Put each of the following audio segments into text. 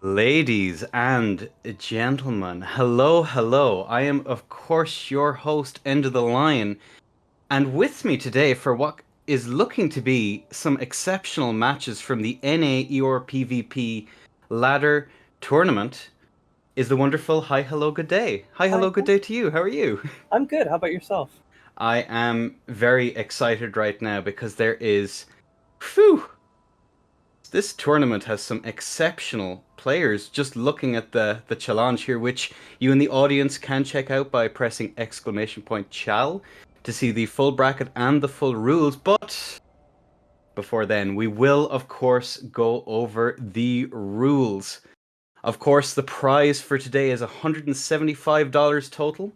Ladies and gentlemen, hello, hello. I am, of course, your host, End of the Line, and with me today for what is looking to be some exceptional matches from the NA PvP ladder tournament is the wonderful Hi, Hello, Good Day. Hi, Hi, hello, good day to you. How are you? I'm good. How about yourself? I am very excited right now because there is, phew, this tournament has some exceptional players. Just looking at the challenge here, which you in the audience can check out by pressing exclamation point chal to see the full bracket and the full rules. But before then, we will of course go over the rules. Of course, the prize for today is $175 total.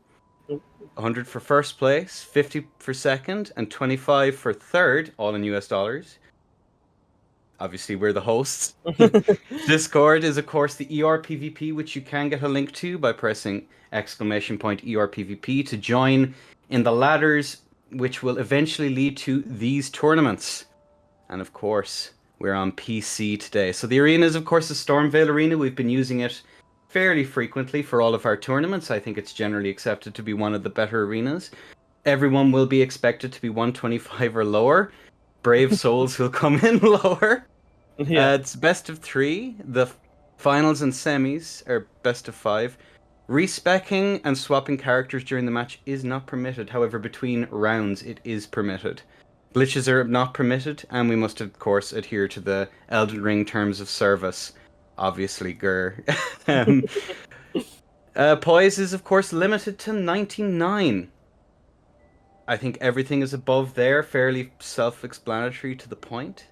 100 for first place, 50 for second, and 25 for third, all in US dollars. Obviously, we're the hosts. Discord is, of course, the ERPVP, which you can get a link to by pressing exclamation point ERPVP to join in the ladders, which will eventually lead to these tournaments. And of course, we're on PC today. So the arena is, of course, the Stormvale Arena. We've been using it fairly frequently for all of our tournaments. I think it's generally accepted to be one of the better arenas. Everyone will be expected to be 125 or lower. Brave souls will come in lower. Yeah. It's best of three. The finals and semis are best of five. Respecking and swapping characters during the match is not permitted. However, between rounds, it is permitted. Glitches are not permitted, and we must, of course, adhere to the Elden Ring terms of service. Obviously, Gur. um, Poise is, of course, limited to 99. I think everything is above there, fairly self explanatory to the point.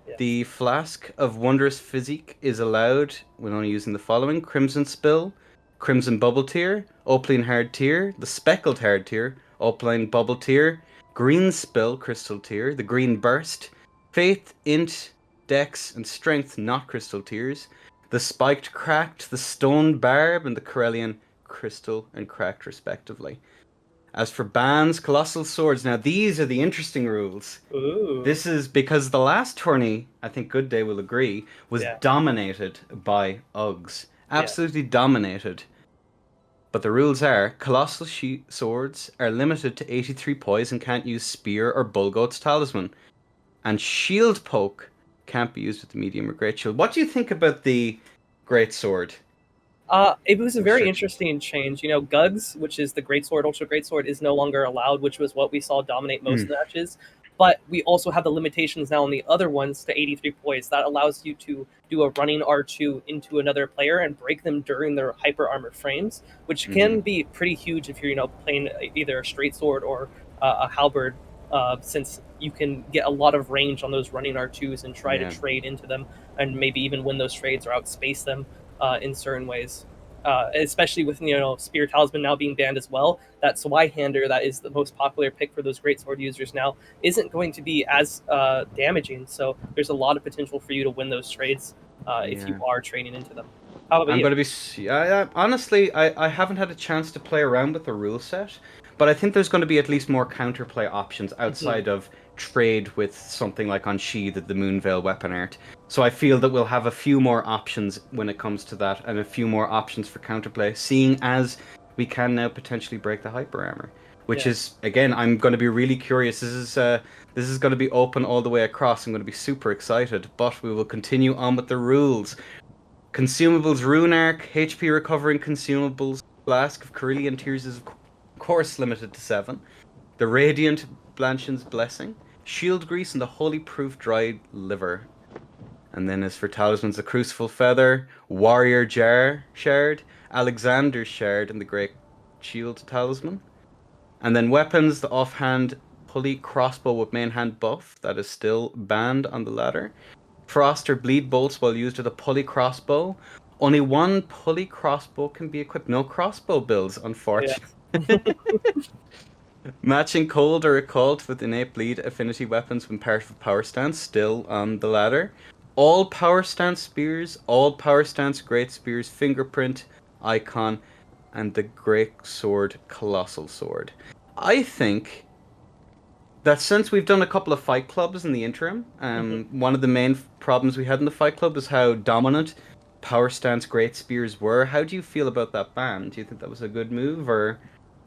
Yes. The flask of wondrous physique is allowed when only using the following: Crimson Spill, Crimson Bubble Tear, Opaline Hard Tear, the Speckled Hard Tear, Opaline Bubble Tear, Green Spill Crystal Tear, the Green Burst, Faith, Int, Dex, and Strength not Crystal Tears, the Spiked Cracked, the Stoned Barb, and the Corellian Crystal and Cracked, respectively. As for bans, Colossal Swords. Now, these are the interesting rules. Ooh. This is because the last tourney, I think Good Day will agree, was Yeah. dominated by Uggs. Yeah. Absolutely dominated. But the rules are Colossal Swords are limited to 83 poise and can't use Spear or Bullgoat's Talisman. And Shield Poke can't be used with the medium or Great Shield. What do you think about the Great Sword It was a very restrictions? interesting change. Gugs, which is the Greatsword, Ultra Greatsword, is no longer allowed, which was what we saw dominate most of Mm, the matches. But we also have the limitations now on the other ones to 83 poise. That allows you to do a running R2 into another player and break them during their hyper armor frames, which mm-hmm. can be pretty huge if you're playing either a straight sword or a halberd. Since you can get a lot of range on those running R2s and try to Yeah. trade into them and maybe even win those trades or outspace them in certain ways. Especially with Spear Talisman now being banned as well, that Zweihander that is the most popular pick for those great sword users now isn't going to be as damaging. So there's a lot of potential for you to win those trades if you Yeah. are trading into them. How about I'm you? going to be. Honestly, I haven't had a chance to play around with the rule set, but I think there's going to be at least more counterplay options Mm-hmm. outside of trade with something like on Sheath, the Moonveil weapon art. So I feel that we'll have a few more options when it comes to that, and a few more options for counterplay, seeing as we can now potentially break the hyper armor. Which Yeah. is, again, I'm going to be really curious. This is going to be open all the way across. I'm going to be super excited, but we will continue on with the rules. Consumables Rune Arc, HP recovering consumables, Flask of Carillion Tears is of course limited to 7. The Radiant Blanchin's Blessing, Shield Grease, and the Holy Proof Dried Liver. And then as for talismans, the Crucible Feather, Warrior Jar Shard, Alexander's Shard, and the Great Shield Talisman. And then weapons, the offhand pulley crossbow with main hand buff, that is still banned on the ladder. Frost or bleed bolts while used with a pulley crossbow. Only one pulley crossbow can be equipped. No crossbow builds, Yeah. unfortunately. Matching cold or occult with innate bleed affinity weapons when part of a power stance, still on the ladder. All power stance spears, all power stance great spears, fingerprint, icon, and the great sword, colossal sword. I think that since we've done a couple of fight clubs in the interim, Mm-hmm. one of the main problems we had in the fight club is how dominant power stance great spears were. How do you feel about that ban? Do you think that was a good move, or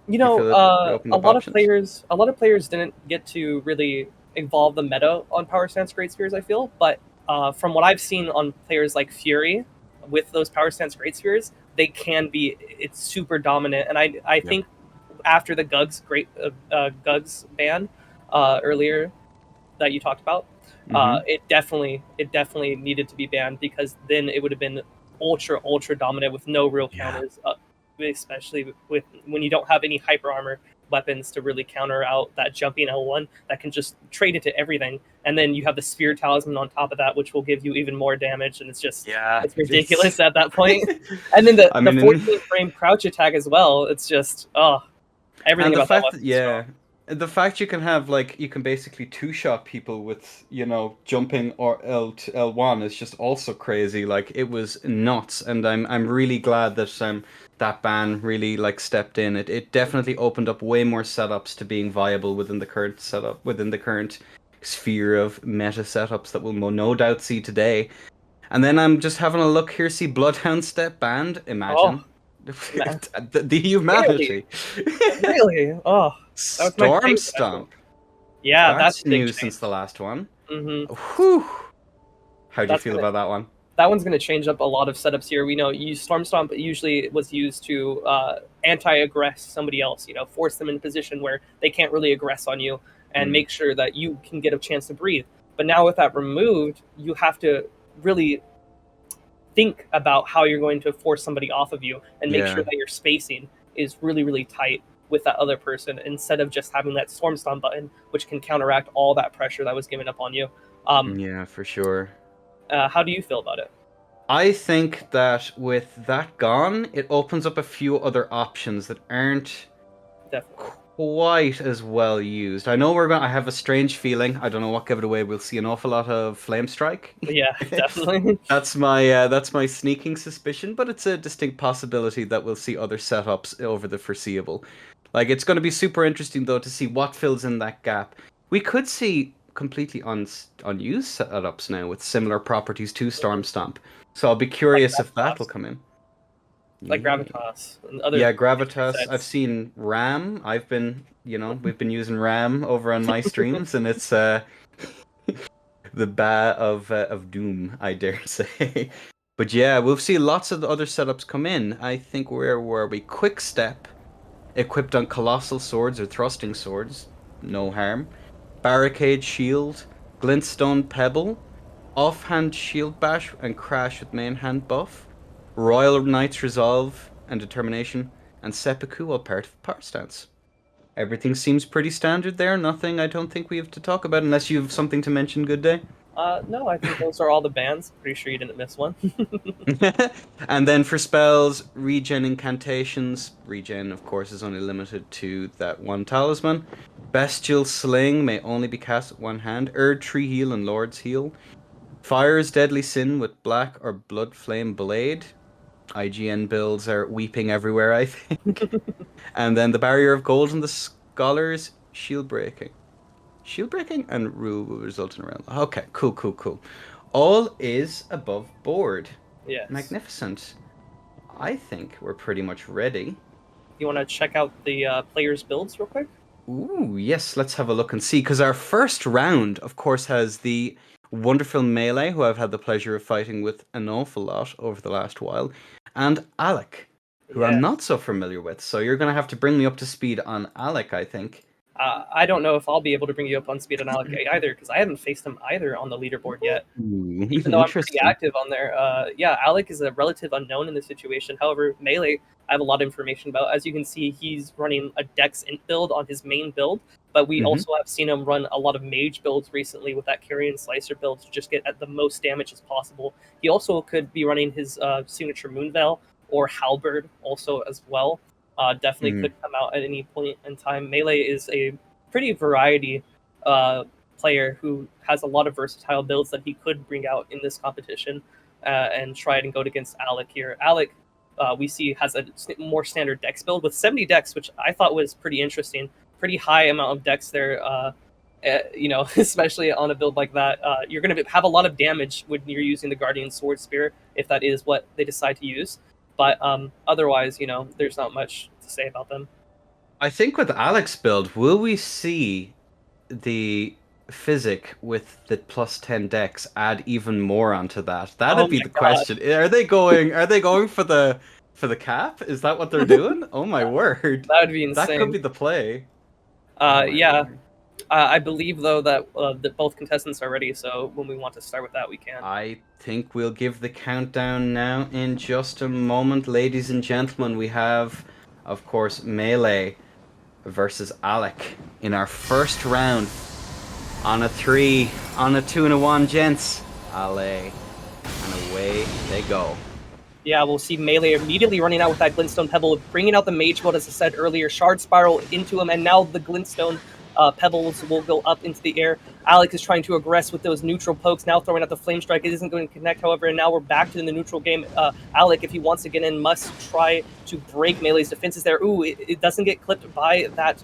You do you know, feel it opened up options? a lot of players didn't get to really evolve the meta on Power Stance Great Spears. I feel, but from what I've seen on players like Fury, with those Power Stance Great Spears, they can be it's super dominant. And I Yeah. think after the Gugs ban earlier that you talked about, Mm-hmm. it definitely needed to be banned because then it would have been ultra dominant with no real Yeah. counters, especially with when you don't have any hyper armor weapons to really counter out that jumping L1 that can just trade into everything, and then you have the spear talisman on top of that, which will give you even more damage, and Yeah. it's It's. ridiculous at that point. And then I the mean, 14 frame crouch attack as well. It's just everything and the about that fact that weapon is strong. yeah, the fact you can have like you can basically two shot people with jumping or L1 is just also crazy. Like it was nuts, and I'm really glad that that ban really like stepped in. It definitely opened up way more setups to being viable within the current setup within the current sphere of meta setups that we'll no doubt see today. And then I'm just having a look here, see Bloodhound Step banned. Oh Imagine man, the really, humanity. really, that was my Storm favorite actual. Stomp. Yeah, that's That's a big new since change. the last one. Hmm. Whew. How do you That's feel gonna about that one? that one's gonna change up a lot of setups here. We know you Storm Stomp usually was used to anti-aggress somebody else. You know, force them in a position where they can't really aggress on you, and Mm, make sure that you can get a chance to breathe. But now with that removed, you have to really think about how you're going to force somebody off of you, and make sure yeah, that your spacing is really tight with that other person instead of just having that Storm Stomp button, which can counteract all that pressure that was given up on you. Um, yeah, for sure. how do you feel about it? I think that with that gone, it opens up a few other options that aren't Definitely. quite as well used. I know we're going. I have a strange feeling. I don't know what give it away. We'll see an awful lot of Flame Strike. Yeah, definitely. That's my sneaking suspicion, but it's a distinct possibility that we'll see other setups over the foreseeable. Like it's going to be super interesting though to see what fills in that gap. We could see completely unused setups now with similar properties to Storm Stomp. So I'll be like curious if that'll Gravitas, come in. like Yeah. Gravitas and other Yeah, history Gravitas. I've sets. seen Ram. We've been using Ram over on my streams, and it's the ba of doom, I dare say. But yeah, we'll see lots of the other setups come in. I think where were we? Quick Step, equipped on colossal swords or thrusting swords, no harm. Barricade Shield, Glintstone Pebble, Offhand Shield Bash and Crash with main hand buff, Royal Knight's Resolve and Determination, and Seppuku all part of Power Stance. Everything seems pretty standard there. Nothing I don't think we have to talk about unless you have something to mention, Good Day. No, I think those are all the bands. Pretty sure you didn't miss one. And then for spells, regen incantations. Regen, of course, is only limited to that one talisman. Bestial Sling may only be cast at one hand. Erd Tree Heal and Lord's Heal. Fire's Deadly Sin with Black or Blood Flame Blade. IGN builds are weeping everywhere, I think. And then the Barrier of Gold and the Scholars, Shield Breaking. Shield Breaking and Rule will result in a round. Okay, cool. All is above board. Yes. Magnificent. I think we're pretty much ready. You want to check out the players' builds real quick? Ooh, yes, let's have a look and see. Because our first round, of course, has the wonderful Melee, who I've had the pleasure of fighting with an awful lot over the last while, and Alec, who I'm Yeah. not so familiar with. So you're going to have to bring me up to speed on Alec, I think. I don't know if I'll be able to bring you up on speed and Alec either because I haven't faced him either on the leaderboard yet. Ooh, Even though I'm pretty interesting. active on there. Yeah, Alec is a relative unknown in this situation. However, Melee, I have a lot of information about. As you can see, he's running a Dex Int build on his main build, but we Hmm. also have seen him run a lot of Mage builds recently with that Carrion Slicer build to just get at the most damage as possible. He also could be running his signature Moonveil or Halberd also as well. Definitely Hmm. could come out at any point in time. Melee is a pretty variety uh, player who has a lot of versatile builds that he could bring out in this competition and try and go against Alec here. Alec, we see, has a more standard dex build with 70 dex, which I thought was pretty interesting. Pretty high amount of dex there. Especially on a build like that, you're going to have a lot of damage when you're using the Guardian Sword Spear, if that is what they decide to use. But otherwise, there's not much to say about them. I think with Alex build, will we see the Physic with the +10 dex add even more onto that? Oh That'd be my the god, question. Are they going for the cap? Is that what they're doing? Oh my word. that would be That could insane. be the play. Oh my Yeah, word. I believe though that both contestants are ready, so when we want to start with that, we can. I think we'll give the countdown now in just a moment, ladies and gentlemen. We have, of course, Melee versus Alec in our first round on a 3, on a 2 and a 1, gents. Ale. And away they go. Yeah, we'll see Melee immediately running out with that Glintstone Pebble, bringing out the Mage Mode, as I said earlier, Shard Spiral into him, and now the Glintstone Pebbles will go up into the air. Alec is trying to aggress with those neutral pokes, now throwing out the Flame Strike. It isn't going to connect, however, and now we're back to the neutral game. Alec, if he wants to get in, must try to break Melee's defenses there. Ooh, it doesn't get clipped by that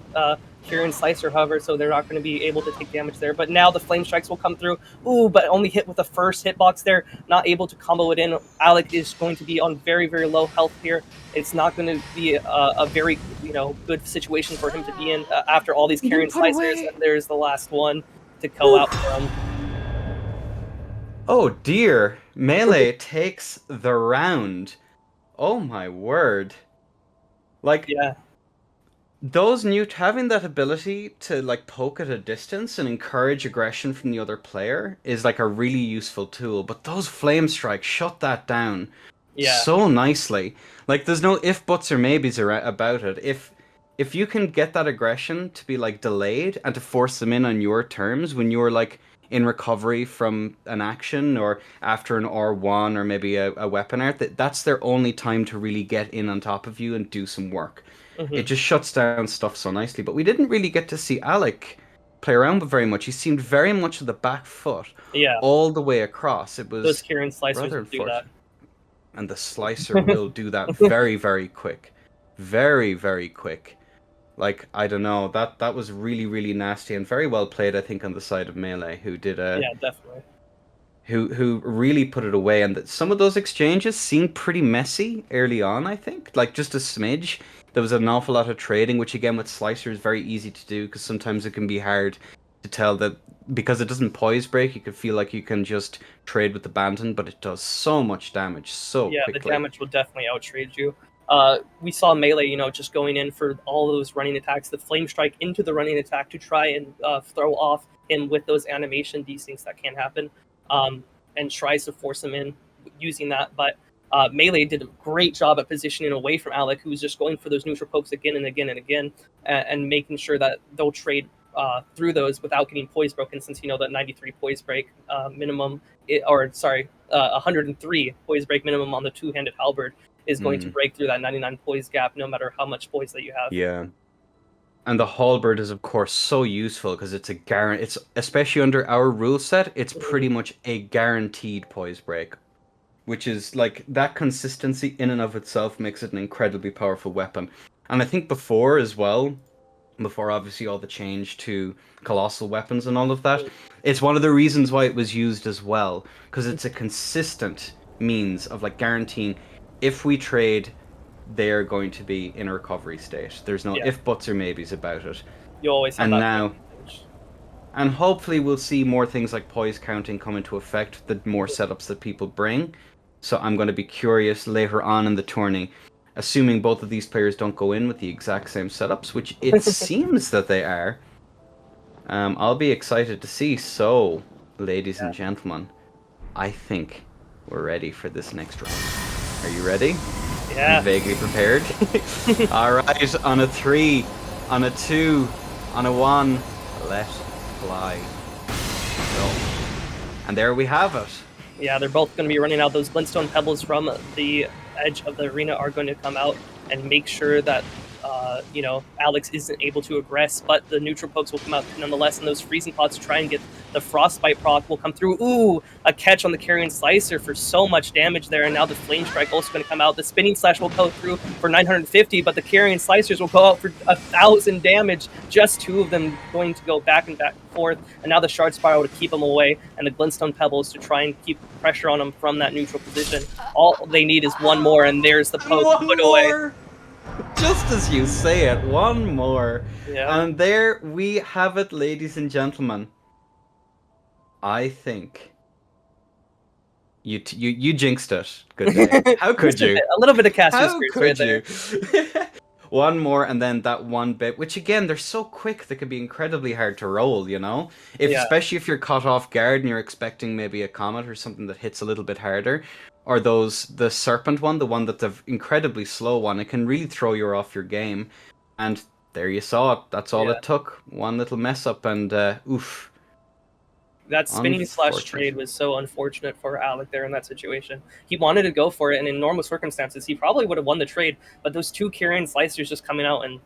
Kieran Slicer, however, so they're not going to be able to take damage there. But now the Flame Strikes will come through. Ooh, but only hit with the first hitbox there, not able to combo it in. Alec is going to be on very, very low health here. It's not going to be a very, good situation for him to be in after all these Kieran Slicers. And there's the last one to go out for him. Oh dear. Melee takes the round. Oh my word. Like, Yeah, those having that ability to like poke at a distance and encourage aggression from the other player is like a really useful tool, but those flame strikes shut that down yeah. so nicely. Like, there's no if buts or maybes about it. If you can get that aggression to be like delayed and to force them in on your terms when you're like in recovery from an action or after an R1 or maybe a weapon art, that's their only time to really get in on top of you and do some work. It Hmm. just shuts down stuff so nicely. But we didn't really get to see Alec play around with very much. He seemed very much at the back foot Yeah, all the way across. It those was Kieran Slicers rather will do that. unfortunate. And the slicer will do that very, very quick. Very, very quick. Like, I don't know, that was really, really nasty and very well played, I think, on the side of Melee, who did a Yeah, definitely. who really put it away, and that some of those exchanges seemed pretty messy early on, I think. Like, just a smidge. There was an awful lot of trading, which again with Slicer is very easy to do because sometimes it can be hard to tell that because it doesn't poise break, you could feel like you can just trade with the Banton, but it does so much damage so Yeah, the quickly. damage will definitely outtrade you. We saw Melee, just going in for all those running attacks, the Flame Strike into the running attack to try and throw off him with those animation desyncs that can happen, and tries to force him in using that. But Melee did a great job at positioning away from Alec, who was just going for those neutral pokes again and again and again, and making sure that they'll trade through those without getting poise broken, since that 93 poise break minimum, 103 poise break minimum on the two-handed halberd is going to Mm, break through that 99 poise gap no matter how much poise that you have. yeah. And the halberd is of course so useful because it's a it's especially under our rule set, it's Mhm. pretty much a guaranteed poise break, which is like that consistency in and of itself makes it an incredibly powerful weapon. And I think before as well, before obviously all the change to colossal weapons and all of that, it's one of the reasons why it was used as well, because it's a consistent means of like guaranteeing if we trade, they're going to be in a recovery state. There's no Yeah, if buts or maybes about it. you always have And that now, advantage. and hopefully we'll see more things like poise counting come into effect, the more setups that people bring. So I'm going to be curious later on in the tourney, assuming both of these players don't go in with the exact same setups, which it seems that they are. I'll be excited to see. So, ladies and gentlemen, I think we're ready for this next round. Are you ready? I'm Yeah, vaguely prepared. All right, on a 3, on a 2, on a 1, let fly. Go. And there we have it. yeah, they're both going to be running out. Those Glintstone Pebbles from the edge of the arena are going to come out and make sure that Alex isn't able to aggress, but the neutral pokes will come out nonetheless, and those freezing pots try and get The Frostbite proc will come through. Ooh, a catch on the Carrion Slicer for so much damage there, and now the Flame Strike also going to come out. The Spinning Slash will go through for 950, but the Carrion Slicers will go out for 1,000 damage. Just two of them going to go back and forth, and now the Shard Spiral to keep them away, and the Glintstone Pebbles to try and keep pressure on them from that neutral position. All they need is one more, and there's the poke put away. Just as you say it, one more. Yeah. And there we have it, ladies and gentlemen. I think you jinxed it. Good day. How could you? A little bit of Caster How Spirits could right there. you? One more, and then that one bit, which again, they're so quick, they can be incredibly hard to roll, you know? Especially if you're caught off guard and you're expecting maybe a comet or something that hits a little bit harder. Or the Serpent one, the one that's the incredibly slow one, it can really throw you off your game. And there you saw it. That's all it took. One little mess up, and oof. That Spinning Slash trade was so unfortunate for Alec there in that situation. He wanted to go for it, and in normal circumstances, he probably would have won the trade. But those two Carrion Slicers just coming out and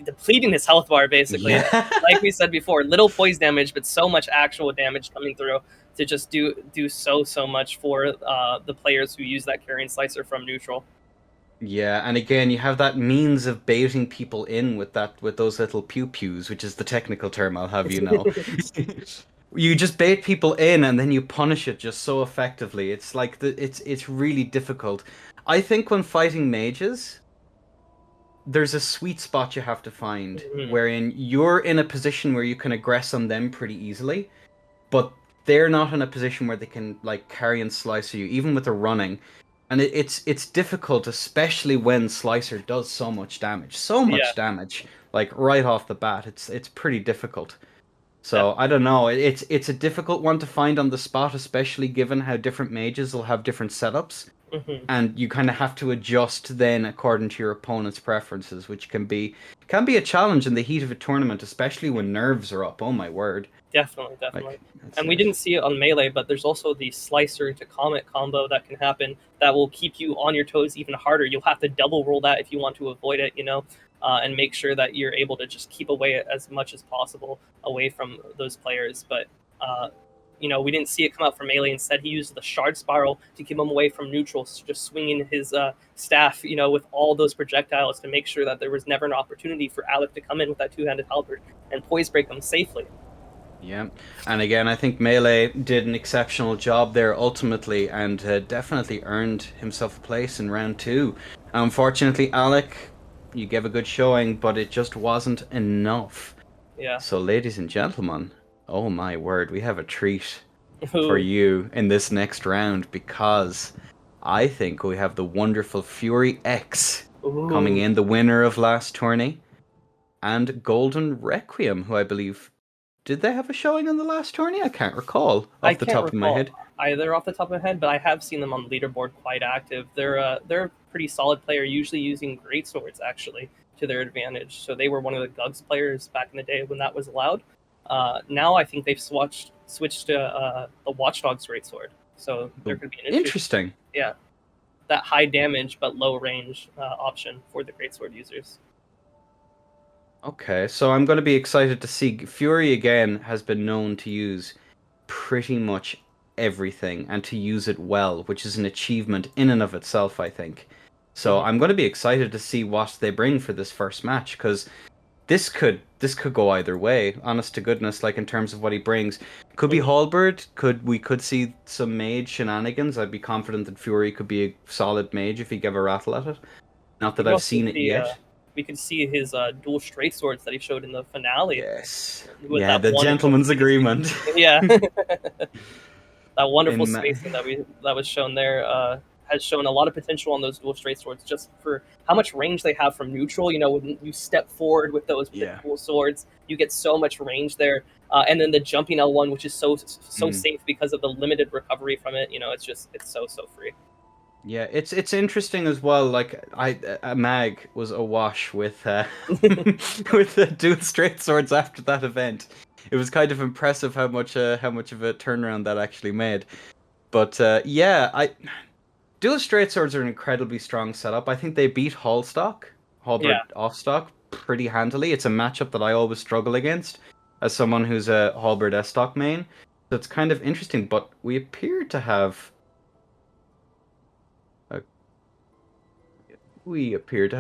depleting his health bar, basically. Yeah. Like we said before, little poise damage, but so much actual damage coming through to just do so much for the players who use that Carrion Slicer from neutral. Yeah, and again, you have that means of baiting people in with those little pew-pews, which is the technical term I'll have you know. You just bait people in and then you punish it just so effectively. It's like it's really difficult. I think when fighting mages, there's a sweet spot you have to find wherein you're in a position where you can aggress on them pretty easily, but they're not in a position where they can like carry and slice you, even with the running. And it's difficult, especially when Slicer does so much damage. Damage, like right off the bat. It's pretty difficult. So I don't know. It's a difficult one to find on the spot, especially given how different mages will have different setups, and you kind of have to adjust then according to your opponent's preferences, which can be a challenge in the heat of a tournament, especially when nerves are up. Oh my word! Definitely. And we didn't see it on Melee, but there's also the Slicer to Comet combo that can happen that will keep you on your toes even harder. You'll have to double roll that if you want to avoid it, and make sure that you're able to just keep away as much as possible away from those players. But, we didn't see it come out from Melee. Instead, he used the Shard Spiral to keep him away from neutral, just swinging his staff, with all those projectiles to make sure that there was never an opportunity for Alec to come in with that two-handed halberd and poise break him safely. Yeah, and again, I think Melee did an exceptional job there ultimately, and definitely earned himself a place in round 2. Unfortunately, Alec, you gave a good showing, but it just wasn't enough. Yeah. So, ladies and gentlemen, oh my word, we have a treat for you in this next round, because I think we have the wonderful Fury X coming in, the winner of last tourney, and Golden Requiem, who I believe... Did they have a showing on the last tourney? I can't recall off the top of my head. Either off the top of my head, but I have seen them on the leaderboard quite active. They're a pretty solid player, usually using great swords actually to their advantage. So they were one of the Gugs players back in the day when that was allowed. Now I think they've switched to the Watchdog's greatsword. So there could be an interesting. Yeah, that high damage but low range option for the greatsword users. Okay, so I'm going to be excited to see. Fury, again, has been known to use pretty much everything and to use it well, which is an achievement in and of itself, I think. So I'm going to be excited to see what they bring for this first match, because this could go either way, honest to goodness, like in terms of what he brings. Could be Halberd, we could see some mage shenanigans. I'd be confident that Fury could be a solid mage if he gave a rattle at it. Not that I've seen it yet. We could see his dual straight swords that he showed in the finale. Yes. Yeah, the gentleman's agreement. Yeah. That wonderful spacing that was shown there has shown a lot of potential on those dual straight swords, just for how much range they have from neutral. When you step forward with those dual swords, you get so much range there. And then the jumping L1, which is so safe because of the limited recovery from it. It's so free. Yeah, it's interesting as well. Like Mag was awash with with the dual straight swords after that event. It was kind of impressive how much of a turnaround that actually made. But dual straight swords are an incredibly strong setup. I think they beat Halberd Offstock pretty handily. It's a matchup that I always struggle against. as someone who's a Halberd S-Stock main. So it's kind of interesting, but we appear to have a,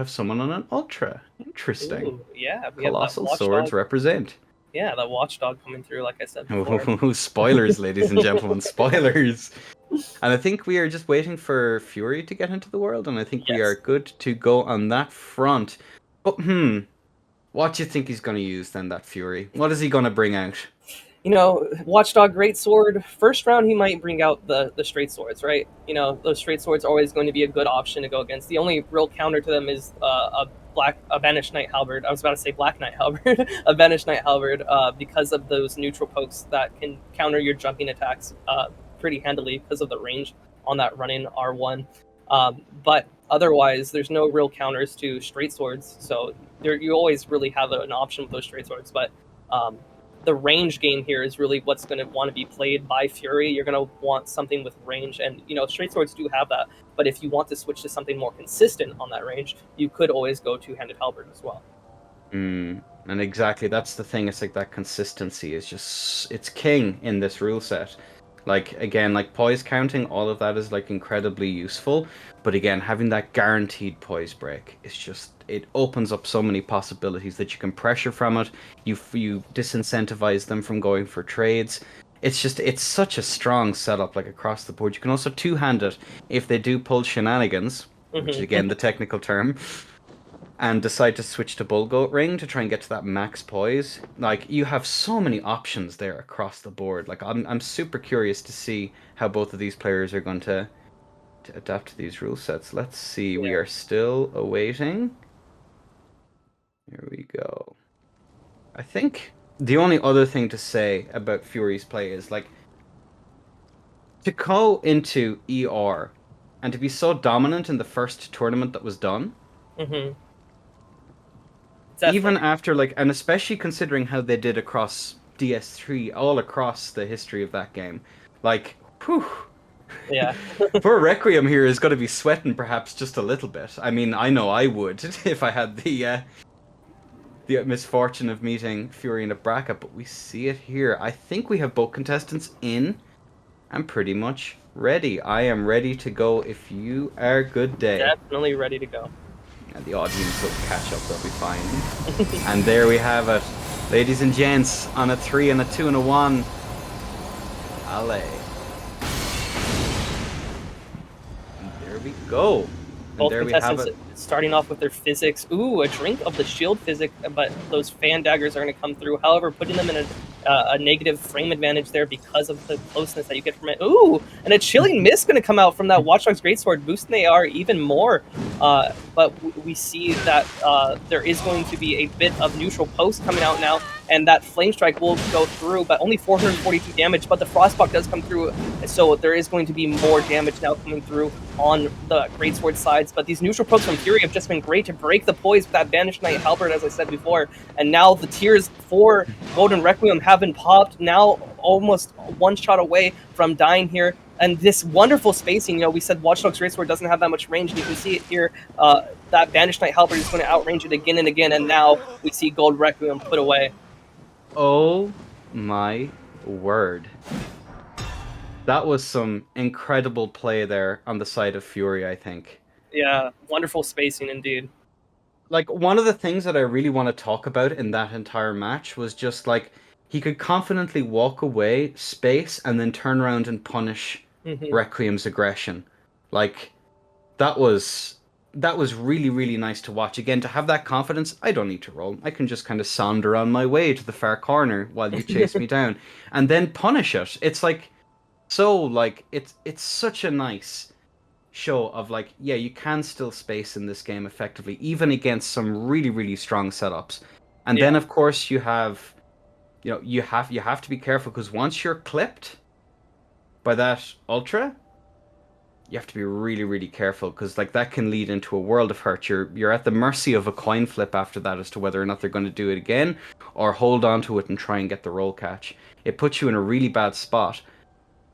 someone on an Ultra. Interesting. Ooh, yeah, we have that Colossal Swords Watchdog. represent. Yeah, that Watchdog coming through, like I said before. Spoilers, ladies and gentlemen, spoilers. And I think we are just waiting for Fury to get into the world, and I think we are Yes. good to go on that front. But what do you think he's going to use then, that Fury? What is he going to bring out? You know, Watchdog Greatsword. First round, he might bring out the straight swords, right? You know, those straight swords are always going to be a good option to go against. The only real counter to them is a Banished Knight Halberd. I was about to say Black Knight Halberd, a Banished Knight Halberd, because of those neutral pokes that can counter your jumping attacks pretty handily because of the range on that running R1. But otherwise, there's no real counters to straight swords, so you always really have an option with those straight swords. But the range game here is really what's going to want to be played by Fury. You're going to want something with range, and you know straight swords do have that. But if you want to switch to something more consistent on that range, you could always go two-handed halberd as well. And exactly, that's the thing. It's like that consistency is just it's king in this rule set. Like again, like poise counting, all of that is like incredibly useful. But again, having that guaranteed poise break is just it opens up so many possibilities that you can pressure from it. You disincentivize them from going for trades. It's such a strong setup like across the board. You can also two-hand it if they do pull shenanigans, which is again the technical term, and decide to switch to Bullgoat Ring to try and get to that max poise. Like you have so many options there across the board. Like I'm super curious to see how both of these players are going to adapt to these rule sets. Let's see. Yeah. We are still awaiting. Here we go. I think the only other thing to say about Fury's play is like to go into ER and to be so dominant in the first tournament that was done. Mm-hmm. Even Definitely. after like, and especially considering how they did across DS3, all across the history of that game, like, whew, Yeah. poor Requiem here is going to be sweating perhaps just a little bit. I mean, I know I would if I had the misfortune of meeting Fury in a bracket, but we see it here. I think we have both contestants in and pretty much ready. I am ready to go if you are. Good day. Definitely ready to go. And the audience will catch up, they'll be fine. And there we have it. Ladies and gents, on a 3 and a 2 and a 1. Ale. And there we go. And Both there we have contestants it. starting off with their physics. Ooh, a drink of the shield physic, but those fan daggers are going to come through. However, putting them in a negative frame advantage there because of the closeness that you get from it. Ooh, and a chilling mist going to come out from that Watchdog's Greatsword, boosting the AR even more. But we see that there is going to be a bit of neutral post coming out now, and that Flame Strike will go through, but only 442 damage, but the Frostbok does come through, so there is going to be more damage now coming through on the Greatsword sides. But these neutral pokes from Fury have just been great to break the poise with that Banished Knight Halberd, as I said before, and now the tiers for Golden Requiem have been popped, now almost one shot away from dying here. And this wonderful spacing, you know, we said Watchdog's Greatsword doesn't have that much range, and you can see it here. That Banished Knight Halberd is going to outrange it again and again, and now we see Gold Requiem put away. Oh my word. That was some incredible play there on the side of Fury, I think. Yeah, wonderful spacing indeed. Like, one of the things that I really want to talk about in that entire match was just like he could confidently walk away, space, and then turn around and punish Requiem's aggression. Like, that was really, really nice to watch. Again, to have that confidence, I don't need to roll. I can just kind of saunter on my way to the far corner while you chase me down, and then punish it. It's like so like it's such a nice show of like, yeah, you can still space in this game effectively, even against some really, really strong setups. And then Yeah. of course you have, you have to be careful because once you're clipped by that ultra, you have to be really, really careful because like that can lead into a world of hurt. You're at the mercy of a coin flip after that as to whether or not they're going to do it again or hold on to it and try and get the roll catch. It puts you in a really bad spot.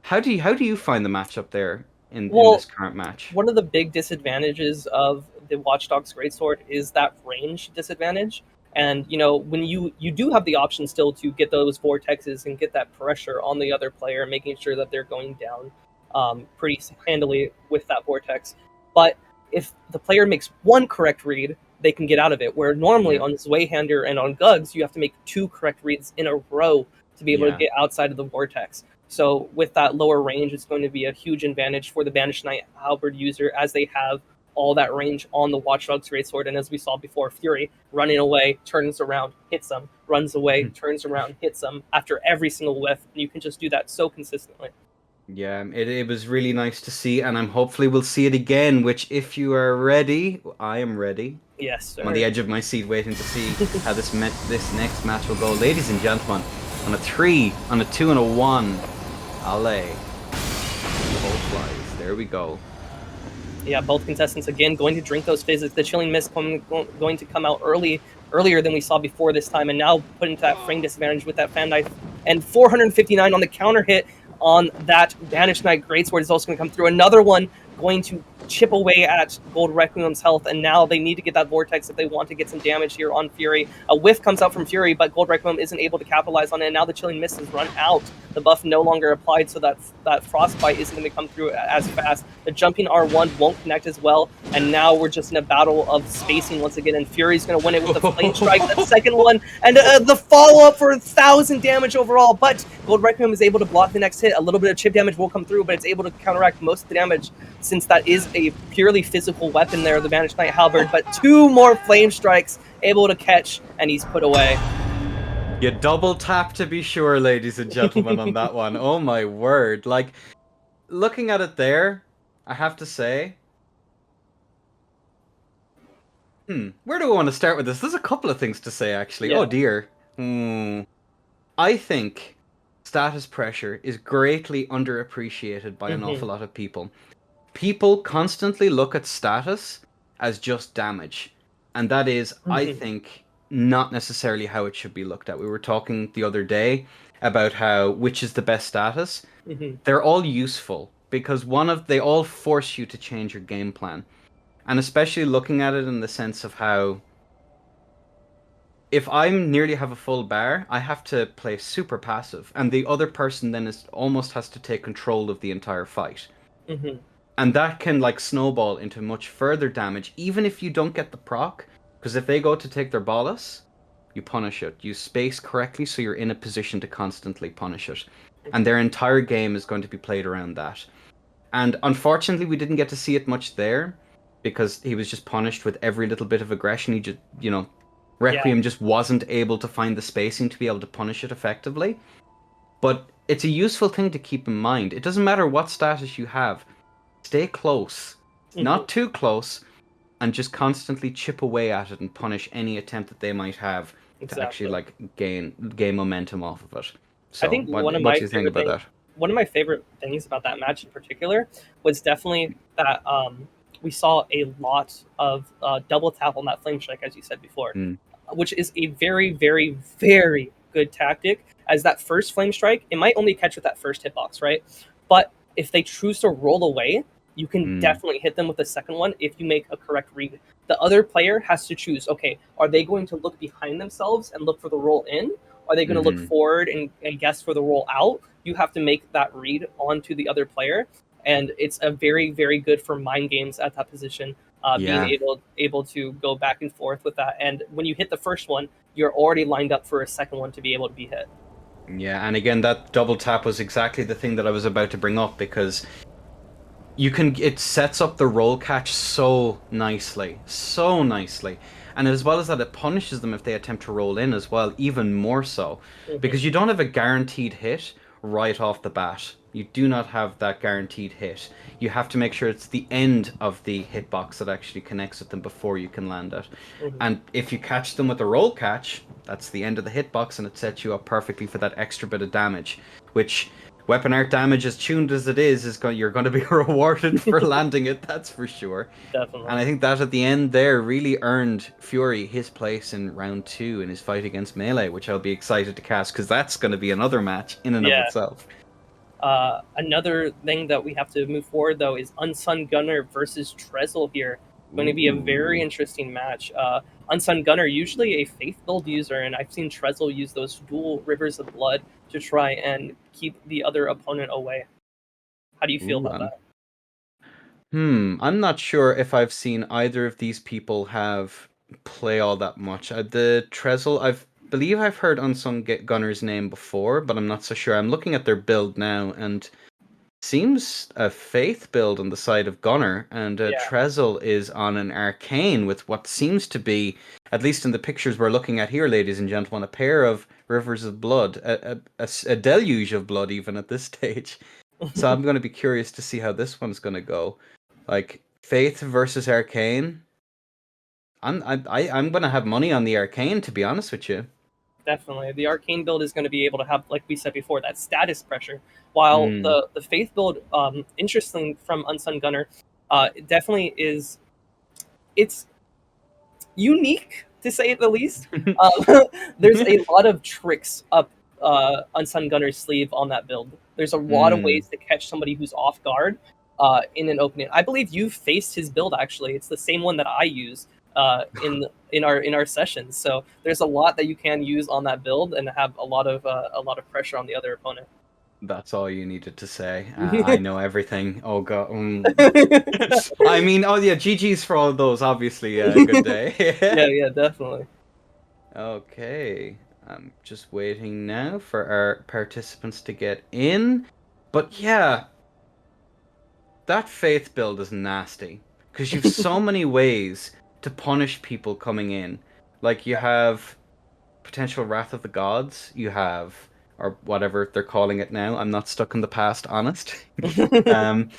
How do you find the matchup there in this current match? One of the big disadvantages of the Watchdog's Greatsword is that range disadvantage. And when you do have the option still to get those vortexes and get that pressure on the other player, making sure that they're going down pretty handily with that vortex. But if the player makes one correct read, they can get out of it. Where normally Yeah. on Zweihander and on Gugs, you have to make two correct reads in a row to be able to Yeah. get outside of the vortex. So with that lower range, it's going to be a huge advantage for the Banished Knight Halberd user, as they have all that range on the Watchdog's Greatsword. And as we saw before, Fury running away, turns around, hits them, runs away, turns around, hits them after every single whiff. And you can just do that so consistently. Yeah, it was really nice to see, and I'm hopefully we'll see it again, which if you are ready, I am ready. Yes, sir. I'm on the edge of my seat waiting to see how this next match will go. Ladies and gentlemen, on a 3, on a 2, and a 1, Ale. Both flies. There we go. Yeah, both contestants again going to drink those fizzes. The Chilling Mist going to come out earlier than we saw before this time, and now put into that frame disadvantage with that Fan Knife. And 459 on the counter hit on that Banished Knight Greatsword is also going to come through. Another one going to chip away at Gold Requiem's health, and now they need to get that Vortex if they want to get some damage here on Fury. A whiff comes out from Fury, but Gold Requiem isn't able to capitalize on it, and now the Chilling Mist has run out. The buff no longer applied, so that Frostbite isn't going to come through as fast. The jumping R1 won't connect as well, and now we're just in a battle of spacing once again, and Fury's going to win it with the Flame Strike, that second one, and the follow-up for 1,000 damage overall, but Gold Requiem is able to block the next hit. A little bit of chip damage will come through, but it's able to counteract most of the damage, since that is a purely physical weapon there, the Banished Knight Halberd. But 2 more Flame Strikes able to catch, and he's put away. You double tap to be sure, ladies and gentlemen, on that one. Oh my word. Like, looking at it there, I have to say... where do I want to start with this? There's a couple of things to say, actually. Yeah. Oh dear. I think status pressure is greatly underappreciated by an awful lot of people. People constantly look at status as just damage. And that is, I think, not necessarily how it should be looked at. We were talking the other day about which is the best status. They're all useful because they all force you to change your game plan. And especially looking at it in the sense of how, if I nearly have a full bar, I have to play super passive, and the other person then almost has to take control of the entire fight. And that can snowball into much further damage, even if you don't get the proc, because if they go to take their bolus, you punish it. You space correctly so you're in a position to constantly punish it. And their entire game is going to be played around that. And unfortunately, we didn't get to see it much there, because he was just punished with every little bit of aggression. He just, Requiem just wasn't able to find the spacing to be able to punish it effectively. But it's a useful thing to keep in mind. It doesn't matter what status you have. Stay close. Not too close. And just constantly chip away at it and punish any attempt that they might have to actually gain momentum off of it. So, I think what do you think about that? One of my favorite things about that match in particular was definitely that we saw a lot of double tap on that Flame Strike, as you said before, which is a very, very, very good tactic. As that first Flame Strike, it might only catch with that first hitbox, right? But if they choose to roll away, you can definitely hit them with the second one if you make a correct read. The other player has to choose, okay, are they going to look behind themselves and look for the roll in? Are they going to look forward and guess for the roll out? You have to make that read onto the other player. And it's a very, very good for mind games at that position, being able to go back and forth with that. And when you hit the first one, you're already lined up for a second one to be able to be hit. Yeah, and again, that double tap was exactly the thing that I was about to bring up, because it sets up the roll catch so nicely. And as well as that, it punishes them if they attempt to roll in as well, even more so. Because you don't have a guaranteed hit right off the bat. You do not have that guaranteed hit. You have to make sure it's the end of the hitbox that actually connects with them before you can land it. And if you catch them with a roll catch, that's the end of the hitbox, and it sets you up perfectly for that extra bit of damage, which weapon art damage, as tuned as it is you're going to be rewarded for landing it, that's for sure. Definitely. And I think that at the end there really earned Fury his place in round 2 in his fight against Melee, which I'll be excited to cast, because that's going to be another match in and of itself. Another thing that we have to move forward, though, is Unsung Gunner versus Trezl here. Going to be a very interesting match. Unsung Gunner, usually a Faith build user, and I've seen Trezl use those dual Rivers of Blood to try and keep the other opponent away. How do you feel Ooh, about that? I'm not sure if I've seen either of these people have play all that much. The Trezl, believe I've heard Unsung Gunner's name before, but I'm not so sure. I'm looking at their build now, and seems a Faith build on the side of Gunner, and Yeah. Trezl is on an Arcane with what seems to be, at least in the pictures we're looking at here, ladies and gentlemen, a pair of Rivers of Blood, a deluge of blood even at this stage. So I'm going to be curious to see how this one's going to go. Like Faith versus Arcane. I'm going to have money on the Arcane, to be honest with you. Definitely. The Arcane build is going to be able to have, like we said before, that status pressure. While Mm. the Faith build, interesting from Unsung Gunner, it definitely is. It's unique to say the least. There's a lot of tricks up Unsung Gunner's sleeve on that build. There's a lot of Mm. ways to catch somebody who's off guard in an opening. I believe you faced his build actually. It's the same one that I use in our sessions. So there's a lot that you can use on that build and have a lot of pressure on the other opponent. That's all you needed to say. I know everything. Oh god. I mean, oh yeah, GG's for all of those. Obviously, good Yeah, day. yeah, definitely. Okay, I'm just waiting now for our participants to get in. But yeah, that Faith build is nasty because you've so many ways to punish people coming in. Like you have potential Wrath of the Gods. You have, or whatever they're calling it now. I'm not stuck in the past, honest. Um,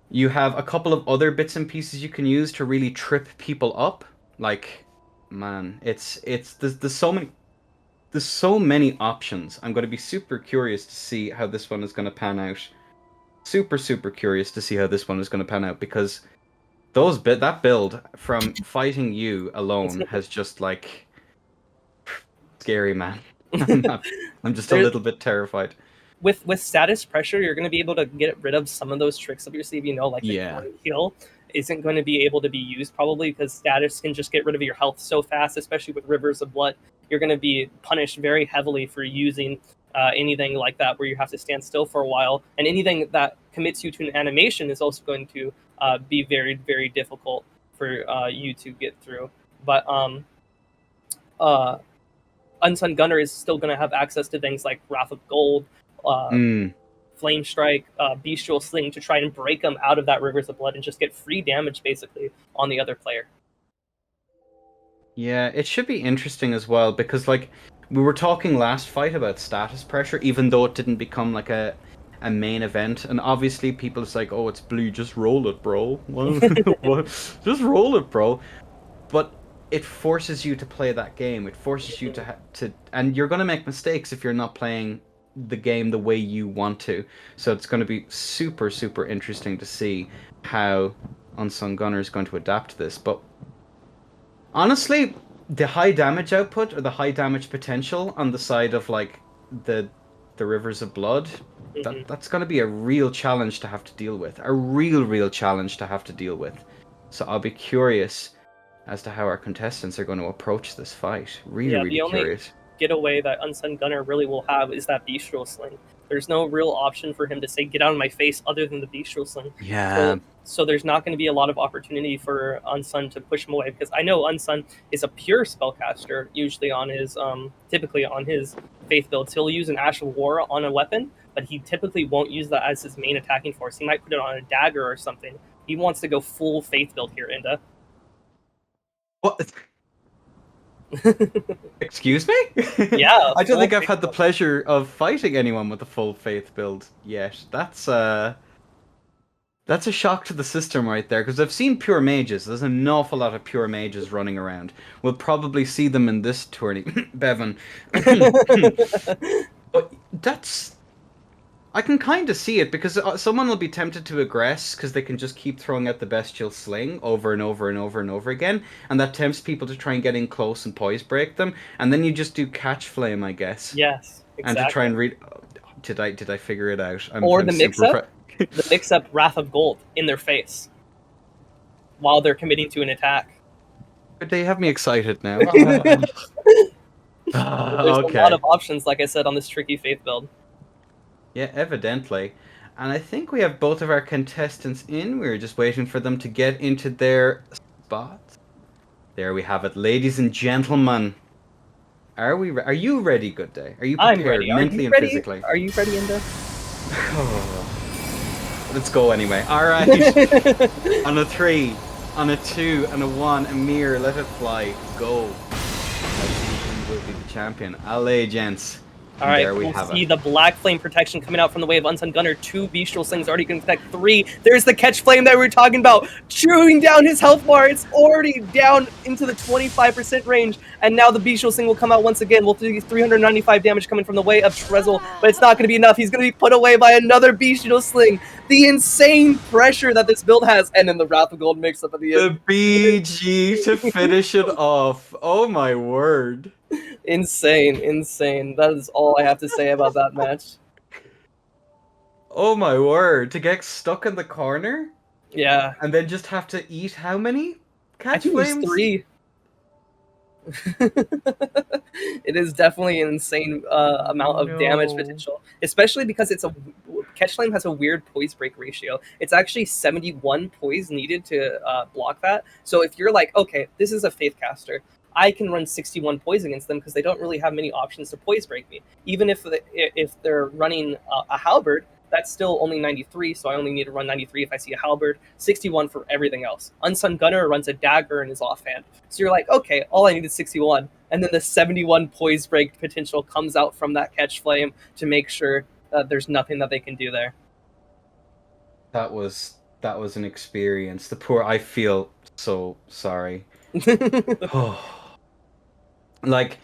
you have a couple of other bits and pieces you can use to really trip people up. Like, man, it's there's so many options. I'm going to be super curious to see how this one is going to pan out. Super curious to see how this one is going to pan out because that build from fighting you alone has just like scary, man. I'm not, I'm just a There, little bit terrified. with status pressure, you're going to be able to get rid of some of those tricks up your sleeve. Like the Yeah. current heal isn't going to be able to be used probably because status can just get rid of your health so fast, especially with Rivers of Blood. You're going to be punished very heavily for using anything like that where you have to stand still for a while, and anything that commits you to an animation is also going to be very difficult for you to get through. But uh, Unsung Gunner is still going to have access to things like Wrath of Gold, uh, Mm. Flame Strike, Bestial Sling to try and break them out of that Rivers of Blood and just get free damage basically on the other player. Yeah, it should be interesting as well because like we were talking last fight about status pressure, even though it didn't become like a main event, and obviously people is like, oh, it's blue, just roll it, bro. What? Just roll it, bro. But it forces you to play that game. It forces you and you're gonna make mistakes if you're not playing the game the way you want to. So it's going to be super interesting to see how Unsung Gunner is going to adapt to this. But honestly, the high damage output or the high damage potential on the side of like the the Rivers of Blood, Mm-hmm. that's going to be a real challenge to have to deal with. A real challenge to have to deal with. So I'll be curious as to how our contestants are going to approach this fight. Yeah, Really the only curious. getaway that Unsung Gunner really will have is that Bestial Sling. There's no real option for him to say get out of my face other than the Bestial Sling. Yeah. So there's not going to be a lot of opportunity for Unsun to push him away because I know Unsun is a pure spellcaster usually on his typically on his faith builds. He'll use an Ash of War on a weapon, but he typically won't use that as his main attacking force. He might put it on a dagger or something. He wants to go full faith build here, Inda. What? Excuse me? Yeah, I don't full think I've faith had the build. pleasure of fighting anyone with a full faith build yet. That's a shock to the system right there, because I've seen pure mages. There's an awful lot of pure mages running around. We'll probably see them in this tourney, Bevan. But that's I can kind of see it because someone will be tempted to aggress because they can just keep throwing out the bestial sling over and over and over and over again, and that tempts people to try and get in close and poise break them. And then you just do catch flame, I guess, Yes, and to try exactly. and read. Did I figure it out? Or I'm super. the mix up Wrath of Gold in their face while they're committing to an attack. But they have me excited now. There's a lot Okay. of options, like I said, on this tricky Faith build. Yeah, evidently. And I think we have both of our contestants in. We were just waiting for them to get into their spots. There we have it, ladies and gentlemen. Are you ready, Good Day? Are you I'm prepared ready. Are you mentally and ready? physically? Are you ready, Inda? Let's go anyway. All right. On a 3, on a 2, and a 1, Amir, let it fly. Go. Let's see who will be the champion. Allez, gents. All And right, there we we'll have see it. the Black Flame protection coming out from the way of Unsung Gunner. 2 Bestial Slings already going to protect 3. There's the Catch Flame that we were talking about, chewing down his health bar. It's already down into the 25% range, and now the Bestial Sling will come out once again. We'll do 395 damage coming from the way of Trezzel, but it's not going to be enough. He's going to be put away by another Bestial Sling. The insane pressure that this build has, and then the Wrath of Gold mix-up at the end. The BG to finish it off. Oh my word. Insane, insane. That is all I have to say about that match. Oh Oh my word. To get stuck in the corner Yeah, and then just have to eat how many I catch think it was flames? 3. It is definitely an insane amount of damage No. potential, especially because it's a Catch Flame has a weird poise break ratio. It's actually 71 poise needed to block that. So if you're like, okay, this is a Faith caster, I can run 61 poise against them because they don't really have many options to poise break me. Even if they're running a halberd, that's still only 93, so I only need to run 93 if I see a halberd, 61 for everything else. Unsung Gunner runs a dagger in his offhand. So you're like, okay, all I need is 61. And then the 71 poise break potential comes out from that Catch Flame to make sure there's nothing that they can do there. That was an experience. I feel so sorry. Like,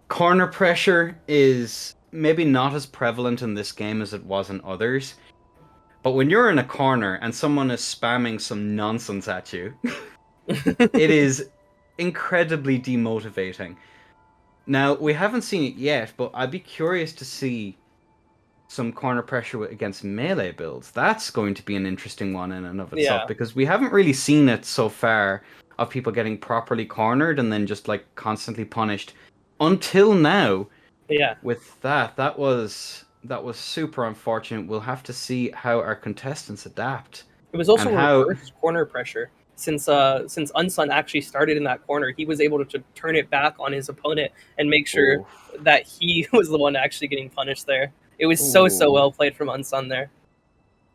corner pressure is maybe not as prevalent in this game as it was in others. But when you're in a corner and someone is spamming some nonsense at you, it is incredibly demotivating. Now, we haven't seen it yet, but I'd be curious to see some corner pressure against melee builds. That's going to be an interesting one in and of itself Yeah. because we haven't really seen it so far of people getting properly cornered and then just like constantly punished until now. Yeah. With that was super unfortunate. We'll have to see how our contestants adapt. It was also And how- reverse corner pressure. Since Unsun actually started in that corner, he was able to turn it back on his opponent and make sure Ooh. that he was the one actually getting punished there. It was so Ooh. well played from Unsun there.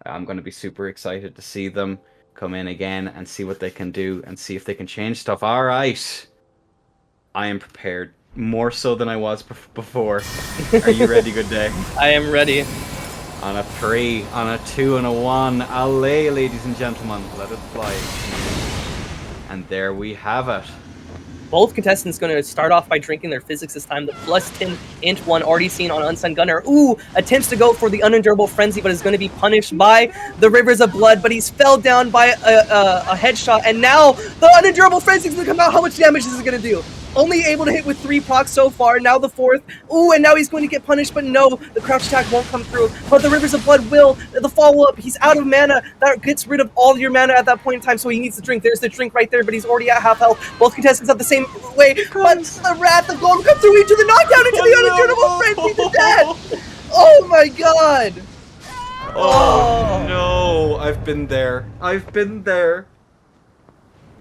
I'm going to be super excited to see them come in again and see what they can do and see if they can change stuff. All right. I am prepared. More so than I was before. Are you ready, Good Day? I am ready. On a 3, on a 2, and a 1. Allez, ladies and gentlemen. Let it fly. And there we have it. Both contestants going to start off by drinking their physics this time. The +10 int 1 already seen on Unsung Gunner. Ooh, attempts to go for the unendurable frenzy, but is going to be punished by the Rivers of Blood. But he's fell down by a headshot, and now the unendurable frenzy is going to come out. How much damage is it going to do? Only able to hit with 3 procs so far. Now the 4th. Ooh, and now he's going to get punished, but no, the crouch attack won't come through. But the Rivers of Blood will. The follow-up, he's out of mana. That gets rid of all your mana at that point in time, so he needs to drink. There's the drink right there, but he's already at half health. Both contestants have the same way, but the Wrath of Gold will come through into the knockdown, into the unendurable frenzy to death. Oh my god. Oh no, I've been there. I've been there.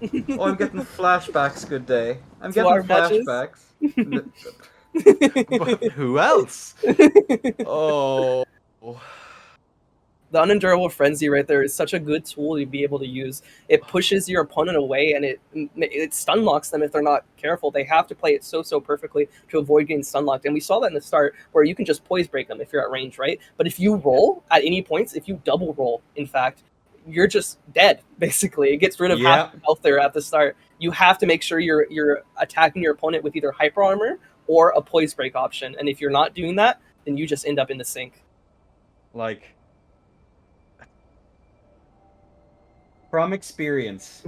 Oh, I'm getting flashbacks, Good Day. I'm To getting our matches? flashbacks. But who else? Oh. The unendurable frenzy right there is such a good tool to be able to use. It pushes your opponent away and it stun locks them if they're not careful. They have to play it so perfectly to avoid getting stun locked. And we saw that in the start where you can just poise break them if you're at range, right? But if you roll at any points, if you double roll, in fact, you're just dead, basically. It gets rid of half your health there at the start. You have to make sure you're attacking your opponent with either hyper armor or a poise break option. And if you're not doing that, then you just end up in the sink. Like, from experience,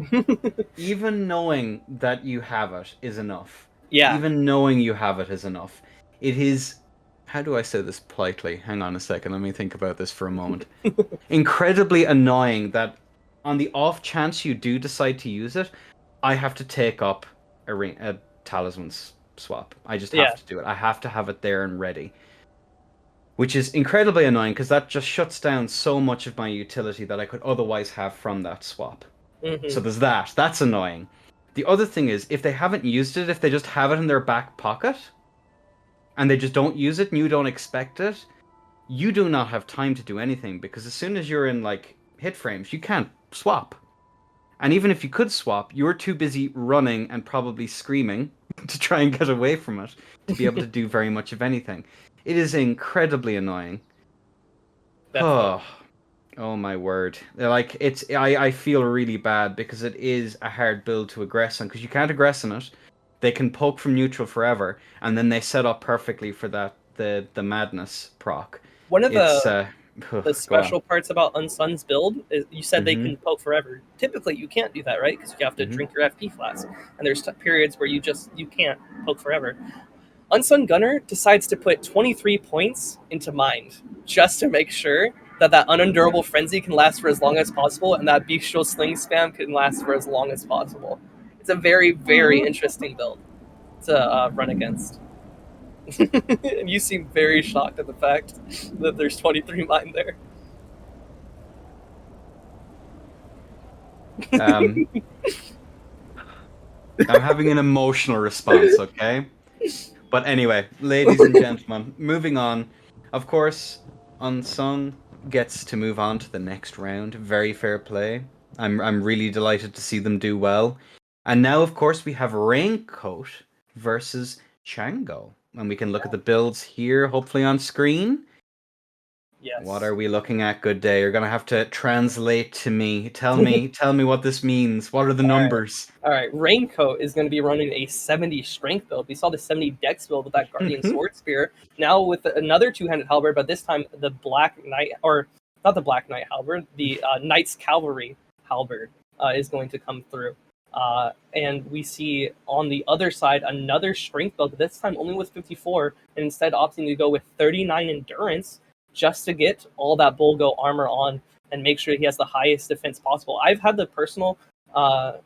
even knowing that you have it is enough. Yeah. Even knowing you have it is enough. It is, how do I say this politely? Hang on a second, let me think about this for a moment. Incredibly annoying that on the off chance you do decide to use it, I have to take up a talisman swap. I just Yeah. have to do it. I have to have it there and ready. Which is incredibly annoying because that just shuts down so much of my utility that I could otherwise have from that swap. So Hmm. there's that. That's annoying. The other thing is, if they haven't used it, if they just have it in their back pocket, and they just don't use it and you don't expect it, you do not have time to do anything because as soon as you're in like hit frames, you can't swap. And even if you could swap, you're too busy running and probably screaming to try and get away from it to be able to do very much of anything. It is incredibly annoying. Definitely. Oh, oh my word! Like I feel really bad because it is a hard build to aggress on because you can't aggress on it. They can poke from neutral forever, and then they set up perfectly for that the madness proc. One of It's the go on. special parts about Unsun's build is you said they Mhm. can poke forever. Typically, you can't do that, right? Because you have to Mhm. drink your FP flask, and there's periods where you can't poke forever. Unsun Gunner decides to put 23 points into Mind just to make sure that that unendurable frenzy can last for as long as possible, and that bestial sling spam can last for as long as possible. It's a very, very interesting build to run against. And you seem very shocked at the fact that there's 23 Mind there. Um, I'm having an emotional response. Okay. But anyway, ladies and gentlemen, moving on. Of course, Unsung gets to move on to the next round. Very fair play. I'm really delighted to see them do well. And now, of course, we have Raincoat versus Chango. And we can look at the builds here, hopefully on screen. What Yes. are we looking at? Good day. You're gonna have to translate to me. Tell me what this means. What are the numbers? All right, Raincoat is going to be running a 70 strength build. We saw the 70 dex build with that Guardian Sword Spear. Now with another two-handed halberd, but this time the Black Knight, or not the Black Knight halberd, the Knight's Cavalry halberd is going to come through. And we see on the other side another strength build, but this time only with 54, and instead opting to go with 39 endurance just to get all that Bulgo armor on and make sure he has the highest defense possible. I've had the personal uh,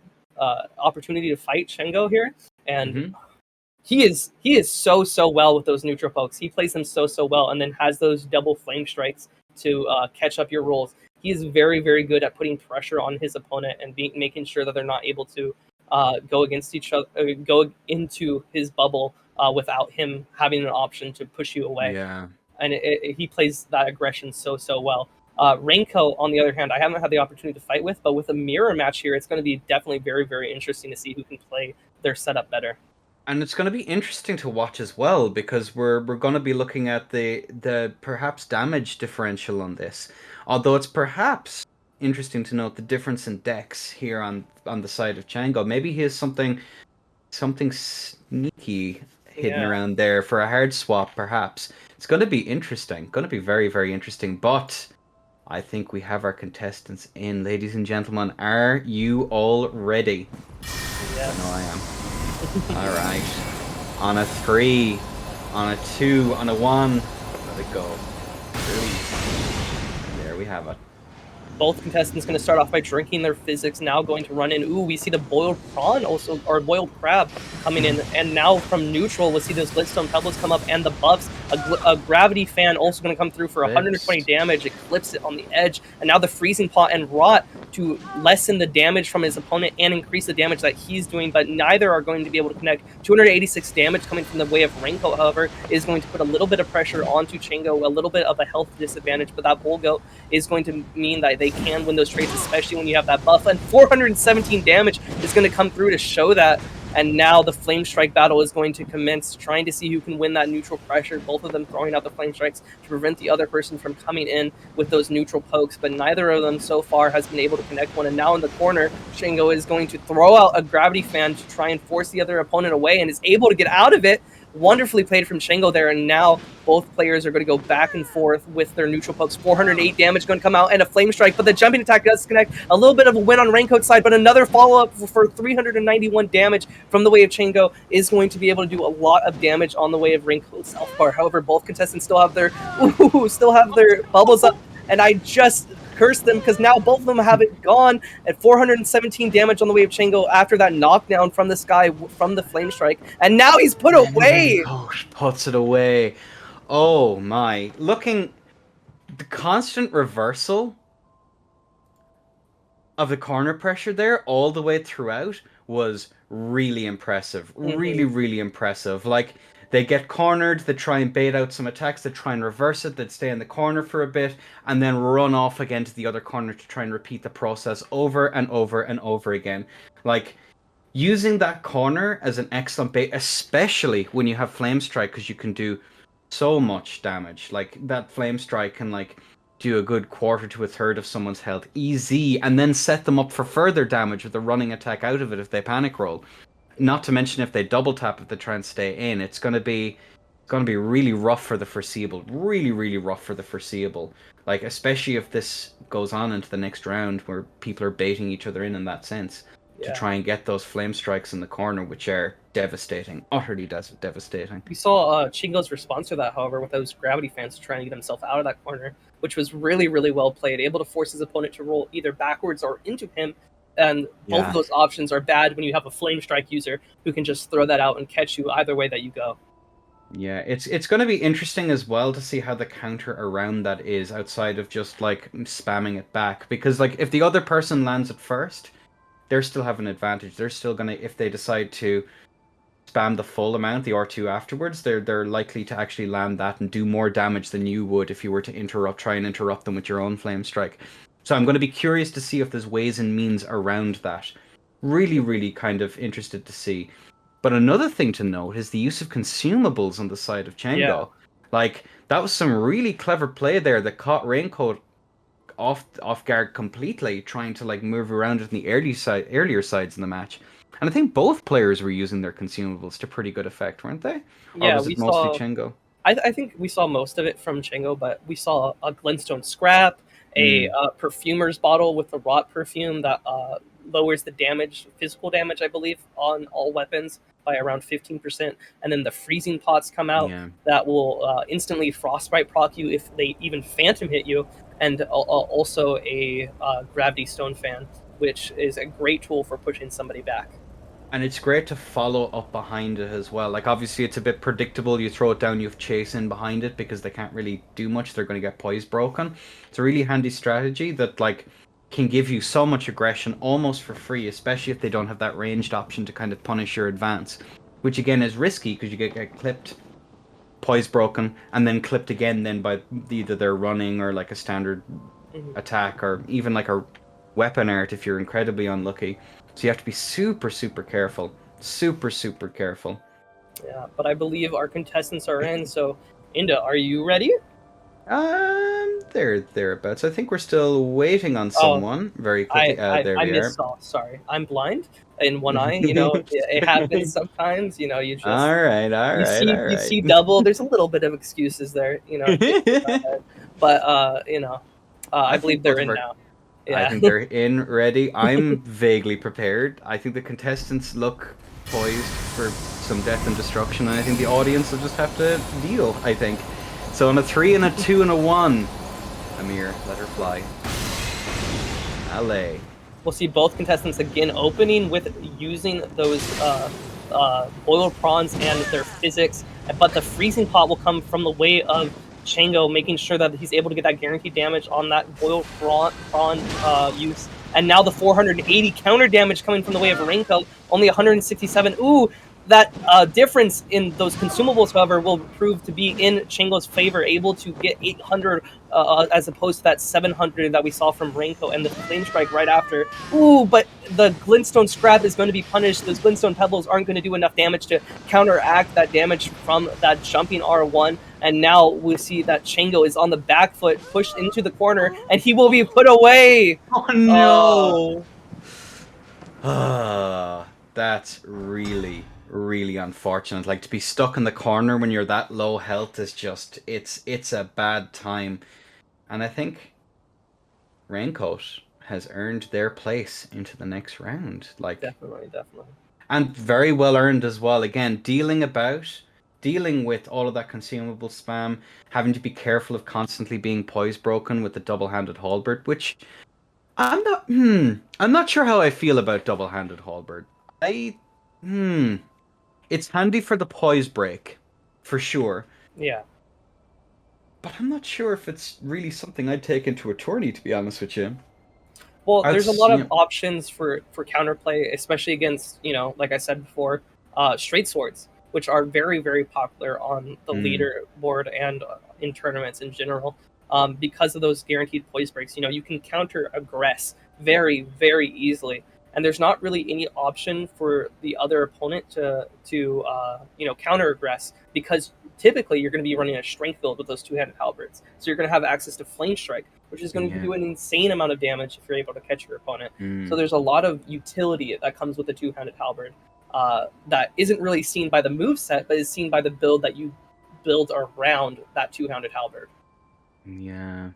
opportunity to fight Shengo here, and Mhm. he is so well with those neutral pokes. He plays them so well, and then has those double flame strikes to catch up your rolls. He is very good at putting pressure on his opponent and making sure that they're not able to go against each other, go into his bubble without him having an option to push you away. Yeah. And he plays that aggression so well. Raincoat, on the other hand, I haven't had the opportunity to fight with, but with a mirror match here, it's going to be definitely very interesting to see who can play their setup better. And it's going to be interesting to watch as well because we're going to be looking at the perhaps damage differential on this. Although it's perhaps interesting to note the difference in dex here on the side of Chango. Maybe he has something sneaky hidden Yeah, around there for a hard swap. Perhaps it's going to be interesting. Going to be very interesting. But I think we have our contestants in, ladies and gentlemen. Are you all ready? I know I yes. am. All right. On a 3, on a 2, on a 1. Let it go. Release. There we have it. Both contestants going to start off by drinking their physics, now going to run in. Ooh, we see the boiled prawn also, or boiled crab coming in. And now from neutral, we'll see those glitstone pebbles come up and the buffs. A gravity fan also going to come through for 120 damage, eclipse it on the edge. And now the freezing pot and rot to lessen the damage from his opponent and increase the damage that he's doing, but neither are going to be able to connect. 286 damage coming from the way of Raincoat, however, is going to put a little bit of pressure onto Chango, a little bit of a health disadvantage, but that Bulgo is going to mean that they can win those trades, especially when you have that buff. And 417 damage is going to come through to show that. And now the Flame Strike battle is going to commence, trying to see who can win that neutral pressure. Both of them throwing out the Flame Strikes to prevent the other person from coming in with those neutral pokes, but neither of them so far has been able to connect one. And now in the corner, Shingo is going to throw out a Gravity Fan to try and force the other opponent away, and is able to get out of it. Wonderfully played from Shingo there, and now both players are going to go back and forth with their neutral pokes. 408 damage going to come out, and a Flame Strike, but the jumping attack does connect. A little bit of a win on Raincoat's side, but another follow-up for 391 damage from the way of Chango is going to be able to do a lot of damage on the way of Raincoat's Self Bar. However, both contestants still have their bubbles up, and I just curse them because now both of them have it gone at 417 damage on the way of Chango after that knockdown from this guy from the Flame Strike. And now he's put away! Raincoat puts it away. Oh my. Looking, the constant reversal of the corner pressure there all the way throughout was really impressive. Really, really impressive. Like, they get cornered, they try and bait out some attacks, they try and reverse it, they'd stay in the corner for a bit, and then run off again to the other corner to try and repeat the process over and over and over again. Like, using that corner as an excellent bait, especially when you have Flame Strike, because you can do so much damage. Like, that Flame Strike can, like, do a good quarter to a third of someone's health easy, and then set them up for further damage with a running attack out of it if they panic roll. Not to mention if they double tap if they try and stay in, it's gonna be really rough for the foreseeable. Really, really rough for the foreseeable. Like, especially if this goes on into the next round where people are baiting each other in that sense to try and get those flame strikes in the corner, which are devastating, utterly devastating. We saw Chingo's response to that, however, with those gravity fans trying to get himself out of that corner, which was really, really well played, able to force his opponent to roll either backwards or into him. And both of those options are bad when you have a Flame Strike user who can just throw that out and catch you either way that you go. Yeah, it's going to be interesting as well to see how the counter around that is outside of just like spamming it back, because like if the other person lands it first, they're still have an advantage. They're still going to, if they decide to spam the full amount, the R2 afterwards, they're likely to actually land that and do more damage than you would if you were to try and interrupt them with your own Flame Strike. So I'm going to be curious to see if there's ways and means around that. Really, really kind of interested to see. But another thing to note is the use of consumables on the side of Chango. Yeah. Like, that was some really clever play there that caught Raincoat off guard completely, trying to like move around in the earlier sides in the match. And I think both players were using their consumables to pretty good effect, weren't they? Yeah, or was it mostly Chango? I think we saw most of it from Chango, but we saw a Glintstone Scrap, a perfumer's bottle with the rot perfume that lowers the damage, physical damage, I believe, on all weapons by around 15%. And then the freezing pots come out that will instantly frostbite proc you if they even phantom hit you. And also a gravity stone fan, which is a great tool for pushing somebody back. And it's great to follow up behind it as well. Like, obviously, it's a bit predictable. You throw it down, you have Chase in behind it because they can't really do much. They're going to get poise broken. It's a really handy strategy that, like, can give you so much aggression almost for free, especially if they don't have that ranged option to kind of punish your advance. Which, again, is risky because you get clipped, poise broken, and then clipped again then by either their running or, like, a standard attack or even, like, a weapon art if you're incredibly unlucky. So you have to be super, super careful. Super, super careful. Yeah, but I believe our contestants are in, so Inda, are you ready? They're thereabouts. I think we're still waiting on someone very quickly. There I we missed are. off. Sorry, I'm blind in one eye. You know, it happens sometimes. You know, you just all right. You see double. There's a little bit of excuses there. You know, but you know, I believe they're in now. Yeah. I think they're in, ready. I'm vaguely prepared. I think the contestants look poised for some death and destruction, and I think the audience will just have to deal, I think. So on a 3 and a 2 and a 1, Amir, let her fly. Allez. We'll see both contestants again opening with using those boiled prawns and their physics, but the freezing pot will come from the way of Chango, making sure that he's able to get that guaranteed damage on that boiled prawn use. And now the 480 counter damage coming from the way of Raincoat, only 167. Ooh, that difference in those consumables, however, will prove to be in Chango's favor, able to get 800 as opposed to that 700 that we saw from Raincoat and the Flame Strike right after. Ooh, but the Glintstone Scrap is going to be punished. Those Glintstone Pebbles aren't going to do enough damage to counteract that damage from that jumping R1. And now we see that Chango is on the back foot, pushed into the corner, and he will be put away. Oh no! That's really, really unfortunate. Like, to be stuck in the corner when you're that low health is just, it's a bad time. And I think Raincoat has earned their place into the next round. Like, definitely. And very well earned as well. Again, dealing about dealing with all of that consumable spam, having to be careful of constantly being poise broken with the double-handed halberd, which I'm not sure how I feel about double-handed halberd. I it's handy for the poise break, for sure. Yeah. But I'm not sure if it's really something I'd take into a tourney, to be honest with you. Well, there's a lot of Yeah. options for counterplay, especially against, like I said before, straight swords, which are very, very popular on the Mm, leaderboard and in tournaments in general. Because of those guaranteed poise breaks, you can counter aggress very, very easily, and there's not really any option for the other opponent to counter aggress, because typically you're going to be running a strength build with those two-handed halberds, so you're going to have access to flame strike, which is going to yeah. do an insane amount of damage if you're able to catch your opponent. So Mm. there's a lot of utility that comes with the two-handed halberd that isn't really seen by the move set, but is seen by the build that you build around that two-handed halberd. Yeah.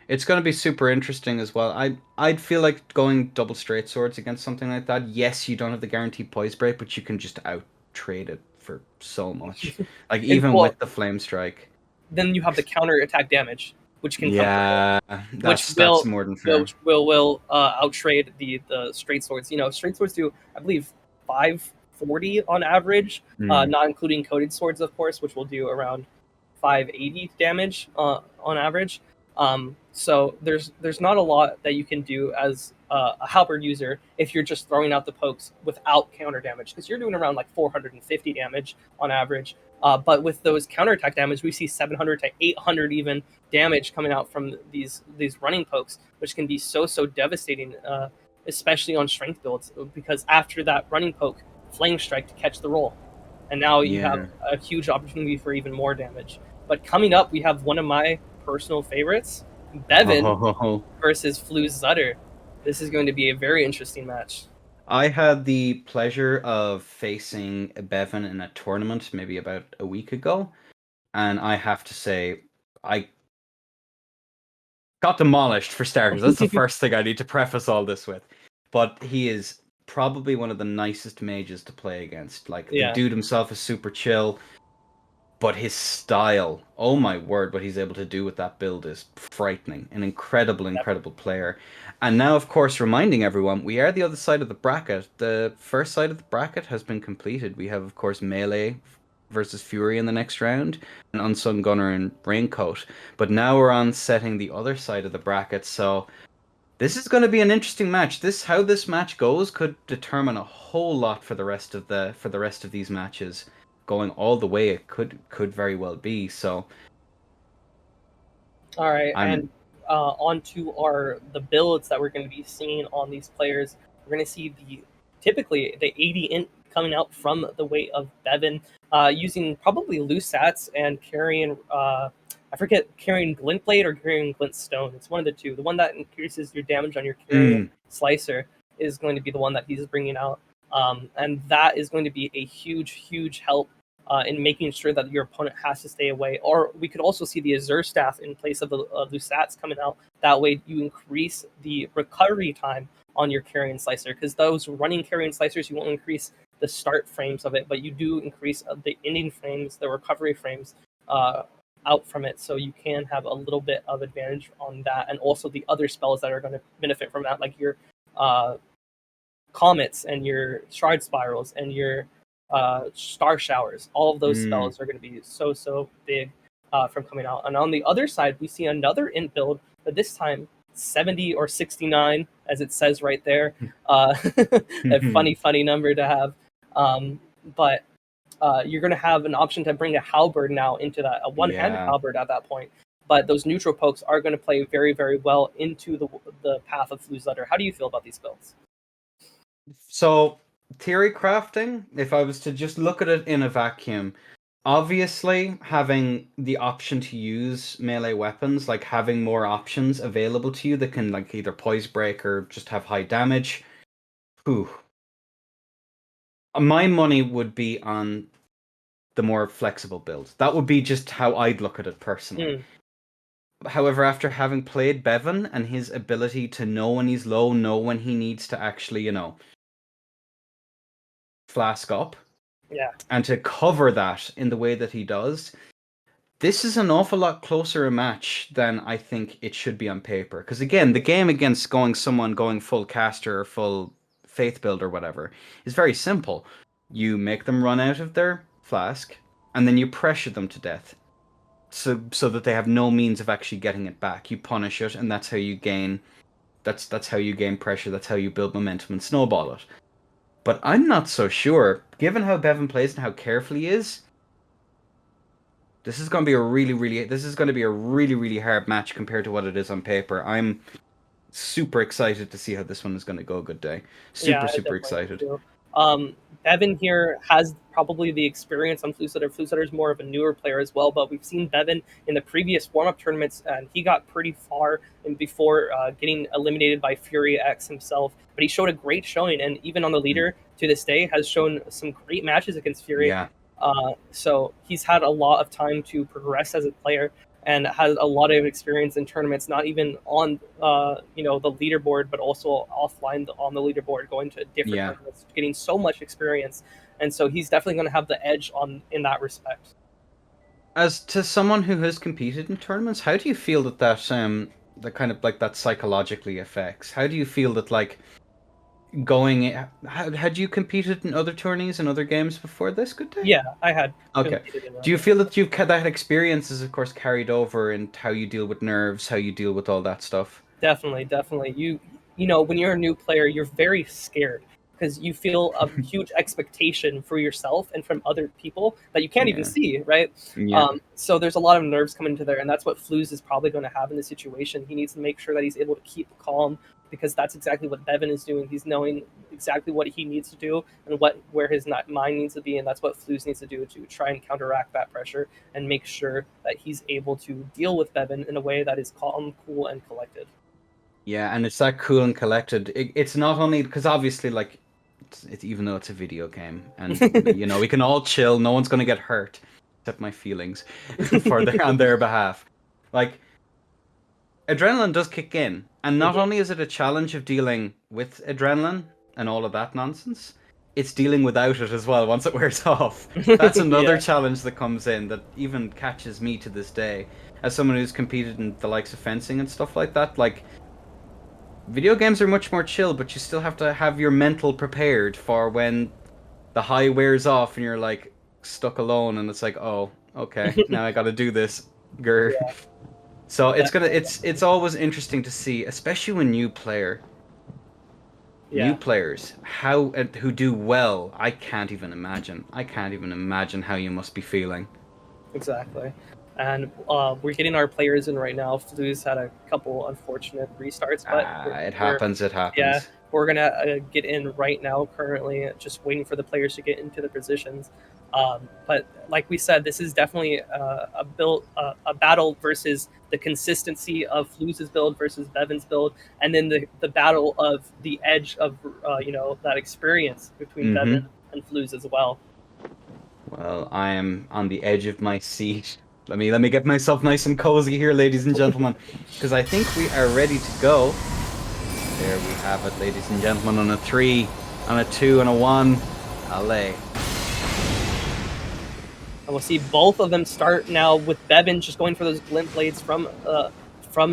It's going to be super interesting as well. I'd feel like going double straight swords against something like that. Yes, you don't have the guaranteed poise break, but you can just out trade it for so much. Like And even well, with the flame strike. then you have the counter attack damage, which can come from it, Yeah, which that's will more than fair. which will outtrade the straight swords. Straight swords do, I believe, 540 on average, Mm. not including coated swords, of course, which will do around 580 damage on average. So there's not a lot that you can do as a halberd user if you're just throwing out the pokes without counter damage, because you're doing around like 450 damage on average. But with those counterattack damage, we see 700 to 800 even damage coming out from these running pokes, which can be so devastating, especially on strength builds, because after that running poke, flame strike to catch the roll, and now you have Yeah. a huge opportunity for even more damage. But coming up, we have one of my personal favorites, Bevan Oh, versus Flu Zutter. This is going to be a very interesting match. I had the pleasure of facing Bevan in a tournament maybe about a week ago, and I have to say, I got demolished for starters. That's the first thing I need to preface all this with. But he is probably one of the nicest mages to play against. Like the Yeah, dude himself is super chill, but his style, oh my word, what he's able to do with that build is frightening. An incredible, incredible player. And now, of course, reminding everyone, we are the other side of the bracket. The first side of the bracket has been completed. We have, of course, Melee versus Fury in the next round, and Unsung Gunner and Raincoat. But now we're on setting the other side of the bracket, so this is going to be an interesting match. How this match goes could determine a whole lot for the rest of these matches. Going all the way, it could very well be. So all right, I'm and on to the builds that we're going to be seeing on these players. We're going to see typically the 80 int coming out from the weight of Bevan, using probably loose sats and carrying I forget, carrying Glintblade or carrying Glintstone. It's one of the two. The one that increases your damage on your carrying slicer is going to be the one that he's bringing out, and that is going to be a huge help in making sure that your opponent has to stay away. Or we could also see the Azure Staff in place of the Lusats coming out. That way you increase the recovery time on your carrying slicer, because those running carrying slicers, you won't increase the start frames of it, but you do increase the ending frames, the recovery frames out from it, so you can have a little bit of advantage on that, and also the other spells that are going to benefit from that, like your comets and your stride spirals and your star showers. All of those mm, spells are going to be so big from coming out. And on the other side, we see another int build, but this time 70 or 69, as it says right there. A funny number to have. But you're going to have an option to bring a halberd now into that, a one-handed yeah. halberd at that point. But those neutral pokes are going to play very well into the path of Flu Zutter. How do you feel about these builds? So theory crafting, if I was to just look at it in a vacuum, obviously having the option to use melee weapons, like having more options available to you that can like either poise break or just have high damage. Whew. My money would be on the more flexible builds. That would be just how I'd look at it personally. However, after having played Bevan and his ability to know when he's low, know when he needs to actually, flask up, Yeah, And to cover that in the way that he does, this is an awful lot closer a match than I think it should be on paper. Because again, the game against someone going full caster or full faith build or whatever is very simple. You make them run out of their flask, and then you pressure them to death, so that they have no means of actually getting it back. You punish it, and that's how you gain. That's how you gain pressure. That's how you build momentum and snowball it. But I'm not so sure, given how Bevan plays and how careful he is. This is going to be a really, really hard match compared to what it is on paper. I'm super excited to see how this one is going to go. Good day. yeah, Super, I super definitely am excited. too. Bevan here has probably the experience on Flusutter. Flusutter is more of a newer player as well, but we've seen Bevan in the previous warm-up tournaments, and he got pretty far and before getting eliminated by Fury X himself. But he showed a great showing, and even on the leader to this day, has shown some great matches against Fury. Yeah. So he's had a lot of time to progress as a player and has a lot of experience in tournaments, not even on the leaderboard, but also offline on the leaderboard, going to different Yeah. tournaments, getting so much experience, and so he's definitely going to have the edge on in that respect. As to someone who has competed in tournaments, how do you feel that kind of like that psychologically affects? How do you feel that like going had you competed in other tourneys and other games before this? Good day. Yeah, I had Okay. competed in Do you feel that that experience is of course carried over in how you deal with nerves, how you deal with all that stuff? Definitely, definitely. When you're a new player, you're very scared because you feel a huge expectation for yourself and from other people that you can't even Yeah. see, right? Yeah. So there's a lot of nerves coming into there, and that's what Fluz is probably going to have in this situation. He needs to make sure that he's able to keep calm because that's exactly what Bevan is doing. He's knowing exactly what he needs to do and where his mind needs to be, and that's what Fluz needs to do to try and counteract that pressure and make sure that he's able to deal with Bevan in a way that is calm, cool, and collected. Yeah, and it's that cool and collected. It's not only because obviously, like, it's even though it's a video game, and we can all chill. No one's gonna get hurt, except my feelings, on their behalf. Like, adrenaline does kick in, and not only is it a challenge of dealing with adrenaline and all of that nonsense, it's dealing without it as well once it wears off. That's another Yeah, challenge that comes in that even catches me to this day, as someone who's competed in the likes of fencing and stuff like that. Like, video games are much more chill, but you still have to have your mental prepared for when the high wears off and you're like stuck alone, and it's like, oh, okay, now I got to do this. Grr. yeah, So definitely. it's always interesting to see, especially when new Yeah, players how who do well. I can't even imagine. I can't even imagine how you must be feeling. exactly. And we're getting our players in right now. Flu's had a couple unfortunate restarts, but It we're happens. It yeah, happens. we're gonna get in right now. Currently, just waiting for the players to get into the positions. But like we said, this is definitely a battle versus the consistency of Fluz's build versus Bevan's build, and then the battle of the edge of that experience between Mm-hmm. Bevan and Fluz as well. Well, I am on the edge of my seat. Let me get myself nice and cozy here, ladies and gentlemen, because I think we are ready to go. There we have it, ladies and gentlemen, on a 3, on a 2, and a 1. Allez. And we'll see both of them start now with Bevan just going for those glint blades from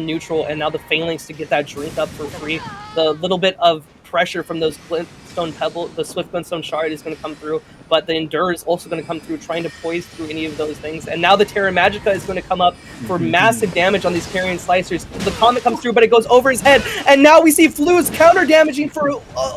neutral, and now the Phalanx to get that drink up for free. The little bit of pressure from those glintstone pebble, the swift glintstone shard is going to come through, but the endure is also going to come through, trying to poise through any of those things. And now the Terra Magica is going to come up for massive damage on these carrion slicers. The comet comes through, but it goes over his head, and now we see Fluz counter damaging for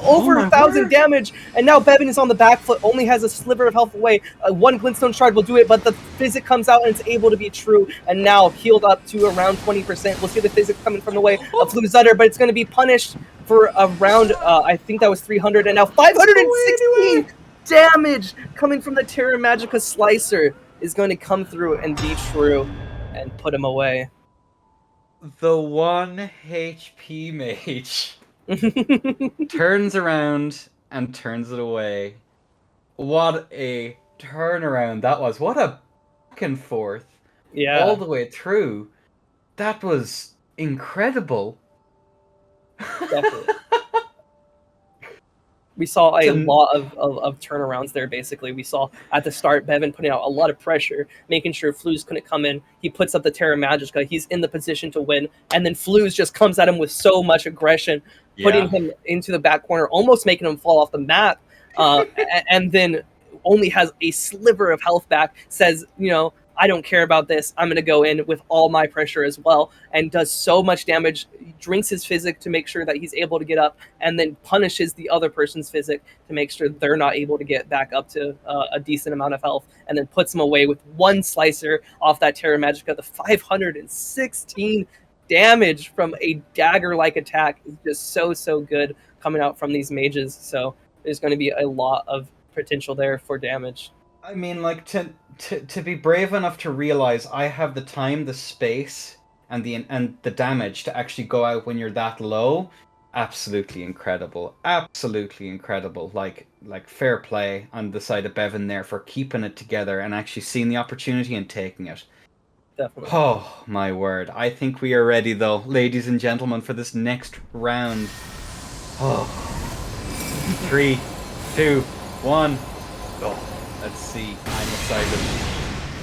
over 1,000 damage. And now Bevan is on the back foot, only has a sliver of health away. One glintstone shard will do it, but the physic comes out and it's able to be true. And now healed up to around 20%. We'll see the physic coming from the way of Fluzutter, but it's going to be punished for around, I think that was 300, and now 516 damage coming from the Terra Magica Slicer is going to come through and be true and put him away. The 1 HP mage turns around and turns it away. What a turnaround that was. What a back and forth all Yeah, the way through. That was incredible. definitely. We saw a So, lot of turnarounds there, basically. We saw at the start Bevan putting out a lot of pressure, making sure Flus couldn't come in. He puts up the Terra Magica. He's in the position to win. And then Flus just comes at him with so much aggression, putting yeah. him into the back corner, almost making him fall off the map. And then only has a sliver of health back, says, I don't care about this. I'm going to go in with all my pressure as well, and does so much damage, drinks his physic to make sure that he's able to get up, and then punishes the other person's physic to make sure they're not able to get back up to a decent amount of health, and then puts them away with one slicer off that Terra Magica. The 516 damage from a dagger-like attack is just so good coming out from these mages. So there's going to be a lot of potential there for damage. I mean, like to be brave enough to realize I have the time, the space, and the damage to actually go out when you're that low. Absolutely incredible. Absolutely incredible. Like fair play on the side of Bevan there for keeping it together and actually seeing the opportunity and taking it. Definitely. Oh my word. I think we are ready though, ladies and gentlemen, for this next round. Oh. 3, 2, 1. Oh, let's see. I'm excited.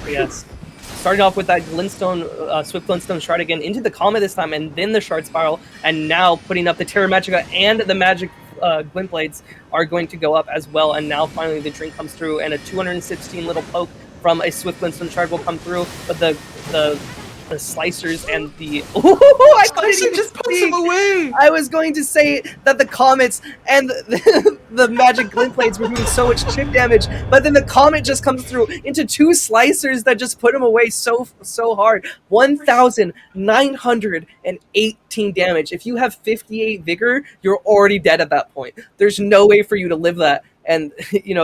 Yes. Starting off with that Glintstone, Swift Glintstone Shard again into the Comet this time, and then the Shard Spiral, and now putting up the Terra Magica and the Magic Glint Blades are going to go up as well, and now finally the drink comes through, and a 216 little poke from a Swift Glintstone Shard will come through, but the slicers and the I couldn't even just puts speak. him away. I was going to say that the comets and the magic glint blades were doing so much chip damage, but then the comet just comes through into 2 slicers that just put him away so hard. 1,918 damage. If you have 58 vigor, you're already dead at that point. There's no way for you to live that. And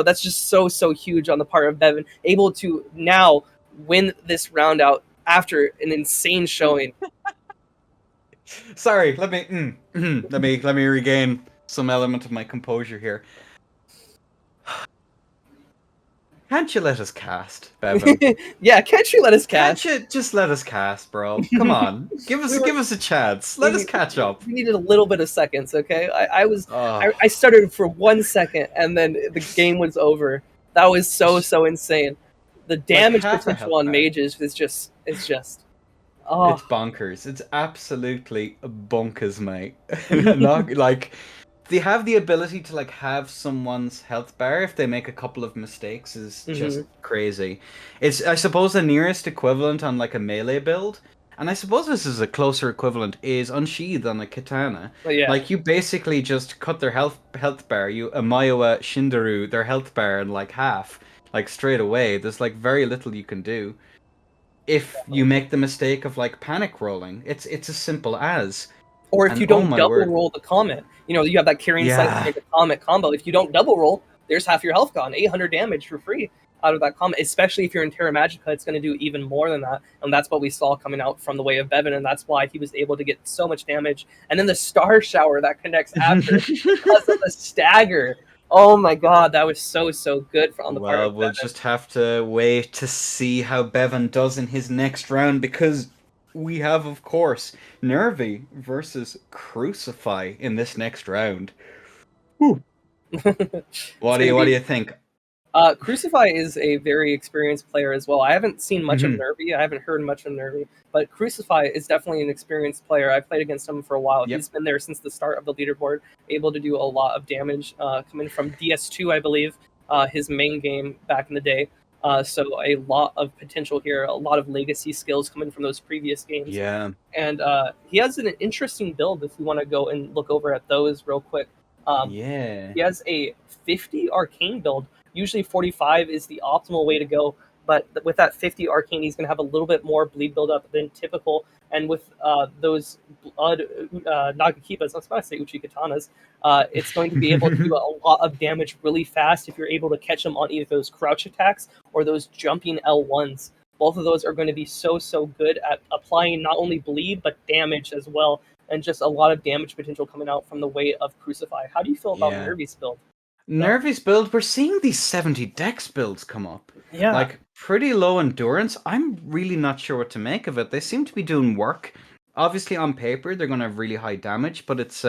that's just so huge on the part of Bevan, able to now win this round out after an insane showing. Sorry, let me regain some element of my composure here. Can't you let us cast, Bevan? Yeah, can't you let us cast? Can't you just let us cast, bro? Come on, give us a chance. Let us catch up. We needed a little bit of seconds, okay? I Oh, stuttered for 1 second, and then the game was over. That was so insane. The damage half a potential health on bar. mages is just it's bonkers. It's absolutely bonkers, mate. Not like they have the ability to like have someone's health bar if they make a couple of mistakes is just crazy. It's I suppose the nearest equivalent on like a melee build, and I suppose this is a closer equivalent, is Unsheathed on a katana. But yeah, Like you basically just cut their health bar, you Amayoa Shindaru their health bar in like half, like straight away. There's like very little you can do. If you make the mistake of like panic rolling, it's as simple as. or if And you oh don't my double word. roll the comet, you have that carrying slice to Yeah. make a comet combo. If you don't double roll, there's half your health gone, 800 damage for free out of that comet. Especially if you're in Terra Magica, it's going to do even more than that, and that's what we saw coming out from the way of Bevan, and that's why he was able to get so much damage. And then the Star Shower that connects after because of the stagger. Oh my god, that was so good on the part Well, of we'll Bevan. just have to wait to see how Bevan does in his next round because we have, of course, Nervy versus Crucify in this next round. What do you think? Crucify is a very experienced player as well. I haven't seen much of Mhm. Nervy. I haven't heard much of Nervy, but Crucify is definitely an experienced player. I've played against him for a while. Yep. He's been there since the start of the leaderboard, able to do a lot of damage, coming from DS2, I believe, his main game back in the day. So a lot of potential here, a lot of legacy skills coming from those previous games. Yeah. And he has an interesting build if you want to go and look over at those real quick. Yeah. He has a 50 arcane build. Usually 45 is the optimal way to go, but with that 50 arcane, he's going to have a little bit more bleed buildup than typical. And with those blood Nagakipas, I was about to say Uchi Katanas, it's going to be able to do a lot of damage really fast if you're able to catch them on either those crouch attacks or those jumping L1s. Both of those are going to be so good at applying not only bleed, but damage as well. And just a lot of damage potential coming out from the way of Crucify. How do you feel about Yeah. Nervy's build? Nervy's build, we're seeing these 70 dex builds come up. Yeah. Like, pretty low endurance. I'm really not sure what to make of it. They seem to be doing work. Obviously, on paper, they're going to have really high damage, but it's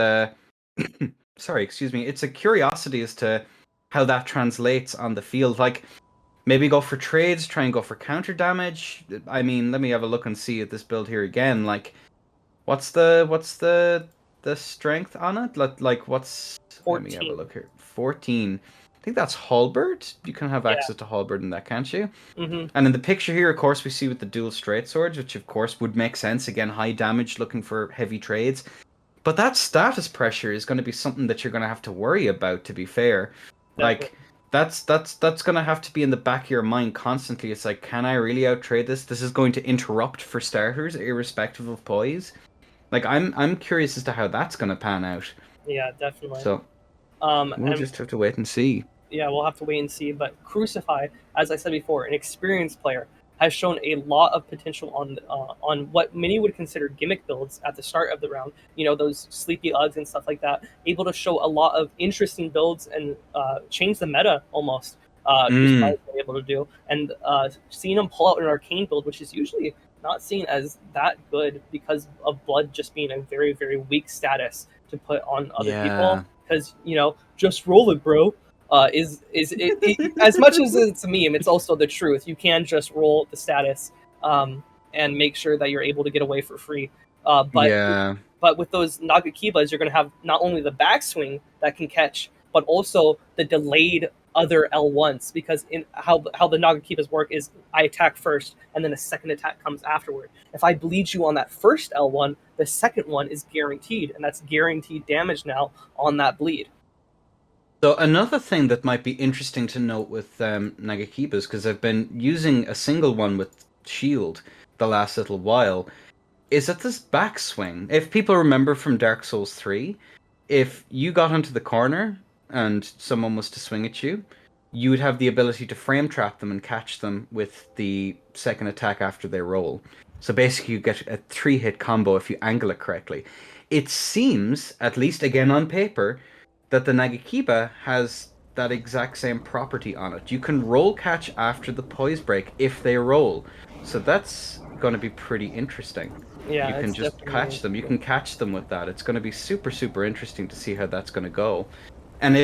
sorry, excuse me, it's a curiosity as to how that translates on the field. Like, maybe go for trades, try and go for counter damage. I mean, let me have a look and see at this build here again. Like, what's the strength on it? Like what's let me have a 14. look here. 14. I think that's halberd. You can have Yeah. access to halberd in that, can't you? Hmm. And in the picture here, of course, we see with the dual straight swords, which of course would make sense. Again, high damage, looking for heavy trades. But that status pressure is going to be something that you're going to have to worry about, to be fair. Like, Definitely. that's going to have to be in the back of your mind constantly. It's like, can I really outtrade this? This is going to interrupt for starters, irrespective of poise. Like, I'm curious as to how that's going to pan out. Yeah, definitely. So we'll And just have to wait and see. yeah, we'll have to wait and see. But Crucify, as I said before, an experienced player, has shown a lot of potential on what many would consider gimmick builds at the start of the round. You know, those sleepy Uggs and stuff like that. Able to show a lot of interesting builds and change the meta almost. Crucify Mm, has been able to do, and seeing him pull out an arcane build, which is usually not seen as that good because of blood just being a very very weak status to put on other people. yeah. Because just roll it, bro. As much as it's a meme, it's also the truth. You can just roll the status, and make sure that you're able to get away for free. Uh, but Yeah. but with those Nagakibas, you're going to have not only the backswing that can catch, but also the delayed other L1s. Because in how the Nagakibas work is I attack first, and then a second attack comes afterward. If I bleed you on that first L1, the second one is guaranteed, and that's guaranteed damage now on that bleed. So another thing that might be interesting to note with Nagakibas, because I've been using a single one with shield the last little while, is that this backswing. If people remember from Dark Souls 3, if you got onto the corner and someone was to swing at you, you would have the ability to frame trap them and catch them with the second attack after they roll. So basically, you get a 3-hit combo if you angle it correctly. It seems, at least again on paper, that the Nagakiba has that exact same property on it. You can roll catch after the poise break if they roll. So that's going to be pretty interesting. You Yeah, can it's just definitely catch them. You can catch them with that. It's going to be super, super interesting to see how that's going to go, and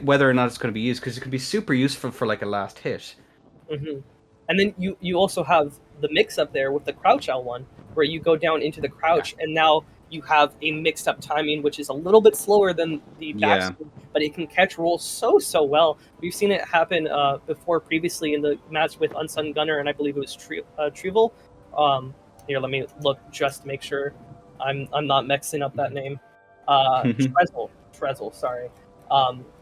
whether or not it's going to be used, because it can be super useful for like a last hit. hmm. And then you also have the mix up there with the crouch L1, where you go down into the Yeah, crouch, and now you have a mixed up timing, which is a little bit slower than the yeah. backswing, but it can catch rolls so well. We've seen it happen before previously in the match with Unsung Gunner, and I believe it was Trevel. Um, Here, let me look just to make sure I'm not mixing up that name. Trezel, sorry.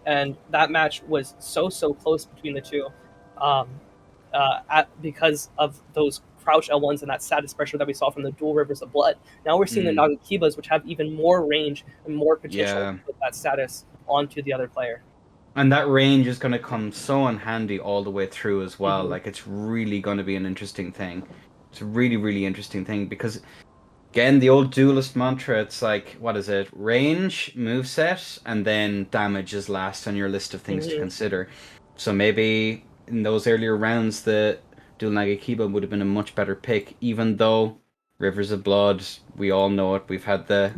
And that match was so close between the two. Um, because of those crouch L1s and that status pressure that we saw from the dual Rivers of Blood. Now we're seeing the Mm, Nagakibas, which have even more range and more potential yeah. to put that status onto the other player. And that range is going to come so in handy all the way through as well. Hmm. Like, it's really going to be an interesting thing. It's a really, really interesting thing because, again, the old duelist mantra, it's like, what is it? Range, moveset, and then damage is last on your list of things to Hmm. consider. So maybe in those earlier rounds, the Dual Nagakiba would have been a much better pick, even though Rivers of Blood, we all know it. We've had the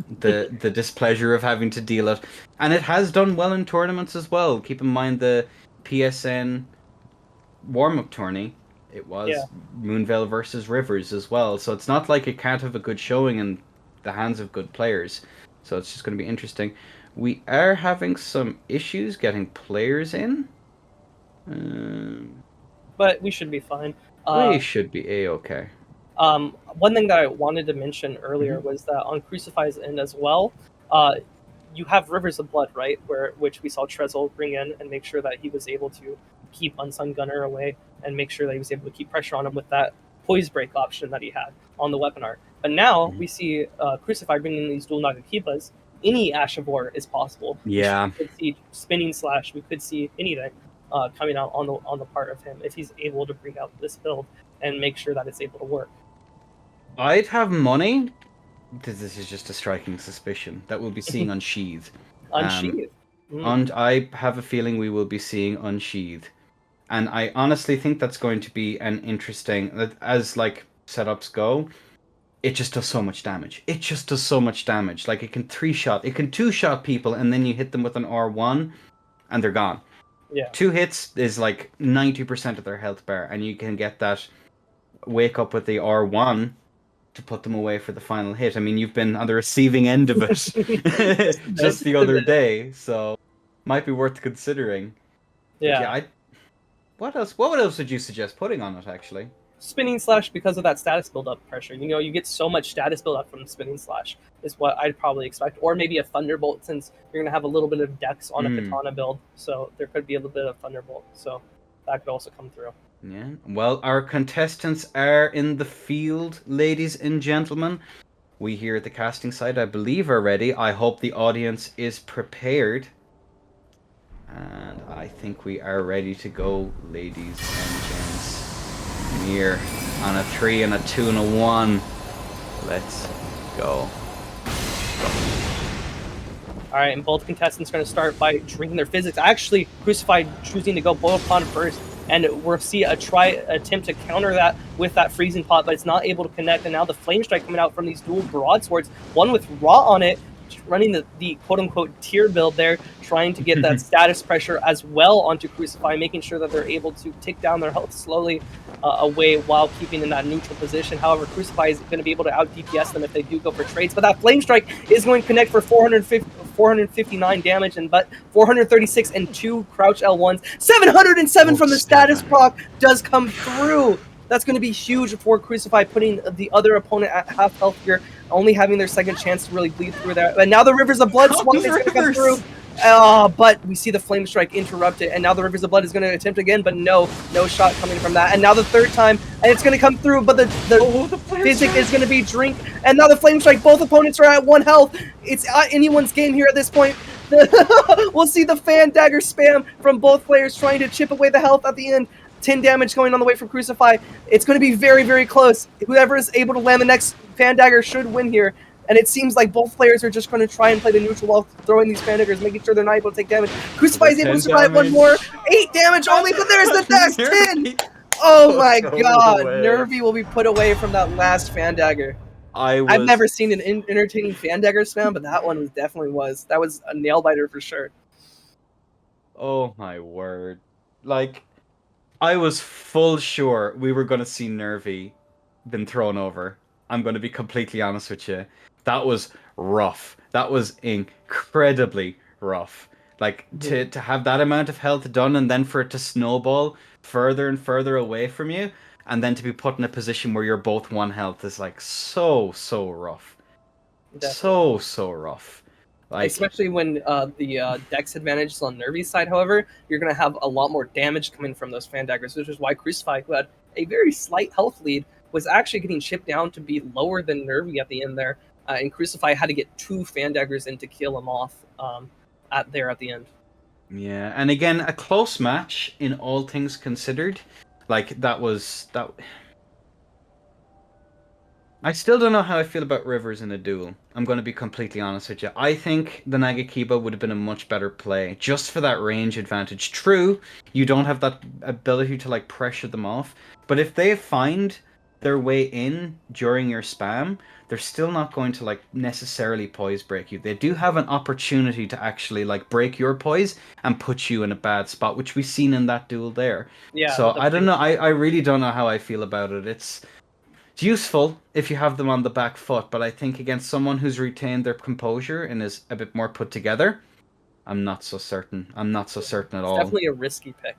displeasure of having to deal it. And it has done well in tournaments as well. Keep in mind the PSN warm-up tourney. It Yeah, was Moonveil versus Rivers as well. So it's not like it can't have a good showing in the hands of good players. So it's just going to be interesting. We are having some issues getting players in. Um, but we should be fine. we Uh, should be a-okay. One thing that I wanted to mention earlier Hmm. was that on Crucify's end as well, uh, you have Rivers of Blood, right? Which we saw Trezel bring in and make sure that he was able to keep Unsung Gunner away and make sure that he was able to keep pressure on him with that poise break option that he had on the weapon art. But now Hmm. we see Crucify bringing in these dual Nagakibas. Any Ash of War is possible. Yeah. We could see Spinning Slash. We could see anything coming out on the part of him if he's able to bring out this build and make sure that it's able to work. I'd have money. This is just a striking suspicion that we'll be seeing Unsheathe. Um, Unsheathed. Mm. I have a feeling we will be seeing Unsheathed. And I honestly think that's going to be an interesting, as like setups go. it just does so much damage. It just does so much damage. Like it can 3-shot, it can 2-shot people, and then you hit them with an R1, and they're gone. Yeah. 2 hits is like 90% of their health bar, and you can get that wake up with the R1 to put them away for the final hit. I mean, you've been on the receiving end of it just the other day, so might be worth considering. But Yeah. yeah, what else? What else would you suggest putting on it? Actually, Spinning Slash, because of that status buildup pressure. You get so much status buildup from Spinning Slash is what I'd probably expect. Or maybe a Thunderbolt, since you're going to have a little bit of Dex on a Katana build. So there could be a little bit of Thunderbolt. So that could also come through. Yeah. Well, our contestants are in the field, ladies and gentlemen. We here at the casting side, I believe, are ready. I hope the audience is prepared. And I think we are ready to go, ladies and gents. Here on a 3 and a 2 and a 1. Let's go. All right, and both contestants are going to start by drinking their physics. Actually, Crucified choosing to go Boil Pond first, and we'll see a attempt to counter that with that Freezing Pot, but it's not able to connect. And now the Flame Strike coming out from these dual broadswords, one with Raw on it, running the quote-unquote tier build there, trying to get that status pressure as well onto Crucify, making sure that they're able to tick down their health slowly away while keeping in that neutral position. However, Crucify is going to be able to out-DPS them if they do go for trades, but that Flame Strike is going to connect for 459 damage, but 436 and 2 crouch L1s. 707 from the status proc does come through. That's going to be huge for Crucify, putting the other opponent at half health here, only having their second chance to really bleed through there. And now the Rivers of Blood swap is going to come through. But we see the Flame Strike interrupt it, and now the Rivers of Blood is going to attempt again, but no shot coming from that. And now the third time, and it's going to come through, but the physic is going to be Drink, and now the Flame Strike. Both opponents are at 1 health. It's anyone's game here at this point. We'll see the Fan Dagger spam from both players trying to chip away the health at the end. 10 damage going on the way from Crucify. It's going to be very, very close. Whoever is able to land the next Fan Dagger should win here. And it seems like both players are just going to try and play the neutral while throwing these Fan Daggers, making sure they're not able to take damage. Crucify is able to survive one more. 8 damage only, but there's the next 10! Oh my god. Nervy will be put away from that last Fan Dagger. I've never seen an entertaining Fan Dagger spam, but that one definitely was. That was a nail biter for sure. Oh my word. Like, I was full sure we were going to see Nervy been thrown over. I'm going to be completely honest with you. That was rough. That was incredibly rough. Like, to have that amount of health done and then for it to snowball further and further away from you, and then to be put in a position where you're both 1 health is like so rough. Definitely. So rough. Like, especially when the Dex advantage is on Nervy's side, however, you're going to have a lot more damage coming from those Fan Daggers, which is why Crucify, who had a very slight health lead, was actually getting chipped down to be lower than Nervy at the end there. And Crucify had to get 2 Fan Daggers in to kill him off at the end. Yeah, and again, a close match in all things considered. Like, that. I still don't know how I feel about Rivers in a duel. I'm going to be completely honest with you. I think the Nagakiba would have been a much better play, just for that range advantage. True, you don't have that ability to, like, pressure them off, but if they find their way in during your spam, they're still not going to, like, necessarily poise break you. They do have an opportunity to actually, like, break your poise and put you in a bad spot, which we've seen in that duel there. Yeah. So I don't know. I really don't know how I feel about it. It's useful if you have them on the back foot, but I think against someone who's retained their composure and is a bit more put together, I'm not so certain. I'm not so certain at all. It's definitely a risky pick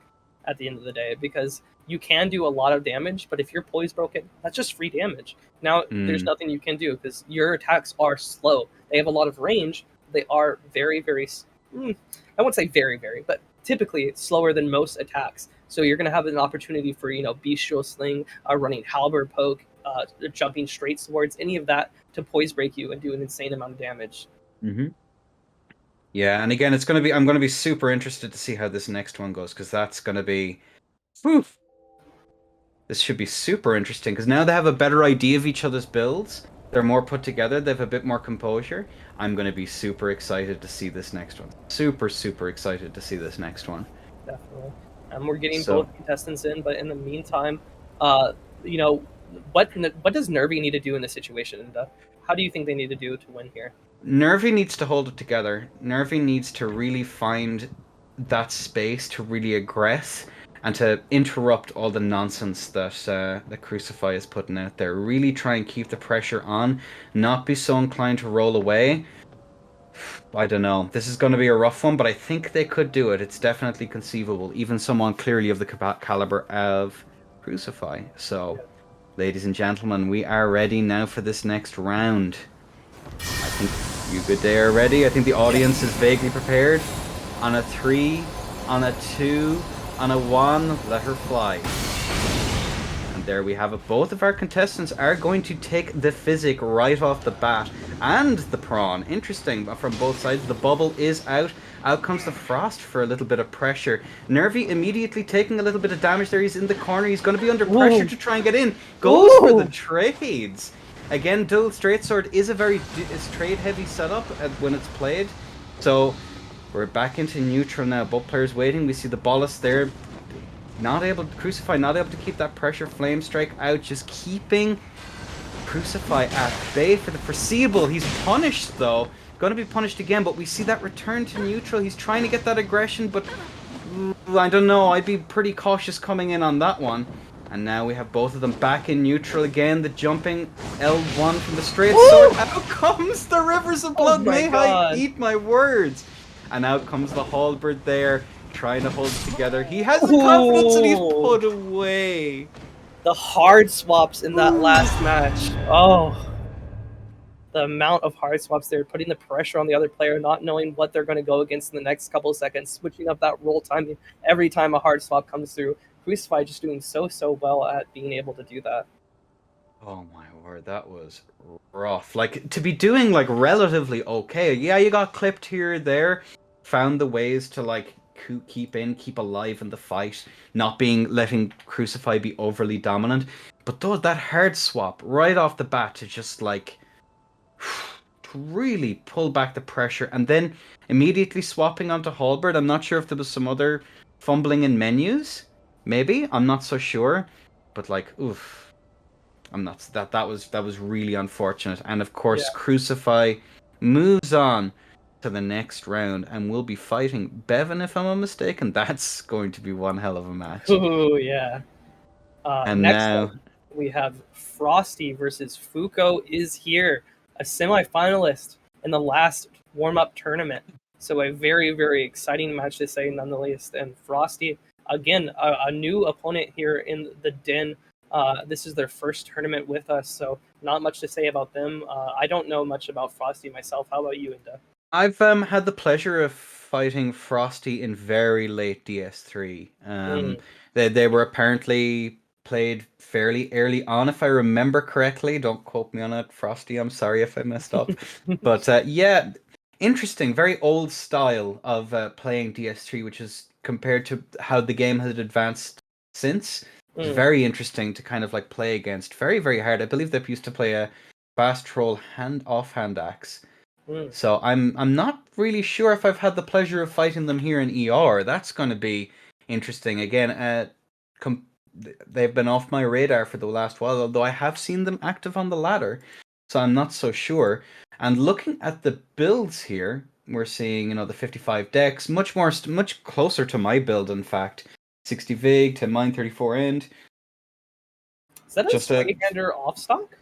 at the end of the day, because you can do a lot of damage, but if your poise broken, that's just free damage. Now, there's nothing you can do because your attacks are slow. They have a lot of range. They are very, very, I wouldn't say very, very, but typically slower than most attacks. So you're going to have an opportunity for, Bestial Sling, running Halberd Poke, jumping straight swords, any of that to poise break you and do an insane amount of damage. Mm-hmm. Yeah, and again, I'm going to be super interested to see how this next one goes, because that's going to be, oof. This should be super interesting, because now they have a better idea of each other's builds. They're more put together. They have a bit more composure. I'm going to be super excited to see this next one. Super excited to see this next one. Definitely. And we're getting both contestants in, but in the meantime, what does Nervy need to do in this situation? And how do you think they need to do to win here? Nervy needs to hold it together. Nervy needs to really find that space to really aggress and to interrupt all the nonsense that that Crucify is putting out there. Really try and keep the pressure on, not be so inclined to roll away. I don't know. This is going to be a rough one, but I think they could do it. It's definitely conceivable. Even someone clearly of the caliber of Crucify. So, ladies and gentlemen, we are ready now for this next round. I think you good day are ready. I think the audience is vaguely prepared. On a 3, on a 2, on a 1, let her fly. And there we have it. Both of our contestants are going to take the physic right off the bat. And the prawn. Interesting. From both sides. The bubble is out. Out comes the Frost for a little bit of pressure. Nervy immediately taking a little bit of damage there. He's in the corner. He's going to be under pressure to try and get in. Goes for the trades. Again, Dual Straight Sword is a very trade-heavy setup when it's played. So, we're back into neutral now. Both players waiting. We see the Bolus there. Not able to Crucify, not able to keep that pressure. Flame Strike out. Just keeping Crucify at bay for the foreseeable. He's punished, though. Going to be punished again, but we see that return to neutral. He's trying to get that aggression, but I don't know. I'd be pretty cautious coming in on that one. And now we have both of them back in neutral again. The jumping L1 from the straight sword. Out comes the Rivers of Blood. May I eat my words. And out comes the halberd there, trying to hold it together. He has the confidence and he's put away. The hard swaps in that last match. Oh. The amount of hard swaps there, putting the pressure on the other player, not knowing what they're going to go against in the next couple of seconds, switching up that roll timing every time a hard swap comes through. Crucify just doing so well at being able to do that. Oh my word, that was rough. Like, to be doing, like, relatively okay. Yeah, you got clipped here or there. Found the ways to, like, keep alive in the fight. Not letting Crucify be overly dominant. But that hard swap right off the bat to just, like, to really pull back the pressure. And then immediately swapping onto Halberd. I'm not sure if there was some other fumbling in menus. Maybe, I'm not so sure, but like, oof, I'm not. That was really unfortunate. And of course, Crucify moves on to the next round, and we'll be fighting Bevan, if I'm not mistaken. That's going to be one hell of a match. Ooh, yeah. And next now up, we have Frosty versus Fuko is here, a semi-finalist in the last warm-up tournament. So a very, very exciting match to say, nonetheless. And Frosty, again, a new opponent here in the Den. This is their first tournament with us, so not much to say about them. I don't know much about Frosty myself. How about you, Inda? I've had the pleasure of fighting Frosty in very late DS3. They were apparently played fairly early on, if I remember correctly. Don't quote me on it, Frosty. I'm sorry if I messed up. But yeah, interesting. Very old style of playing DS3, which is compared to how the game has advanced since. It's very interesting to kind of like play against. Very, very hard. I believe they used to play a fast troll offhand axe. So I'm not really sure if I've had the pleasure of fighting them here in ER. That's going to be interesting. Again, they've been off my radar for the last while, although I have seen them active on the ladder. So I'm not so sure. And looking at the builds here, we're seeing, the 55 decks, much closer to my build, in fact. 60 Vig, 10 Mine, 34 End. Is that a Spray-Hander off stock?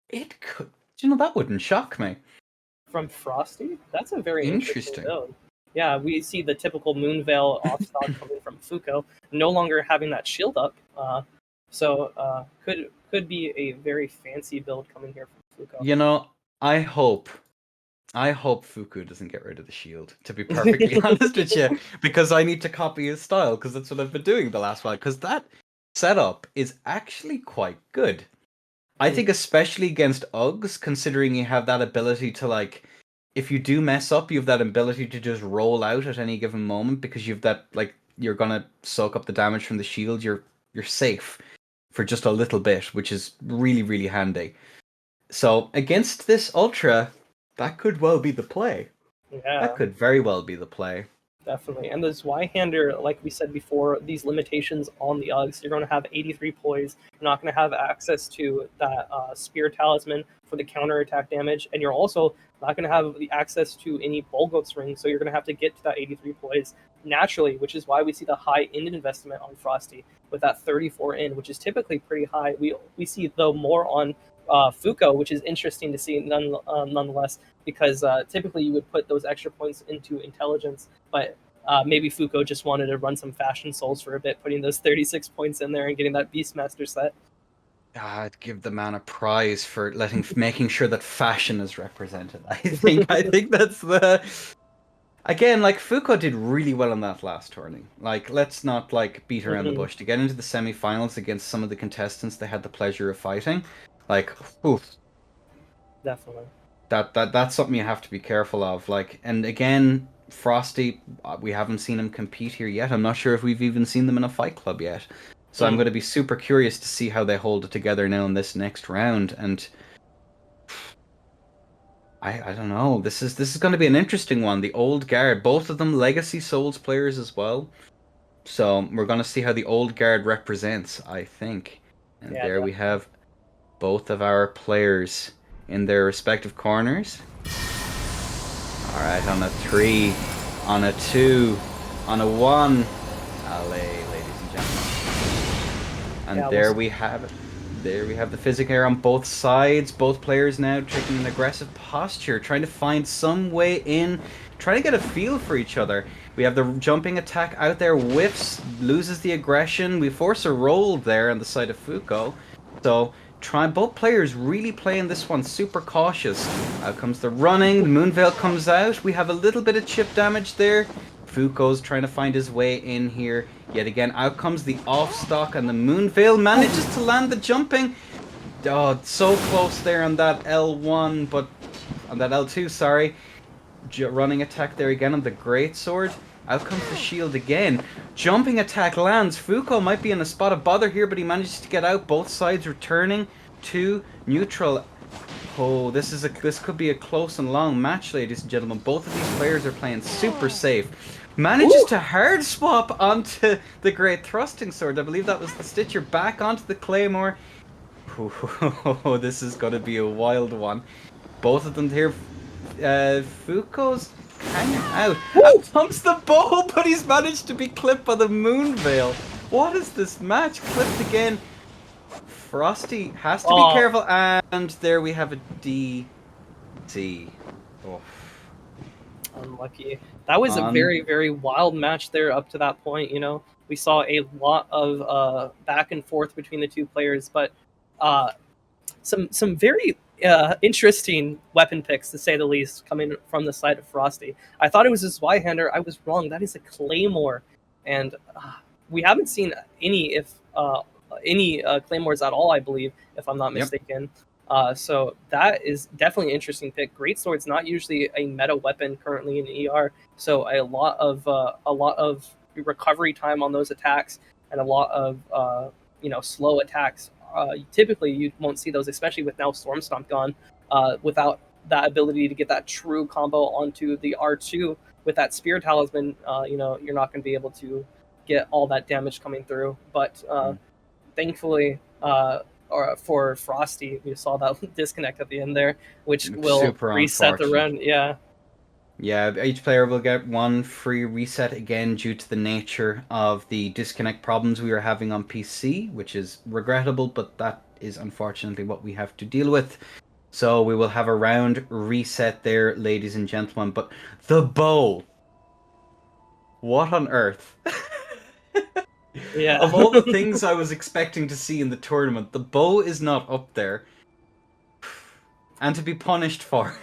It could. That wouldn't shock me. From Frosty? That's a very interesting build. Yeah, we see the typical Moonveil off stock coming from Fuko, no longer having that shield up. So could be a very fancy build coming here from Fuko. I hope Fuku doesn't get rid of the shield, to be perfectly honest with you, because I need to copy his style, because that's what I've been doing the last while, because that setup is actually quite good. I think especially against Uggs, considering you have that ability to, like, if you do mess up, you have that ability to just roll out at any given moment, because you've that, like, you're gonna soak up the damage from the shield, you're safe for just a little bit, which is really, really handy. So against this Ultra, that could well be the play. Yeah. That could very well be the play. Definitely. And the Zweihander, like we said before, these limitations on the Uggs, you're going to have 83 poise. You're not going to have access to that Spear Talisman for the counterattack damage. And you're also not going to have the access to any Bolgoth's Ring. So you're going to have to get to that 83 poise naturally, which is why we see the high in investment on Frosty with that 34 in, which is typically pretty high. We see, though, more on Fuko, which is interesting to see nonetheless, because typically you would put those extra points into intelligence, but maybe Fuko just wanted to run some Fashion Souls for a bit, putting those 36 points in there and getting that Beastmaster set. I'd give the man a prize for making sure that fashion is represented. I think that's the again, like Fuko did really well in that last tourney. Like, let's not like beat around the bush. To get into the semifinals against some of the contestants they had the pleasure of fighting, like, oof, Definitely. that's something you have to be careful of. Like, and again, Frosty, we haven't seen him compete here yet. I'm not sure if we've even seen them in a fight club yet. So I'm going to be super curious to see how they hold it together now in this next round. And I don't know. This is going to be an interesting one. The old guard, both of them Legacy Souls players as well. So we're going to see how the old guard represents, I think. And Yeah, there we have both of our players in their respective corners. All right, on a 3, on a 2, on a 1. Allez, ladies and gentlemen. And Yeah, there we have it. There we have the Physicaire on both sides. Both players now taking an aggressive posture, trying to find some way in, trying to get a feel for each other. We have the jumping attack out there, whiffs, loses the aggression. We force a roll there on the side of Fuko. So both players really playing this one super cautious. Out comes the running, the Moonveil comes out. We have a little bit of chip damage there. Fuko's trying to find his way in here. Yet again, out comes the off-stock, and the Moonveil manages to land the jumping. Oh, so close there on that L1, but on that L2, sorry. Running attack there again on the Greatsword. Out comes the shield again. Jumping attack lands. Fuko might be in a spot of bother here, but he manages to get out. Both sides returning to neutral. Oh, this could be a close and long match, ladies and gentlemen. Both of these players are playing super safe. Manages to hard swap onto the Great Thrusting Sword. I believe that was the Stitcher back onto the Claymore. Oh, this is going to be a wild one. Both of them here. Fuko's hanging out. Out comes the bow, but he's managed to be clipped by the Moonveil. What is this match? Clipped again. Frosty has to be careful, and there we have a DT. Oh. Unlucky. That was a very, very wild match there up to that point. You know, we saw a lot of back and forth between the two players, but some very interesting weapon picks, to say the least, coming from the side of Frosty. I thought it was a Zweihander. I was wrong. That is a Claymore, and we haven't seen any Claymores at all, I believe, if I'm not mistaken. So that is definitely an interesting pick. Greatsword's not usually a meta weapon currently in ER, so a lot of recovery time on those attacks and a lot of slow attacks. Typically, you won't see those, especially with now Storm Stomp gone, without that ability to get that true combo onto the R2 with that Spear Talisman. You're not going to be able to get all that damage coming through. But thankfully, for Frosty, we saw that disconnect at the end there, which will reset the run. Yeah, each player will get one free reset again due to the nature of the disconnect problems we were having on PC, which is regrettable, but that is unfortunately what we have to deal with. So we will have a round reset there, ladies and gentlemen. But the bow, what on earth? Yeah. Of all the things I was expecting to see in the tournament, the bow is not up there. And to be punished for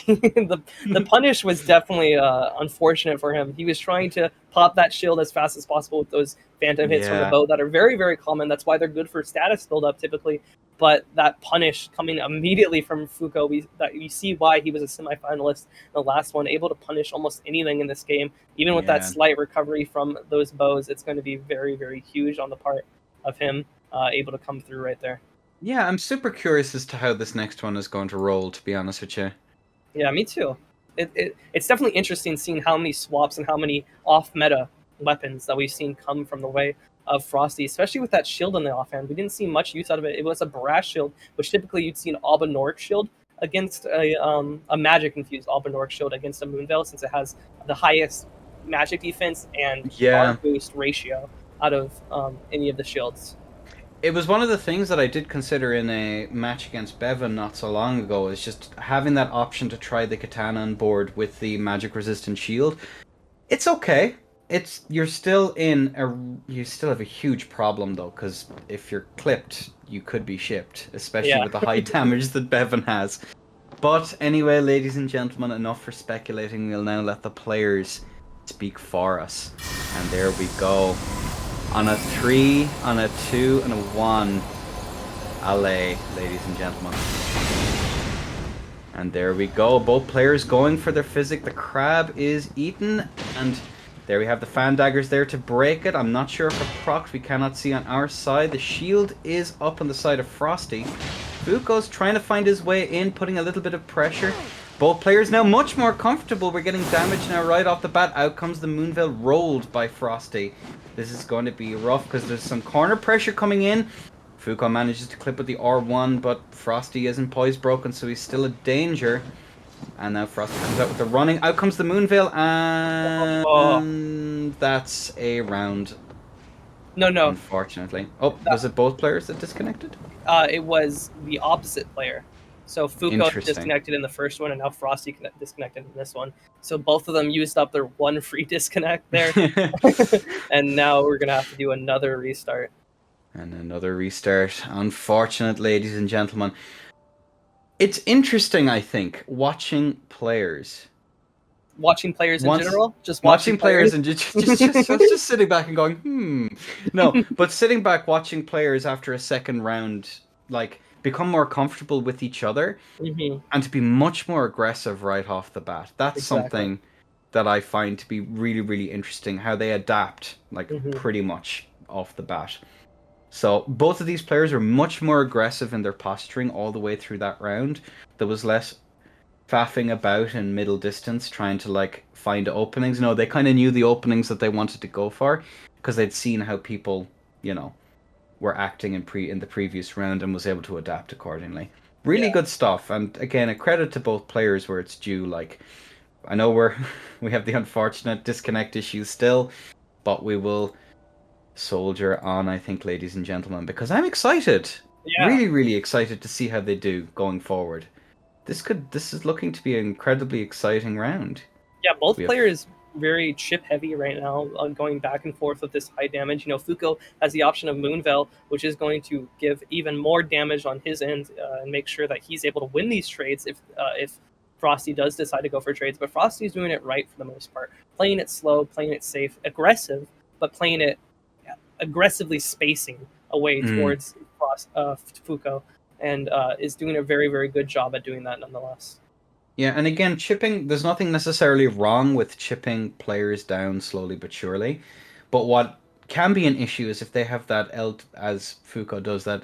the punish was definitely unfortunate for him. He was trying to pop that shield as fast as possible with those phantom hits from the bow that are very, very common. That's why they're good for status build-up typically. But that punish coming immediately from Fuko, you see why he was a semifinalist in the last one, able to punish almost anything in this game. Even with that slight recovery from those bows, it's going to be very, very huge on the part of him, able to come through right there. Yeah, I'm super curious as to how this next one is going to roll, to be honest with you. Yeah, me too. It's definitely interesting seeing how many swaps and how many off-meta weapons that we've seen come from the way of Frosty, especially with that shield on the offhand. We didn't see much use out of it. It was a Brash shield, which typically you'd see an Albanoric shield against a magic infused Albanoric shield against a Moonveil, since it has the highest magic defense and Yeah. bar boost ratio out of any of the shields. It was one of the things that I did consider in a match against Bevan not so long ago, is just having that option to try the katana on board with the magic resistant shield. It's okay. You still have a huge problem though, because if you're clipped, you could be shipped, especially Yeah. with the high damage that Bevan has. But anyway, ladies and gentlemen, enough for speculating. We'll now let the players speak for us. And there we go. On a 3, on a 2, and a 1. Allez, ladies and gentlemen. And there we go. Both players going for their physic. The crab is eaten. And there we have the fan daggers there to break it. I'm not sure if a proc we cannot see on our side. The shield is up on the side of Frosty. Fuuko's trying to find his way in, putting a little bit of pressure. Both players now much more comfortable. We're getting damage now right off the bat. Out comes the Moonveil, rolled by Frosty. This is going to be rough because there's some corner pressure coming in. Fuuko manages to clip with the R1, but Frosty isn't poise broken, so he's still a danger. And now Frosty comes out with the running. Out comes the Moonveil, and that's a round. No. Unfortunately. Oh, was it both players that disconnected? It was the opposite player. So Fuuko Interesting. disconnected in the first one, and now Frosty disconnected in this one. So both of them used up their one free disconnect there, and now we're gonna have to do another restart. And another restart. Unfortunate, ladies and gentlemen. It's interesting, I think, watching players. Watching players in general, just watching players and just sitting back and going, No, but sitting back watching players after a second round, like, become more comfortable with each other and to be much more aggressive right off the bat. That's something that I find to be really, really interesting, how they adapt, like, pretty much off the bat. So both of these players are much more aggressive in their posturing all the way through that round. There was less faffing about in middle distance trying to like find openings. No, they kind of knew the openings that they wanted to go for because they'd seen how people, were acting in the previous round and was able to adapt accordingly. Really good stuff. And again, a credit to both players where it's due. Like, I know we have the unfortunate disconnect issues still, but we will soldier on, I think, ladies and gentlemen, because I'm excited. Yeah. Really, really excited to see how they do going forward. This is looking to be an incredibly exciting round. Yeah, both players very chip heavy right now, going back and forth with this high damage. Fuuko has the option of Moonveil, which is going to give even more damage on his end and make sure that he's able to win these trades if Frosty does decide to go for trades. But Frosty's doing it right for the most part, playing it slow, playing it safe, aggressive, but playing it aggressively spacing away towards Fuuko, and is doing a very, very good job at doing that nonetheless. Yeah, and again, chipping, there's nothing necessarily wrong with chipping players down slowly but surely, but what can be an issue is if they have that, as Fuuko does, that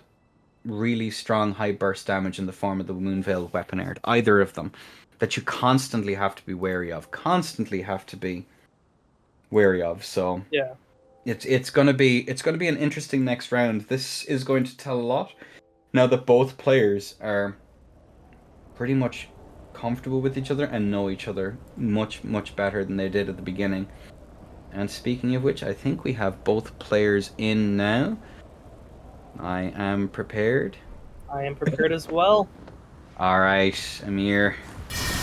really strong high burst damage in the form of the Moonveil weapon art, either of them, that you constantly have to be wary of, so... Yeah. It's gonna be an interesting next round. This is going to tell a lot. Now that both players are pretty much comfortable with each other and know each other much, much better than they did at the beginning. And speaking of which, I think we have both players in now. I am prepared. I am prepared as well. Alright, Amir.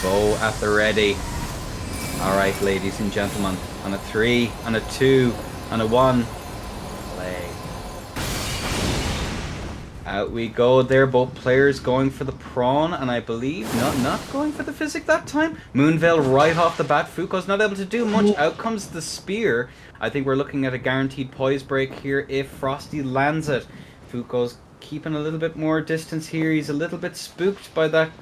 Bow at the ready. Alright, ladies and gentlemen. On a 3, on a 2, on a 1, play. Out we go there, both players going for the prawn, and I believe not going for the physic that time. Moonveil right off the bat. Fuuko's not able to do much. Out comes the spear. I think we're looking at a guaranteed poise break here if Frosty lands it. Fuuko's keeping a little bit more distance here. He's a little bit spooked by that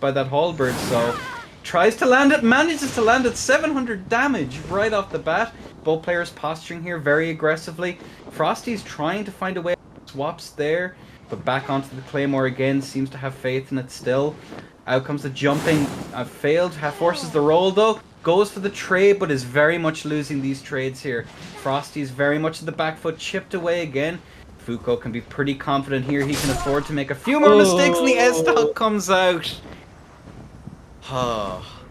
halberd, so tries to land it, manages to land it. 700 damage right off the bat. Both players posturing here very aggressively. Frosty's trying to find a way. Swaps there, but back onto the Claymore again. Seems to have faith in it still. Out comes the jumping. Failed. Forces the roll though. Goes for the trade, but is very much losing these trades here. Frosty's very much in the back foot, chipped away again. Fuko can be pretty confident here. He can afford to make a few more mistakes, and the S-Stock comes out.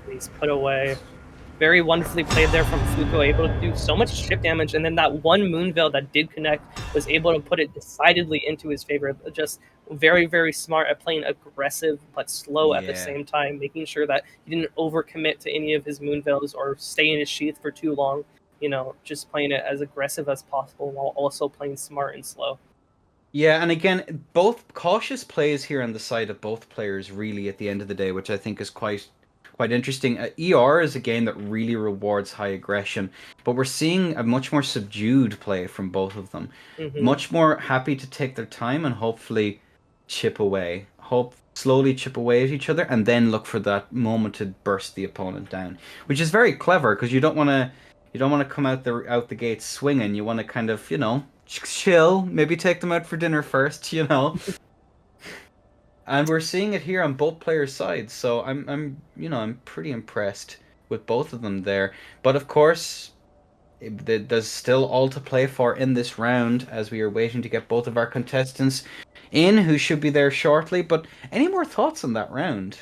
He's put away. Very wonderfully played there from Fuko, able to do so much chip damage, and then that one Moonveil that did connect was able to put it decidedly into his favor. Just very, very smart at playing aggressive but slow at the Yeah. same time, making sure that he didn't overcommit to any of his Moonveils or stay in his sheath for too long. Just playing it as aggressive as possible while also playing smart and slow. Yeah, and again, both cautious plays here on the side of both players, really, at the end of the day, which I think is quite interesting. ER is a game that really rewards high aggression, but we're seeing a much more subdued play from both of them. Much more happy to take their time and hopefully chip away. Slowly chip away at each other, and then look for that moment to burst the opponent down, which is very clever because you don't want to come out the gate swinging. You want to kind of chill, maybe take them out for dinner first. And we're seeing it here on both players' sides, so I'm pretty impressed with both of them there. But of course, there's still all to play for in this round as we are waiting to get both of our contestants in, who should be there shortly. But any more thoughts on that round?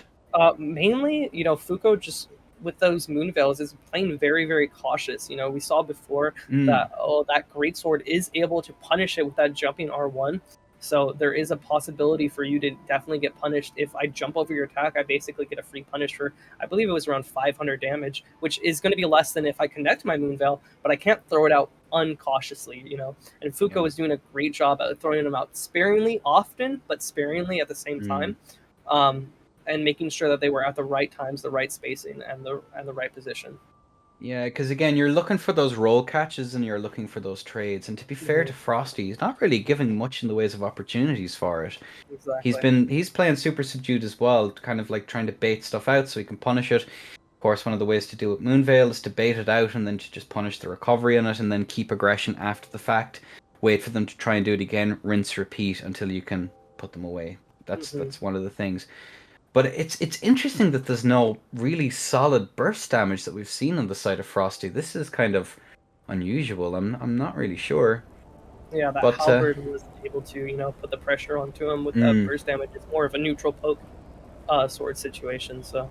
Mainly, Fuko just with those Moonveils is playing very, very cautious. We saw before that that greatsword is able to punish it with that jumping R1. So there is a possibility for you to definitely get punished. If I jump over your attack, I basically get a free punish for, I believe it was around 500 damage, which is going to be less than if I connect my Moonveil, but I can't throw it out uncautiously. And Fuko is doing a great job at throwing them out sparingly, often, but sparingly at the same time. And making sure that they were at the right times, the right spacing, and the right position. Yeah, because again, you're looking for those roll catches and you're looking for those trades. And to be fair to Frosty, he's not really giving much in the ways of opportunities for it. Exactly. He's playing super subdued as well, kind of like trying to bait stuff out so he can punish it. Of course, one of the ways to do it Moonveil is to bait it out and then to just punish the recovery on it and then keep aggression after the fact. Wait for them to try and do it again, rinse, repeat until you can put them away. That's one of the things. But it's interesting that there's no really solid burst damage that we've seen on the side of Frosty. This is kind of unusual. I'm not really sure. Yeah, that But Halberd was able to, put the pressure onto him with that burst damage. It's more of a neutral poke sword situation, so.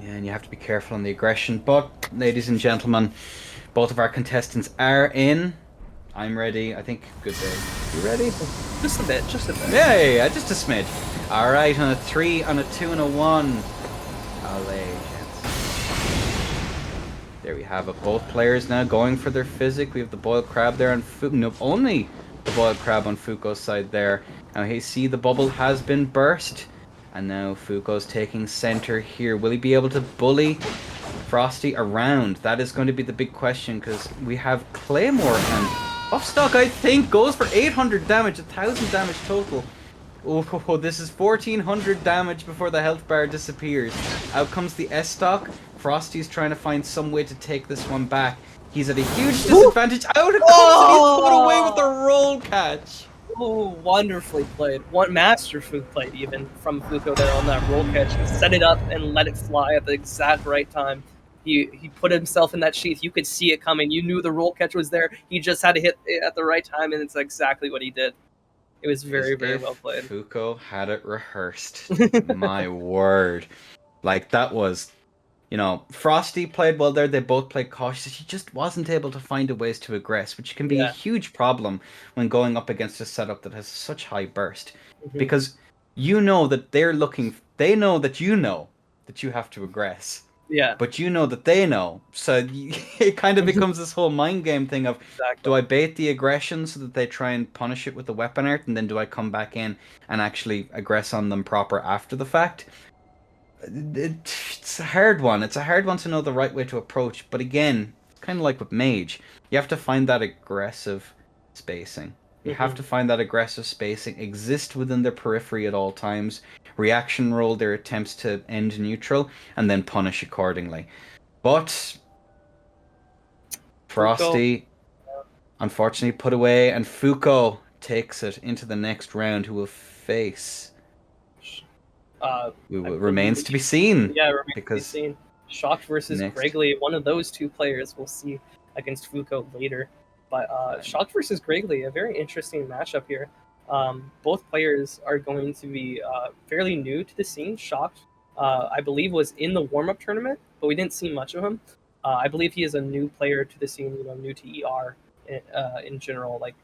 yeah, and you have to be careful on the aggression. But ladies and gentlemen, both of our contestants are in. I'm ready. I think good day. You ready? Just a bit. Yeah, just a smidge. All right, on a 3, on a 2, and a 1. Allez, there we have it. Both players now going for their physic. We have the boiled crab there on Fuko. No, only the boiled crab on Fuko's side there. Now, hey, see, the bubble has been burst. And now Fuko's taking center here. Will he be able to bully Frosty around? That is going to be the big question because we have Claymore and Offstock, I think, goes for 800 damage, 1000 damage total. Oh, this is 1400 damage before the health bar disappears. Out comes the S-Stock. Frosty's trying to find some way to take this one back. He's at a huge disadvantage. Out it comes and he's put away with the roll catch. Oh, wonderfully played. One masterful played even from Fuko there on that roll catch. He set it up and let it fly at the exact right time. He put himself in that sheath. You could see it coming. You knew the roll catch was there. He just had to hit it at the right time, and it's exactly what he did. It was very, very well played. Fuko had it rehearsed. My word. Like, that was... Frosty played well there. They both played cautious. He just wasn't able to find a ways to aggress, which can be a huge problem when going up against a setup that has such high burst. Because you know that they're looking... They know that you have to aggress. Yeah. But you know that they know. So it kind of becomes this whole mind game thing of, do I bait the aggression so that they try and punish it with the weapon art, and then do I come back in and actually aggress on them proper after the fact? It's a hard one. It's a hard one to know the right way to approach. But again, it's kind of like with Mage. You have to find that aggressive spacing. You have to find that aggressive spacing, exist within their periphery at all times, reaction roll their attempts to end neutral, and then punish accordingly. But Frosty, unfortunately, put away, and Fuko takes it into the next round, who will face I Remains believe, to be seen yeah, remains to be because seen. Shocked versus next. Gregley, one of those two players we'll see against Fuko later. But Shocked versus Gregley, a very interesting matchup here. Both players are going to be fairly new to the scene. Shocked, I believe, was in the warm up tournament, but we didn't see much of him. I believe he is a new player to the scene, new to ER in general. Like,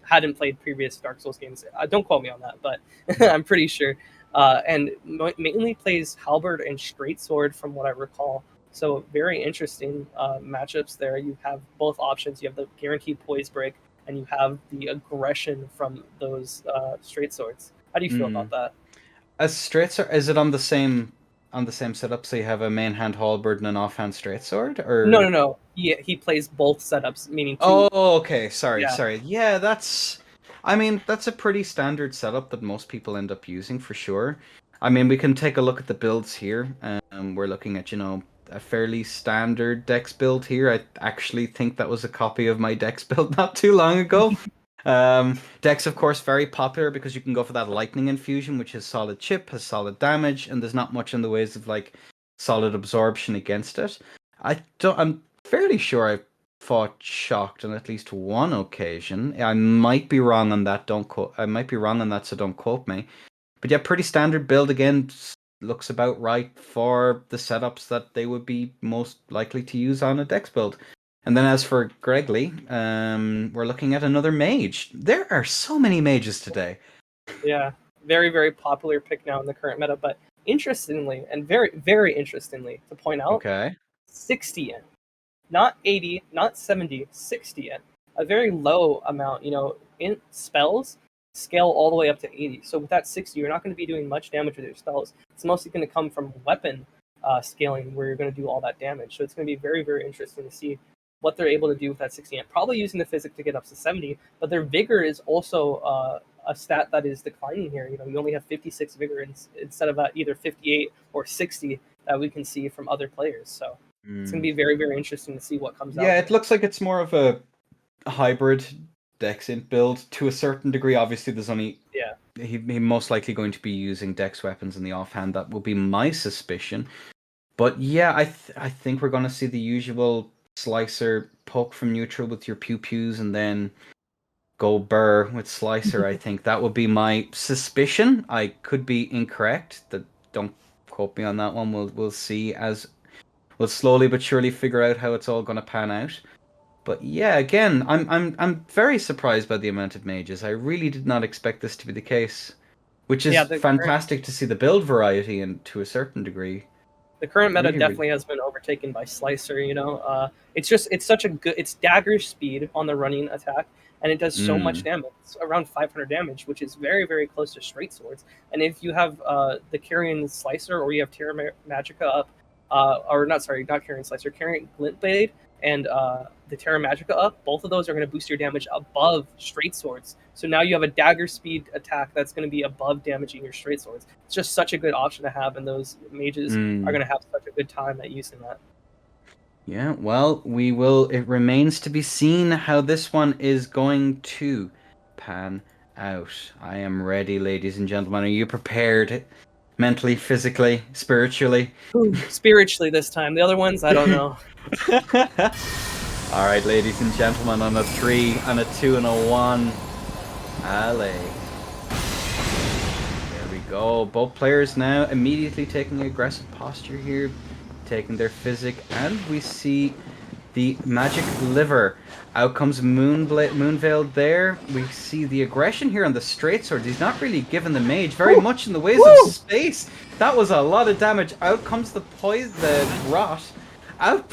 hadn't played previous Dark Souls games. Don't quote me on that, but I'm pretty sure. And mainly plays Halberd and Straight Sword, from what I recall. So very interesting matchups there. You have both options. You have the guaranteed poise break, and you have the aggression from those straight swords. How do you feel about Mm. that? As straight sword, is it on the same setup? So you have a main hand halberd and an offhand straight sword, No, or no, no. He plays both setups, meaning two. oh, okay. Sorry, Yeah, sorry. Yeah, that's. I mean, that's a pretty standard setup that most people end up using for sure. I mean, we can take a look at the builds here. We're looking at, a fairly standard Dex build here. I actually think that was a copy of my Dex build not too long ago. Dex, of course, very popular because you can go for that lightning infusion, which is solid chip, has solid damage, and there's not much in the ways of like solid absorption against it. I'm fairly sure I've fought Shocked on at least one occasion. I might be wrong on that. Don't quote. I might be wrong on that, so don't quote me. But yeah, pretty standard build again. Looks about right for the setups that they would be most likely to use on a Dex build. And then as for Gregley, we're looking at another mage. There are so many mages today. yeah. Very, very popular pick now in the current meta. But interestingly, and very, very interestingly to point out, Okay. 60 yen. Not 80, not 70, 60 yen. A very low amount, in spells scale all the way up to 80. So with that 60, you're not going to be doing much damage with your spells. It's mostly going to come from weapon scaling where you're going to do all that damage. So it's going to be very, very interesting to see what they're able to do with that 60 yen. Probably using the physic to get up to 70, but their vigor is also a stat that is declining here. You only have 56 vigor instead of either 58 or 60 that we can see from other players. So it's going to be very, very interesting to see what comes out Yeah, here. it looks like it's more of a hybrid Dexint build to a certain degree. Obviously, there's only Yeah. he most likely going to be using Dex weapons in the offhand. That will be my suspicion. But yeah, I think we're going to see the usual slicer poke from neutral with your pew pews and then go burr with slicer. I think that would be my suspicion. I could be incorrect. Don't quote me on that one. We'll see as we'll slowly but surely figure out how it's all going to pan out. But yeah, again, I'm very surprised by the amount of mages. I really did not expect this to be the case, which Yeah, is fantastic to see the build variety and to a certain degree. the current meta Really, really. definitely has been overtaken by Slicer. It's such a good. It's dagger speed on the running attack, and it does so much Mm. damage. It's around 500 damage, which is very, very close to straight swords. And if you have the Carrion Slicer or you have Terra Magica up, or not, sorry, not Carrion Slicer, Carrion Glint Blade and the Terra Magica up, both of those are going to boost your damage above straight swords. So now you have a dagger speed attack that's going to be above damaging your straight swords. It's just such a good option to have, and those mages are Mm. going to have such a good time at using that. Yeah, well, we will. It remains to be seen how this one is going to pan out. I am ready, ladies and gentlemen. Are you prepared? Mentally, physically, spiritually? Spiritually this time. The other ones, I don't know. All right, ladies and gentlemen, on a 3, and a 2, and a 1. Alley. There we go. Both players now immediately taking aggressive posture here, taking their physic, and we see the magic liver. Out comes Moonveil there. We see the aggression here on the straight sword. He's not really given the mage very much in the ways of space. That was a lot of damage. Out comes the rot. Out.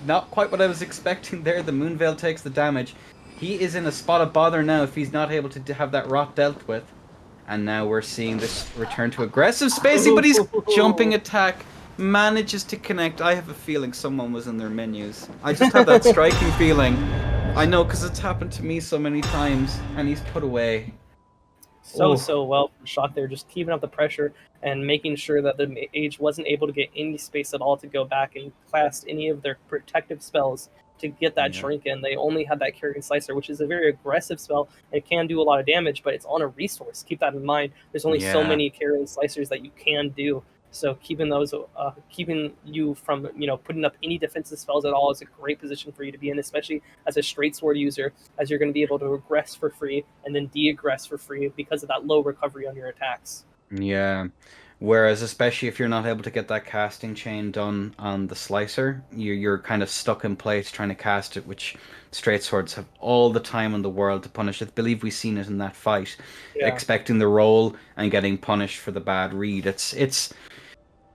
Not quite what I was expecting there. The Moonveil takes the damage. He is in a spot of bother now if he's not able to have that rot dealt with. And now we're seeing this return to aggressive spacing, but he's jumping attack manages to connect. I have a feeling someone was in their menus. I just have that striking feeling. I know because it's happened to me so many times, and he's put away. So well from Shock there, just keeping up the pressure and making sure that the mage wasn't able to get any space at all to go back and cast any of their protective spells to get that Yeah. shrink in. They only had that Carrion Slicer, which is a very aggressive spell. It can do a lot of damage, but it's on a resource. Keep that in mind. There's only so Yeah. many Carrion Slicers that you can do. So keeping those, keeping you from putting up any defensive spells at all is a great position for you to be in, especially as a straight sword user, as you're going to be able to regress for free and then de-aggress for free because of that low recovery on your attacks. Yeah. Whereas, especially if you're not able to get that casting chain done on the slicer, you're kind of stuck in place trying to cast it, which straight swords have all the time in the world to punish it. I believe we've seen it in that fight, Yeah. expecting the roll and getting punished for the bad read. It's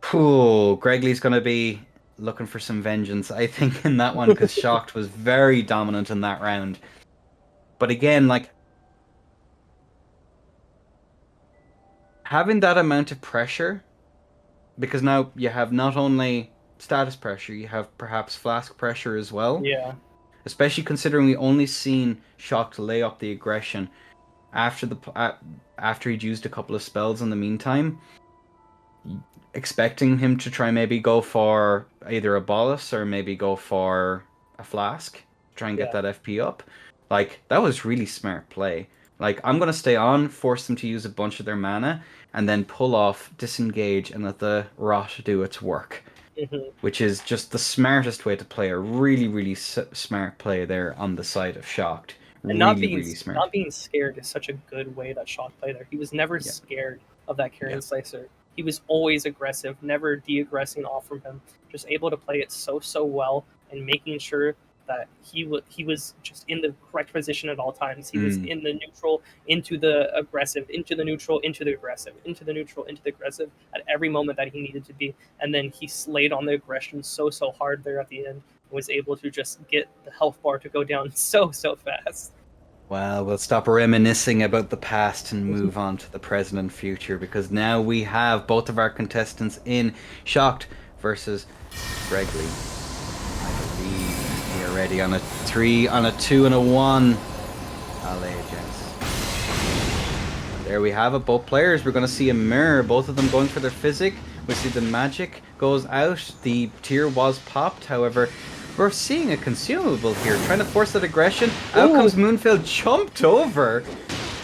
cool. Gregley's gonna be looking for some vengeance, I think, in that one because Shocked was very dominant in that round. But again, like having that amount of pressure, because now you have not only status pressure, you have perhaps flask pressure as well. Yeah. Especially considering we only seen Shocked lay up the aggression after after he'd used a couple of spells in the meantime. Expecting him to try maybe go for either a bolus or maybe go for a flask, try and get Yeah. that FP up. Like that was really smart play. Like I'm gonna stay on, force them to use a bunch of their mana, and then pull off disengage and let the rot do its work, Hmm. which is just the smartest way to play a really really smart play there on the side of Shocked. And Really really smart. not being scared is such a good way that Shock played there. He was never Yeah, scared of that yeah. Carrion Slicer. He was always aggressive, never de-aggressing off from him. Just able to play it so well and making sure that he was just in the correct position at all times. He was Mm. in the neutral, into the aggressive, into the neutral, into the aggressive, into the neutral, into the aggressive at every moment that he needed to be. And then he slayed on the aggression so hard there at the end. Was able to just get the health bar to go down so fast. Well, we'll stop reminiscing about the past and move on to the present and future because now we have both of our contestants in Shocked versus Gregley. I believe we are ready on a 3, on a 2, and a 1. Allez, gents. There we have it, both players. We're going to see a mirror, both of them going for their physic. We see the magic goes out. The tier was popped, however. We're seeing a consumable here, trying to force that aggression. Out comes Moonveil, jumped over.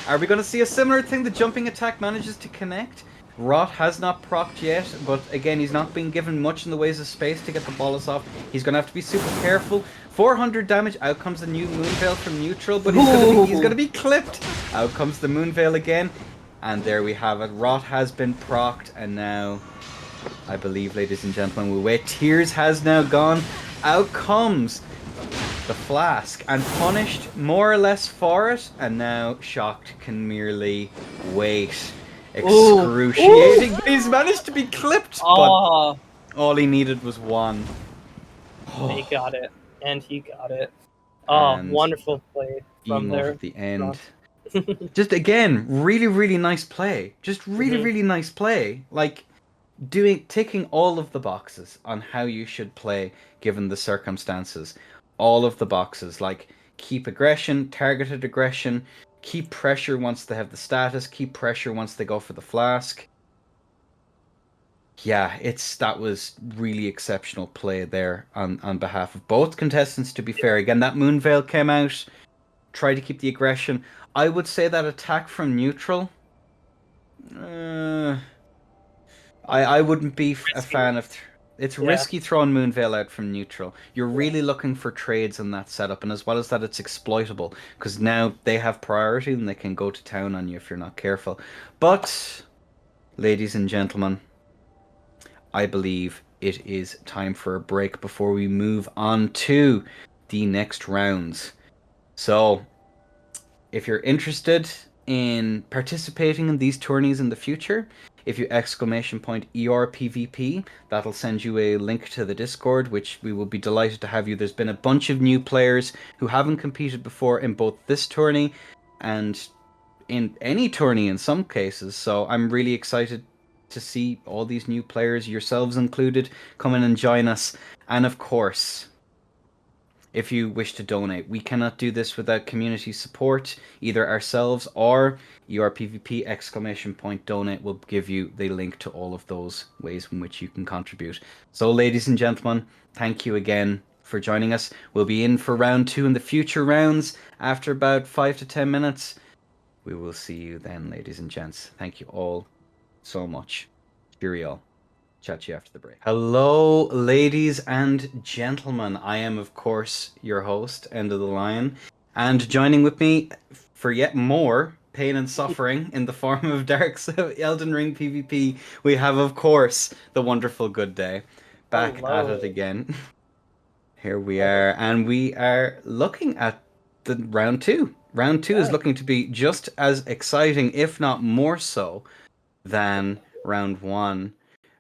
Are we going to see a similar thing? The jumping attack manages to connect. Rot has not procced yet, but again, he's not being given much in the ways of space to get the bolus off. He's going to have to be super careful. 400 damage. Out comes the new Moonveil from neutral, but he's going to be clipped. Out comes the Moonveil again. And there we have it. Rot has been procced, and now, I believe, ladies and gentlemen, we wait. Tears has now gone. Out comes the flask and punished more or less for it, and now Shocked can merely wait. Excruciating. But he's managed to be clipped, but all he needed was one. He got it, and he got it. And Wonderful play from emote there. at the end. Just again, really, really nice play. Just really, really nice play. Like ticking all of the boxes on how you should play given the circumstances. All of the boxes, like keep aggression, targeted aggression, keep pressure once they have the status, keep pressure once they go for the flask. Yeah, that was really exceptional play there on behalf of both contestants, to be fair. Again, that Moonveil came out, tried to keep the aggression. I would say that attack from neutral, I wouldn't be a fan of. It's risky throwing Moonveil out from neutral. You're really looking for trades in that setup, and as well as that, it's exploitable because now they have priority and they can go to town on you if you're not careful. But, ladies and gentlemen, I believe it is time for a break before we move on to the next rounds. So, if you're interested in participating in these tourneys in the future, if you ! ERPVP, that'll send you a link to the Discord, which we will be delighted to have you. There's been a bunch of new players who haven't competed before in both this tourney and in any tourney in some cases, so I'm really excited to see all these new players, yourselves included, come in and join us. And of course, if you wish to donate, we cannot do this without community support. Either ourselves or ERPVP ! Donate will give you the link to all of those ways in which you can contribute. So, ladies and gentlemen, thank you again for joining us. We'll be in for round 2 in the future rounds after about 5 to 10 minutes. We will see you then, ladies and gents. Thank you all so much. Cheerio. Chat to you after the break. Hello, ladies and gentlemen. I am, of course, your host, End of the Lion. And joining with me for yet more pain and suffering in the form of Dark's Elden Ring PvP, we have, of course, the wonderful Good Day. Back at it again. Here we are. And we are looking at the round 2. Round 2 is looking to be just as exciting, if not more so, than round 1.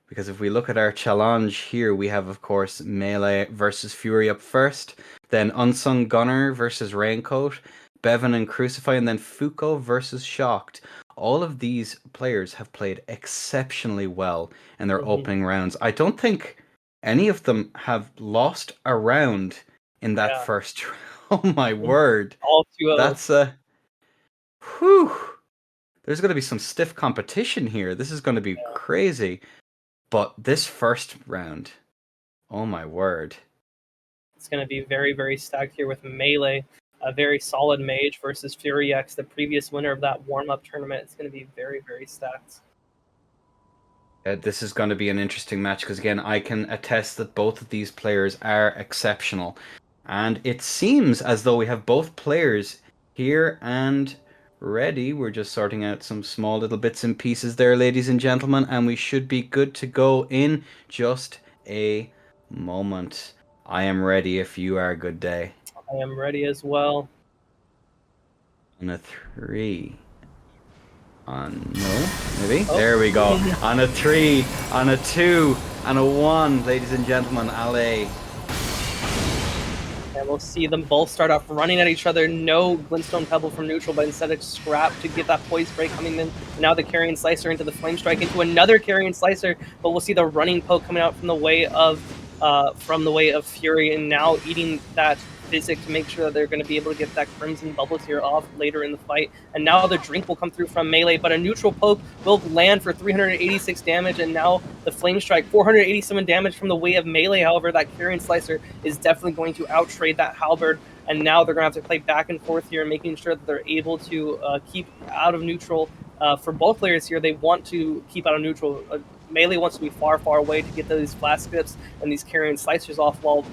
Because if we look at our challenge here, we have, of course, Melee versus Fury up first, then Unsung Gunner versus Raincoat, Bevan and Crucify, and then Fuko versus Shocked. All of these players have played exceptionally well in their opening rounds. I don't think any of them have lost a round in that first round. Oh my word. All 2 of That's a... Whew. There's going to be some stiff competition here. This is going to be crazy. But this first round, oh my word. It's going to be very, very stacked here with Melee, a very solid mage versus Fury X, the previous winner of that warm-up tournament. It's going to be very, very stacked. This is going to be an interesting match because, again, I can attest that both of these players are exceptional. And it seems as though we have both players here and ready. We're just sorting out some small little bits and pieces there, ladies and gentlemen, and we should be good to go in just a moment. I am ready if you are. Good Day. I am ready as well. On a 3. No, maybe. Oh. There we go. On a 3, on a 2, and a 1, ladies and gentlemen. Allez. And we'll see them both start off running at each other. No Glintstone Pebble from neutral, but instead of Scrap to get that Poise Break coming in. Now the Carrion Slicer into the Flame Strike, into another Carrion Slicer, but we'll see the running poke coming out from the way of Fury, and now eating that Physic to make sure that they're going to be able to get that Crimson Bubbles here off later in the fight. And now the Drink will come through from Melee, but a neutral poke will land for 386 damage, and now the Flame Strike, 487 damage from the way of Melee. However, that Carrion Slicer is definitely going to outtrade that Halberd, and now they're going to have to play back and forth here, making sure that they're able to keep out of neutral. For both players here, they want to keep out of neutral. Melee wants to be far, far away to get those Flask Grips and these Carrion Slicers off, while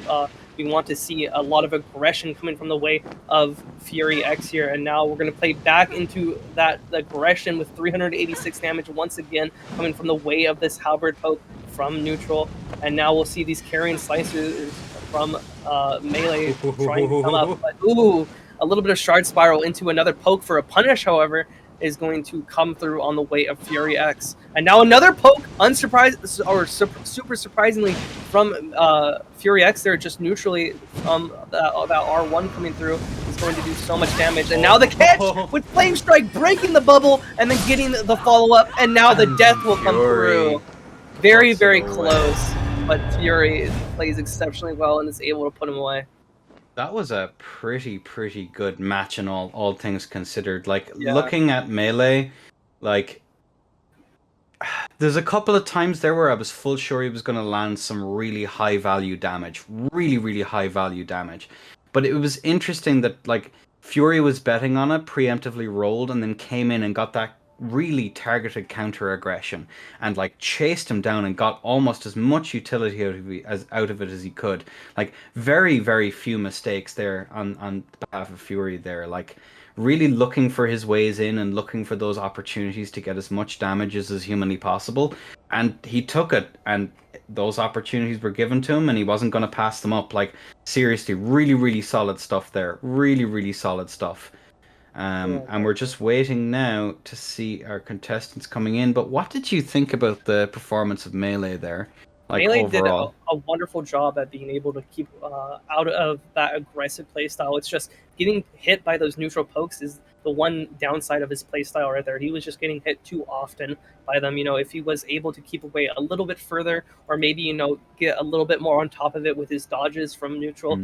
we want to see a lot of aggression coming from the way of Fury X here. And now we're going to play back into that aggression with 386 damage once again coming from the way of this Halberd poke from neutral. And now we'll see these Carrion Slicers from Melee trying to come up. But, ooh, a little bit of Shard Spiral into another poke for a punish, however, is going to come through on the way of Fury X. And now another poke, super surprisingly, from Fury X there, just neutrally from that R1 coming through, is going to do so much damage. And now the catch with Flame Strike, breaking the bubble, and then getting the follow-up, and now the death will come through. Very, very close, but Fury plays exceptionally well and is able to put him away. That was a pretty good match in all things considered. Like, looking at Melee, like, there's a couple of times there where I was full sure he was going to land some really high value damage. Really high value damage. But it was interesting that, like, Fury was betting on it, preemptively rolled, and then came in and got that really targeted counter aggression and like chased him down and got almost as much utility out of it as he could. Like, very few mistakes there on behalf of Fury there. Like, really looking for his ways in and looking for those opportunities to get as much damage as humanly possible. And he took it, and those opportunities were given to him, and he wasn't going to pass them up. Like, seriously, really solid stuff there. Really solid stuff. And we're just waiting now to see our contestants coming in. But what did you think about the performance of Melee there? Like, Melee overall? did a wonderful job at being able to keep out of that aggressive playstyle. It's just getting hit by those neutral pokes is the one downside of his playstyle right there. He was just getting hit too often by them. You know, if he was able to keep away a little bit further, or maybe, you know, get a little bit more on top of it with his dodges from neutral,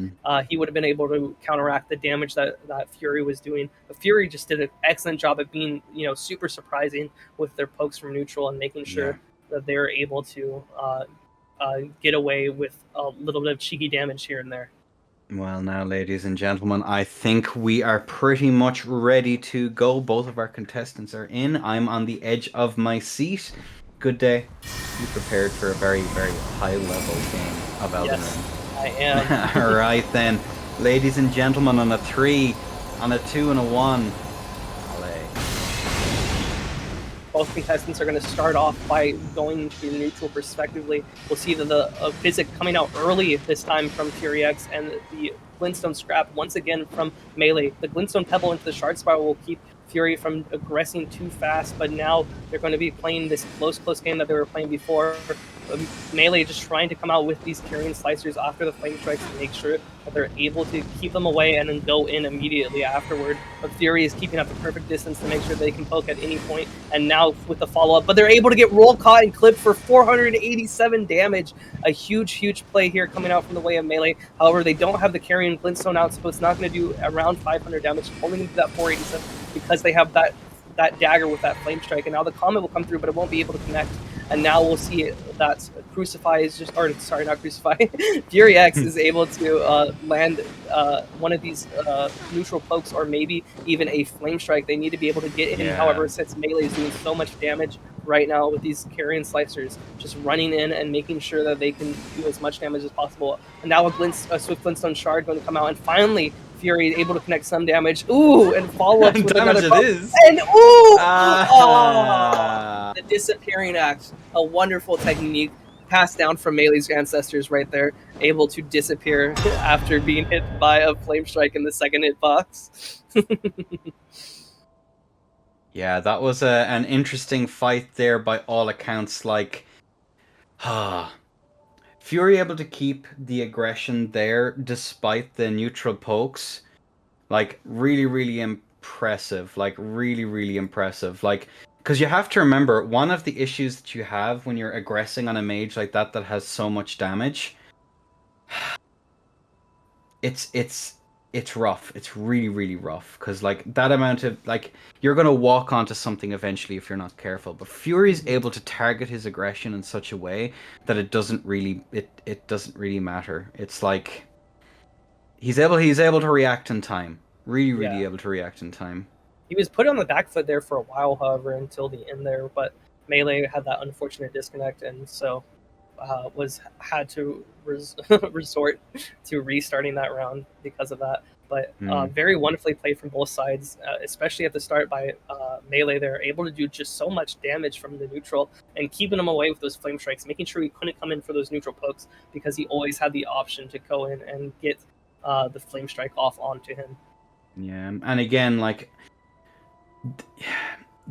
he would have been able to counteract the damage that Fury was doing. But Fury just did an excellent job at being, you know, super surprising with their pokes from neutral and making sure that they're able to get away with a little bit of cheeky damage here and there. Well, now, ladies and gentlemen, I think we are pretty much ready to go. Both of our contestants are in. I'm on the edge of my seat. Good day. You prepared for a very, very high level game of Elden Yes, Ring. I am. All right, then. Ladies and gentlemen, on a 3, on a 2, and a 1. Allez. Both contestants are going to start off by going to neutral respectively. We'll see that the Physic coming out early this time from Fury X, and the Glintstone Scrap once again from Melee. The Glintstone Pebble into the Shard Spiral will keep Fury from aggressing too fast, but now they're going to be playing this close game that they were playing before. Melee just trying to come out with these carrying slicers after the flame strikes to make sure that they're able to keep them away and then go in immediately afterward. But Fury is keeping up the perfect distance to make sure they can poke at any point. And now with the follow-up, but they're able to get roll caught and clipped for 487 damage. A huge play here coming out from the way of Melee. However, they don't have the carrying Glintstone out, so it's not going to do around 500 damage, only going to do that 487 because they have that dagger with that flame strike. And now the Comet will come through, but it won't be able to connect. And now we'll see that Crucify is just, or sorry, not Crucify, Fury X is able to land one of these neutral pokes or maybe even a Flame Strike. They need to be able to get in. Yeah. However, since Melee is doing so much damage right now with these carrion slicers, just running in and making sure that they can do as much damage as possible. And now a Swift Glintstone Shard going to come out, and finally Fury able to connect some damage. Ooh, and follow up with damage another it is. And ooh! Ah. The disappearing act, a wonderful technique passed down from Melee's ancestors right there, able to disappear after being hit by a flame strike in the second hitbox. Yeah, that was an interesting fight there by all accounts. Like, Fury able to keep the aggression there despite the neutral pokes. Like, really impressive. Like, really impressive. Like, because you have to remember, one of the issues that you have when you're aggressing on a mage like that has so much damage, it's rough. It's really rough because like that amount of like you're gonna walk onto something eventually if you're not careful. But Fury's able to target his aggression in such a way that it doesn't really matter. It's like he's able to react in time. Really able to react in time. He was put on the back foot there for a while, however, until the end there. But Melee had that unfortunate disconnect, and so had to resort to restarting that round because of that. But very wonderfully played from both sides, especially at the start by Melee. They're able to do just so much damage from the neutral and keeping him away with those flame strikes, making sure he couldn't come in for those neutral pokes because he always had the option to go in and get the flame strike off onto him. Yeah, and again, like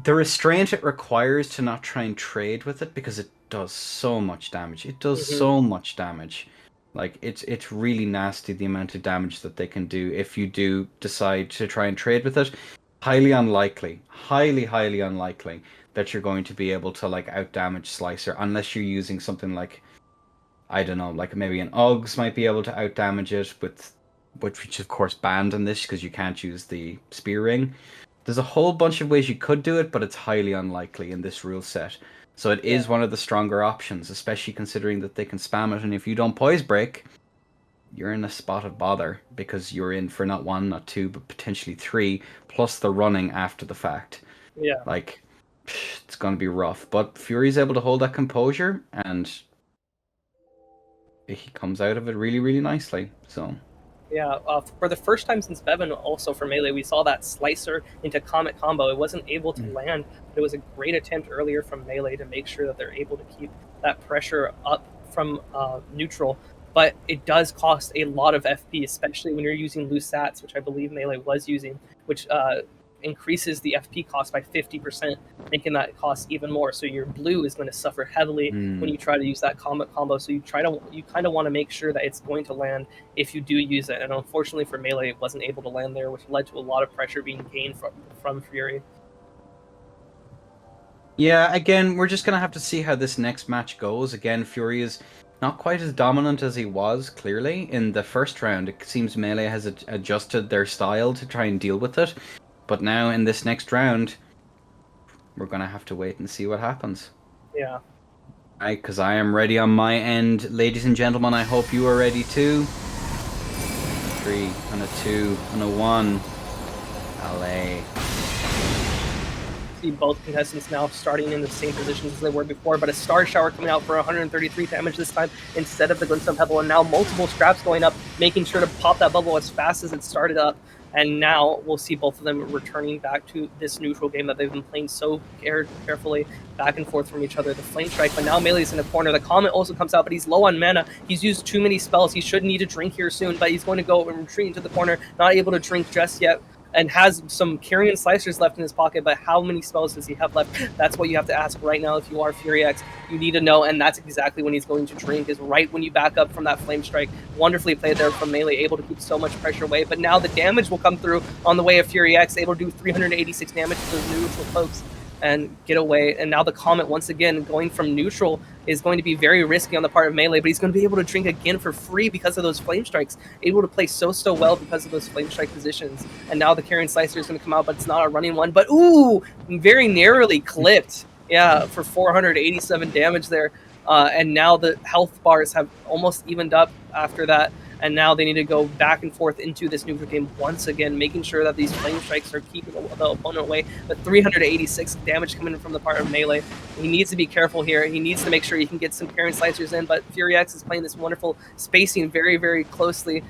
the restraint it requires to not try and trade with it because it does so much damage. It does so much damage. Like it's really nasty the amount of damage that they can do if you do decide to try and trade with it. Highly unlikely that you're going to be able to like out damage Slicer unless you're using something like, I don't know, like maybe an Uggs might be able to out damage it with which of course banned in this because you can't use the spear ring. There's a whole bunch of ways you could do it, but it's highly unlikely in this rule set. So it is one of the stronger options, especially considering that they can spam it, and if you don't poise break, you're in a spot of bother because you're in for not 1, not 2, but potentially 3, plus the running after the fact. Yeah. Like, it's going to be rough. But Fury's able to hold that composure, and he comes out of it really nicely. So... Yeah, for the first time since Bevan, also for Melee, we saw that Slicer into Comet combo. It wasn't able to land, but it was a great attempt earlier from Melee to make sure that they're able to keep that pressure up from neutral. But it does cost a lot of FP, especially when you're using loose sats, which I believe Melee was using, which increases the FP cost by 50%, making that cost even more. So your blue is going to suffer heavily when you try to use that Comet combo. So you kind of want to make sure that it's going to land if you do use it. And unfortunately for Melee, it wasn't able to land there, which led to a lot of pressure being gained from Fury. Yeah, again, we're just going to have to see how this next match goes. Again, Fury is not quite as dominant as he was, clearly. In the first round, it seems Melee has adjusted their style to try and deal with it. But now, in this next round, we're going to have to wait and see what happens. Yeah. Right, because I am ready on my end. Ladies and gentlemen, I hope you are ready too. 3, and a 2, and a 1. LA. See both contestants now starting in the same positions as they were before, but a Star Shower coming out for 133 damage this time instead of the Glintstone Pebble, and now multiple scraps going up, making sure to pop that bubble as fast as it started up. And now we'll see both of them returning back to this neutral game that they've been playing so carefully back and forth from each other. The Flame Strike, but now Melee's in a corner. The Comet also comes out, but he's low on mana. He's used too many spells. He should need a drink here soon, but he's going to go and retreat into the corner, not able to drink just yet, and has some Carrion Slicers left in his pocket, but how many spells does he have left? That's what you have to ask right now if you are Fury X. You need to know, and that's exactly when he's going to drink, is right when you back up from that Flame Strike. Wonderfully played there from Melee, able to keep so much pressure away, but now the damage will come through on the way of Fury X, able to do 386 damage to those neutral pokes and get away. And now the Comet, once again, going from neutral, is going to be very risky on the part of Melee, but he's going to be able to drink again for free because of those Flame Strikes. Able to play so well because of those Flame Strike positions. And now the Carrion Slicer is going to come out, but it's not a running one. But ooh, very narrowly clipped. Yeah, for 487 damage there. And now the health bars have almost evened up after that. And now they need to go back and forth into this neutral game once again, making sure that these Flame Strikes are keeping the opponent away. But 386 damage coming in from the part of Melee. He needs to be careful here. He needs to make sure he can get some Carrion Slicers in, but Fury X is playing this wonderful spacing very closely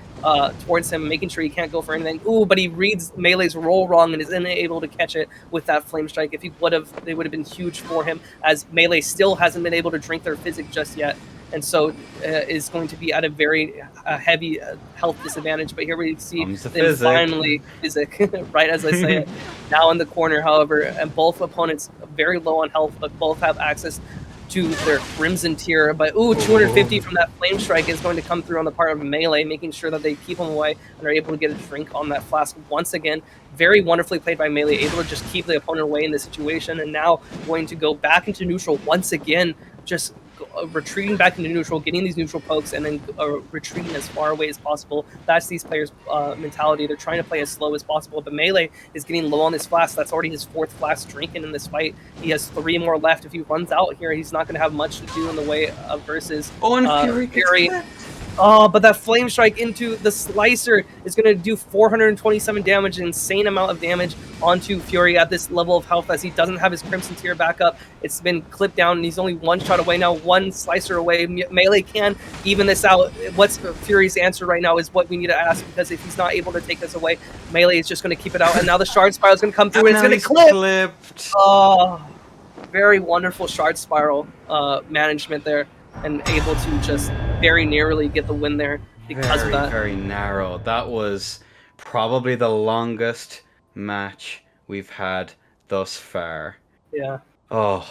towards him, making sure he can't go for anything. Ooh, but he reads Melee's roll wrong and is unable to catch it with that Flame Strike. If he would have, they would have been huge for him, as Melee still hasn't been able to drink their Physic just yet. And so is going to be at a very heavy health disadvantage. But here we see them finally Physic, right as I say it. Now in the corner, however, and both opponents very low on health, but both have access to their Crimson Tier. But ooh, 250 from that Flame Strike is going to come through on the part of Melee, making sure that they keep him away and are able to get a drink on that flask once again. Very wonderfully played by Melee, able to just keep the opponent away in this situation, and now going to go back into neutral once again, just retreating back into neutral, getting these neutral pokes, and then retreating as far away as possible. That's these players' mentality. They're trying to play as slow as possible, but Melee is getting low on this flask. That's already his 4th flask drinking in this fight. He has 3 more left. If he runs out here, he's not going to have much to do in the way of versus Fury. Oh, but that Flame Strike into the Slicer is going to do 427 damage, an insane amount of damage onto Fury at this level of health, as he doesn't have his Crimson Tier back up. It's been clipped down, and he's only 1 shot away now, 1 Slicer away. Melee can even this out. What's Fury's answer right now is what we need to ask, because if he's not able to take this away, Melee is just going to keep it out, and now the Shard Spiral is going to come through, and it's going to clip! Oh, very wonderful Shard Spiral management there, and able to just very narrowly get the win there because of that. Very narrow. That was probably the longest match we've had thus far. Yeah. Oh.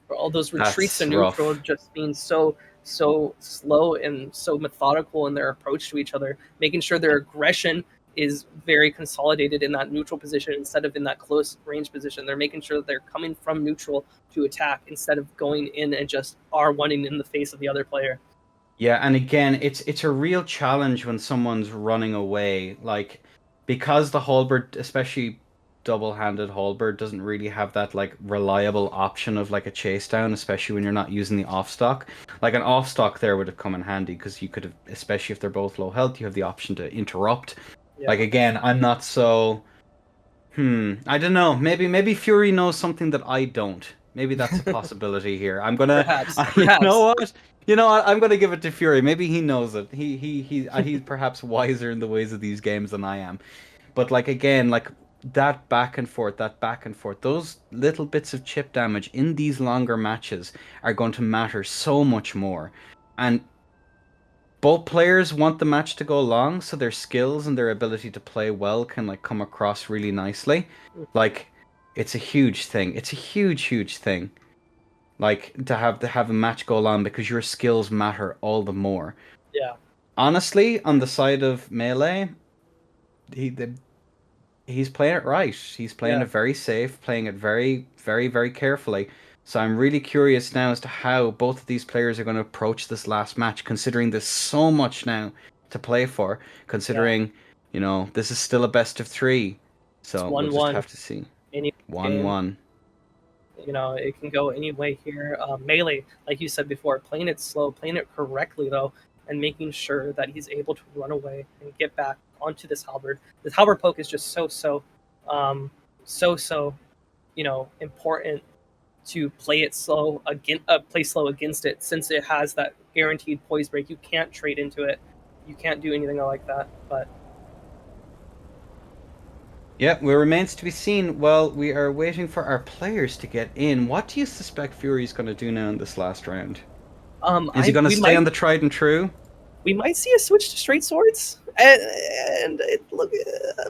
For all those retreats to neutral just being so slow and so methodical in their approach to each other, making sure their aggression is very consolidated in that neutral position instead of in that close range position. They're making sure that they're coming from neutral to attack instead of going in and just R1ing in the face of the other player. Yeah, and again, it's a real challenge when someone's running away, like, because the halberd, especially double-handed halberd, doesn't really have that like reliable option of like a chase down, especially when you're not using the off stock. Like an off stock there would have come in handy, because you could have, especially if they're both low health, you have the option to interrupt. Yeah. Like, again, I'm not so... I don't know. Maybe Fury knows something that I don't. Maybe that's a possibility here. I'm gonna... Perhaps. You know what? You know what? I'm gonna give it to Fury. Maybe he knows it. He's perhaps wiser in the ways of these games than I am. But, like, again, like, that back and forth, those little bits of chip damage in these longer matches are going to matter so much more. And both players want the match to go long, so their skills and their ability to play well can like come across really nicely. Like, it's a huge thing. It's a huge thing. Like, to have a match go long, because your skills matter all the more. Yeah. Honestly, on the side of Melee, he's playing it right. He's playing it very safe, playing it very carefully. So I'm really curious now as to how both of these players are going to approach this last match, considering there's so much now to play for, considering, you know, this is still a best of 3. So we'll just have to see. 1-1. You know, it can go any way here. Melee, like you said before, playing it slow, playing it correctly, though, and making sure that he's able to run away and get back onto this halberd. This halberd poke is just so important to play it slow again, play slow against it, since it has that guaranteed poise break. You can't trade into it. You can't do anything like that. But Yeah, it remains to be seen. Well, we are waiting for our players to get in. What do you suspect Fury's going to do now in this last round? Is he going to stay on the tried and true? We might see a switch to straight swords, and look,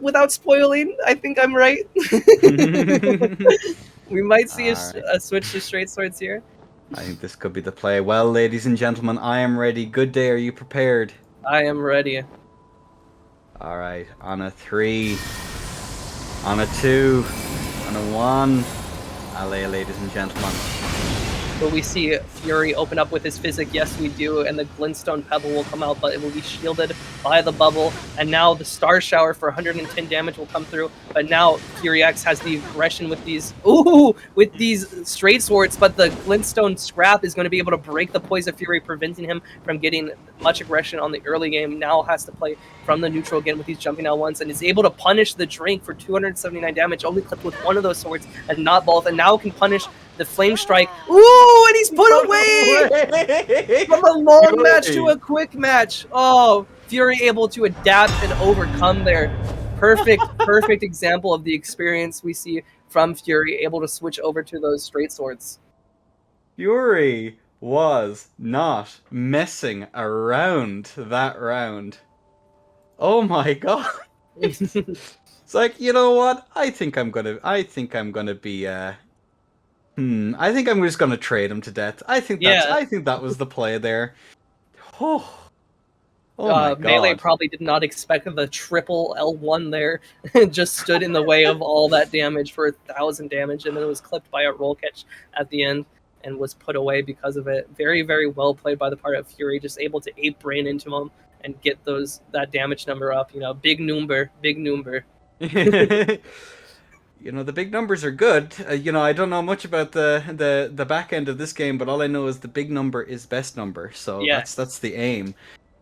without spoiling, I think I'm right. We might see a switch to straight swords here. I think this could be the play. Well, ladies and gentlemen, I am ready. Good day. Are you prepared? I am ready. All right. On a 3, on a 2, on a 1. Allez, ladies and gentlemen. Will we see Fury open up with his physic? Yes, we do, and the Glintstone Pebble will come out, but it will be shielded by the bubble, and now the Star Shower for 110 damage will come through, but now Fury X has the aggression with these straight swords, but the Glintstone Scrap is going to be able to break the Poise of Fury, preventing him from getting much aggression on the early game. Now has to play from the neutral again with these jumping L1s, and is able to punish the Drink for 279 damage, only clipped with one of those swords and not both, and now can punish the Flame Strike. Ooh, and he's put away from a long match to a quick match. Oh, Fury able to adapt and overcome there. Perfect example of the experience we see from Fury, able to switch over to those straight swords. Fury was not messing around that round. Oh my god. It's like, you know what? I think I'm gonna be I think I'm just gonna trade him to death. I think that was the play there. Oh my god. Melee probably did not expect the triple L1 there. Just stood in the way of all that damage for 1,000 damage, and then it was clipped by a roll catch at the end and was put away because of it. Very, very well played by the part of Fury, just able to ape brain into him and get that damage number up. Big number. You know, the big numbers are good. I don't know much about the back end of this game, but all I know is the big number is best number. So yeah. That's the aim.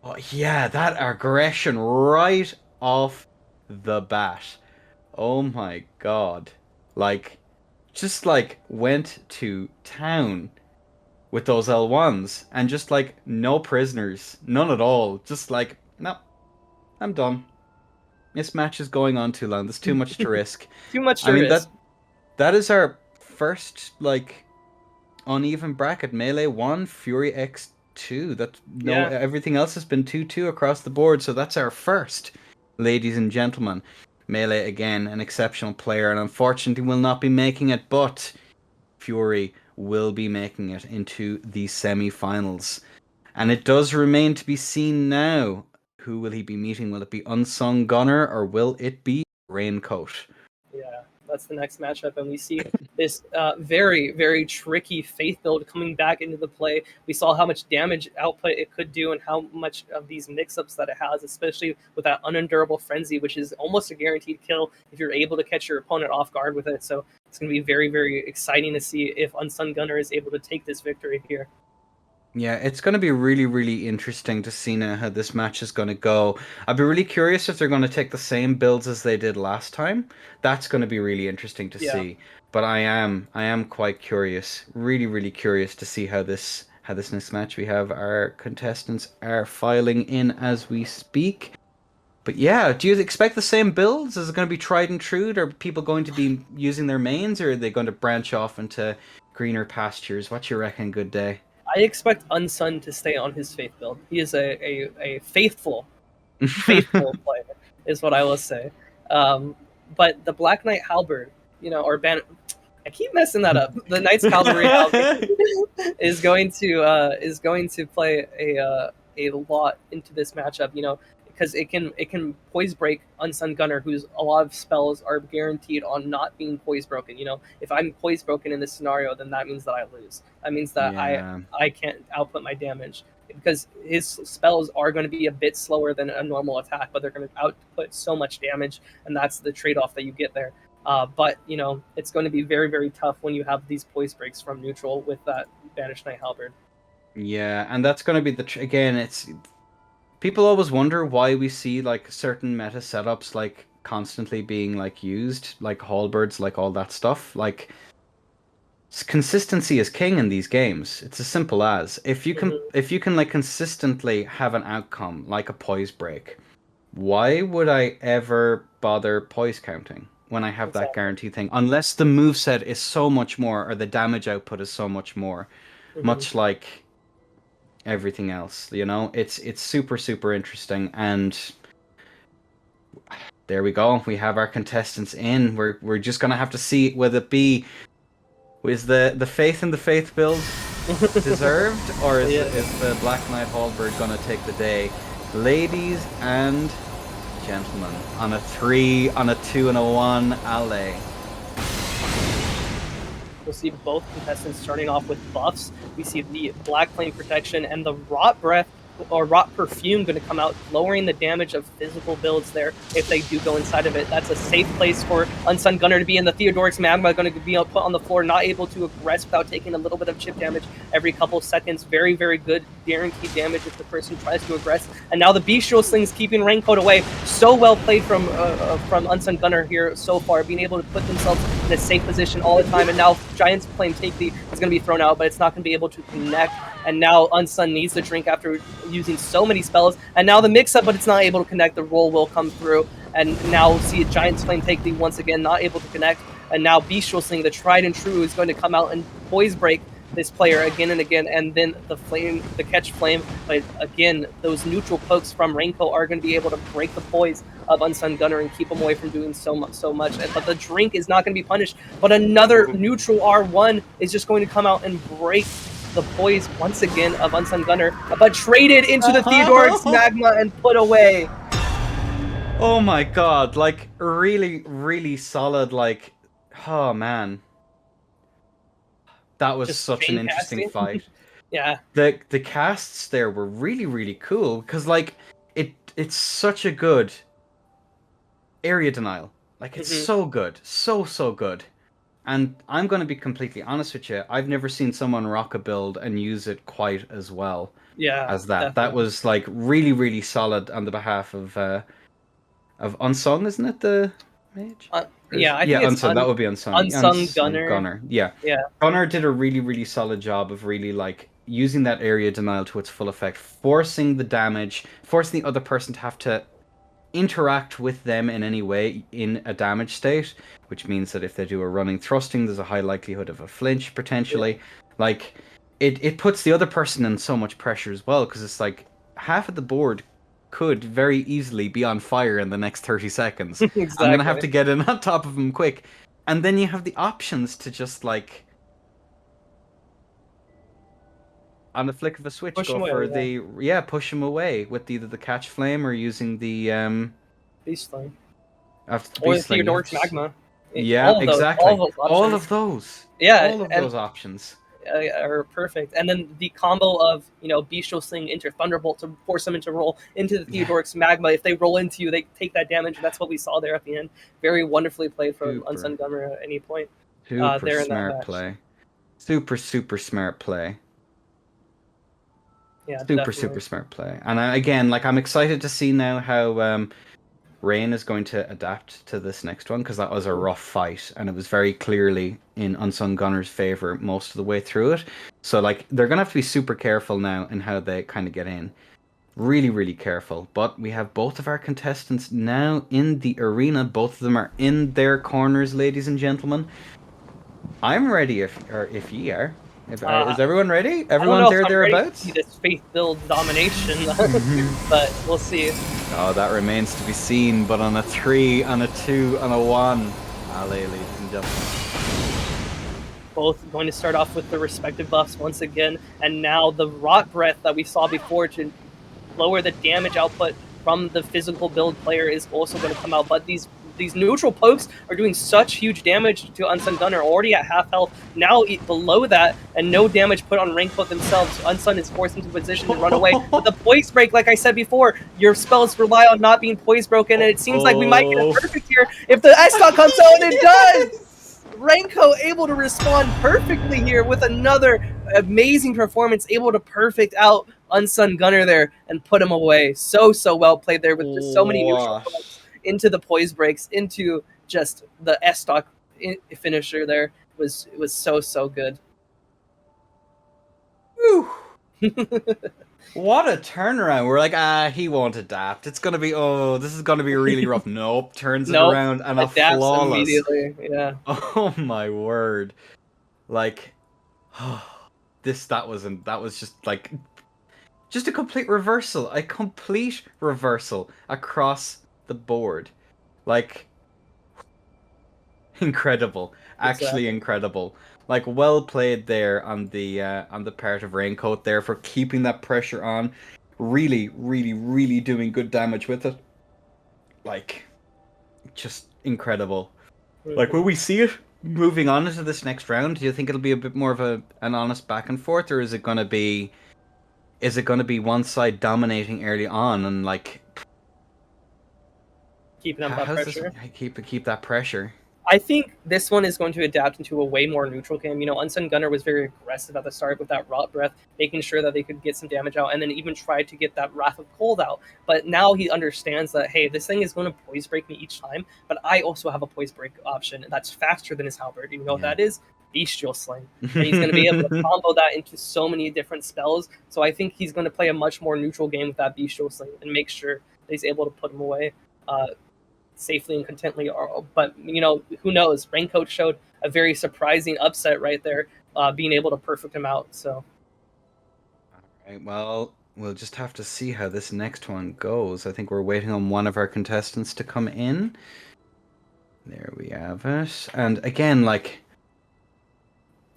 Oh, yeah, that aggression right off the bat. Oh my god. Just went to town with those L1s and just no prisoners. None at all. Just no, I'm done. This match is going on too long. There's too much to risk. Too much to risk. That is our first uneven bracket. Melee 1, Fury X 2. Everything else has been 2-2 across the board. So that's our first, ladies and gentlemen. Melee again, an exceptional player, and unfortunately will not be making it. But Fury will be making it into the semi-finals, and it does remain to be seen now. Who will he be meeting? Will it be Unsung Gunner or will it be Raincoat? Yeah, that's the next matchup, and we see this very, very tricky Faith build coming back into the play. We saw how much damage output it could do and how much of these mix-ups that it has, especially with that Unendurable Frenzy, which is almost a guaranteed kill if you're able to catch your opponent off guard with it. So it's going to be very, very exciting to see if Unsung Gunner is able to take this victory here. Yeah, it's going to be really, really interesting to see now how this match is going to go. I'd be really curious if they're going to take the same builds as they did last time. That's going to be really interesting to see. But I am quite curious, really, really curious to see how this next match. We have our contestants are filing in as we speak. But yeah, do you expect the same builds? Is it going to be tried and true? Are people going to be using their mains, or are they going to branch off into greener pastures? What you reckon, Good Day? I expect Unsung to stay on his Faith build. He is a faithful player, is what I will say. But the Black Knight Halberd, I keep messing that up. The Knight's Cavalry Halberd is going to play a lot into this matchup. Because it can poise break Unsung Gunner, whose a lot of spells are guaranteed on not being poise broken. If I'm poise broken in this scenario, then that means that I lose. That means that I can't output my damage, because his spells are going to be a bit slower than a normal attack, but they're going to output so much damage, and that's the trade-off that you get there. But it's going to be very, very tough when you have these poise breaks from neutral with that Banished Knight Halberd. Yeah, and that's going to be again. people always wonder why we see like certain meta setups like constantly being like used, like halberds, like all that stuff. Like consistency is king in these games. It's as simple as if you can like consistently have an outcome like a poise break. Why would I ever bother poise counting when I have that Exactly. guarantee thing? Unless the moveset is so much more or the damage output is so much more. Much like everything else, you know? It's super, super interesting, and there we go. We have our contestants in. We're just gonna have to see whether it be is the faith in the faith build deserved, or is the Black Knight Halberd gonna take the day? Ladies and gentlemen, on a 3, on a 2, and a 1, alley. We'll see both contestants starting off with buffs. We see the Black Flame Protection and the Rot Breath or Rot Perfume going to come out, lowering the damage of physical builds there if they do go inside of it. That's a safe place for Unsung Gunner to be in. The Theodoric's Magma going to be put on the floor, not able to aggress without taking a little bit of chip damage every couple seconds. Very, very good guaranteed damage if the person tries to aggress. And now the Bestial Sling's keeping Raincoat away. So well played from Unsung Gunner here so far, being able to put themselves in a safe position all the time. And now Giant's Flame Take is going to be thrown out, but it's not going to be able to connect. And now Unsung needs the drink after using so many spells. And now the mix-up, but it's not able to connect. The roll will come through. And now we'll see Giant's Flame Take the once again, not able to connect. And now Bestial Sling, the tried and true, is going to come out and poise break this player again and again. And then the catch flame. But again, those neutral pokes from Raincoat are going to be able to break the poise of Unsung Gunner and keep him away from doing so much. But the drink is not going to be punished. But another neutral R1 is just going to come out and break the poise once again of Unsung Gunner, but traded into the Theodoric's Magma and put away. Oh my god, like really, really solid, like, oh man. That was Just such an interesting fight. Yeah. The casts there were really, really cool, because like it's such a good area denial. Like it's so good. So good. And I'm going to be completely honest with you. I've never seen someone rock a build and use it quite as well as that. Definitely. That was like really, really solid on the behalf of Unsung, isn't it? The mage? I think it's Unsung. That would be Unsung. Unsung Gunner. Yeah. Gunner did a really, really solid job of really like using that area denial to its full effect, forcing the damage, forcing the other person to have to interact with them in any way in a damage state, which means that if they do a running thrusting, there's a high likelihood of a flinch potentially. Like it puts the other person in so much pressure as well, because it's like half of the board could very easily be on fire in the next 30 seconds. Exactly. I'm gonna have to get in on top of them quick, and then you have the options to just like on the flick of a switch push him away with either the catch flame or using the Beast Flame. Or the Theodoric's Magma. Yeah, exactly. All of those. Yeah, all of those options are perfect. And then the combo of Bestial Sling into Thunderbolt to force them into roll into the Theodoric's Magma. If they roll into you, they take that damage. That's what we saw there at the end. Very wonderfully played from Unsung Gunner at any point. Super smart play. Super smart play. Yeah, super smart play. And again, like I'm excited to see now how Rain is going to adapt to this next one, because that was a rough fight and it was very clearly in Unsung Gunner's favor most of the way through it. So like they're gonna have to be super careful now in how they kind of get in. Really, really careful. But we have both of our contestants now in the arena. Both of them are in their corners, ladies and gentlemen. I'm ready if ye are. Is everyone ready? Everyone thereabouts? See this faith build domination, but we'll see. Oh, that remains to be seen. But on a 3, on a 2, on a 1, alley, ladies and gentlemen. Both going to start off with the respective buffs once again, and now the Rot Breath that we saw before to lower the damage output from the physical build player is also going to come out. But these neutral pokes are doing such huge damage to Unsung Gunner, already at half health, now below that, and no damage put on Raincoat themselves. Unsung is forced into position to run away. With the poise break, like I said before, your spells rely on not being poise broken, and it seems like we might get a perfect here if the S-Dot comes out, and it does! Raincoat able to respond perfectly here with another amazing performance, able to perfect out Unsung Gunner there and put him away. So well played there with just so many neutral What? points into the poise breaks, into just the S stock finisher there. It was so good. Whew. What a turnaround. We're like, he won't adapt. It's gonna be this is gonna be really rough. Nope. Turns it Nope. around and a Adapts flawless. immediately. Yeah. Oh my word. Like that was just like just a complete reversal. A complete reversal across the board. Like incredible. Actually Exactly. incredible. Like well played there on the part of Raincoat there for keeping that pressure on. Really, really, really doing good damage with it. Like just incredible. Like will we see it moving on into this next round? Do you think it'll be a bit more of an honest back and forth, or is it gonna be one side dominating early on and like Keeping up that how's this pressure. keep that pressure? I think this one is going to adapt into a way more neutral game. You know, Unsung Gunner was very aggressive at the start with that Rot Breath, making sure that they could get some damage out, and then even tried to get that Wrath of Cold out. But now he understands that, hey, this thing is going to poise break me each time, but I also have a poise break option that's faster than his Halberd. You know what that is? Bestial Sling. And he's going to be able to combo that into so many different spells. So I think he's going to play a much more neutral game with that Bestial Sling and make sure that he's able to put him away. Safely and contently, but you know, who knows? Raincoat showed a very surprising upset right there, being able to perfect him out. So, all right, well, we'll just have to see how this next one goes. I think we're waiting on one of our contestants to come in. There we have it. And again, like,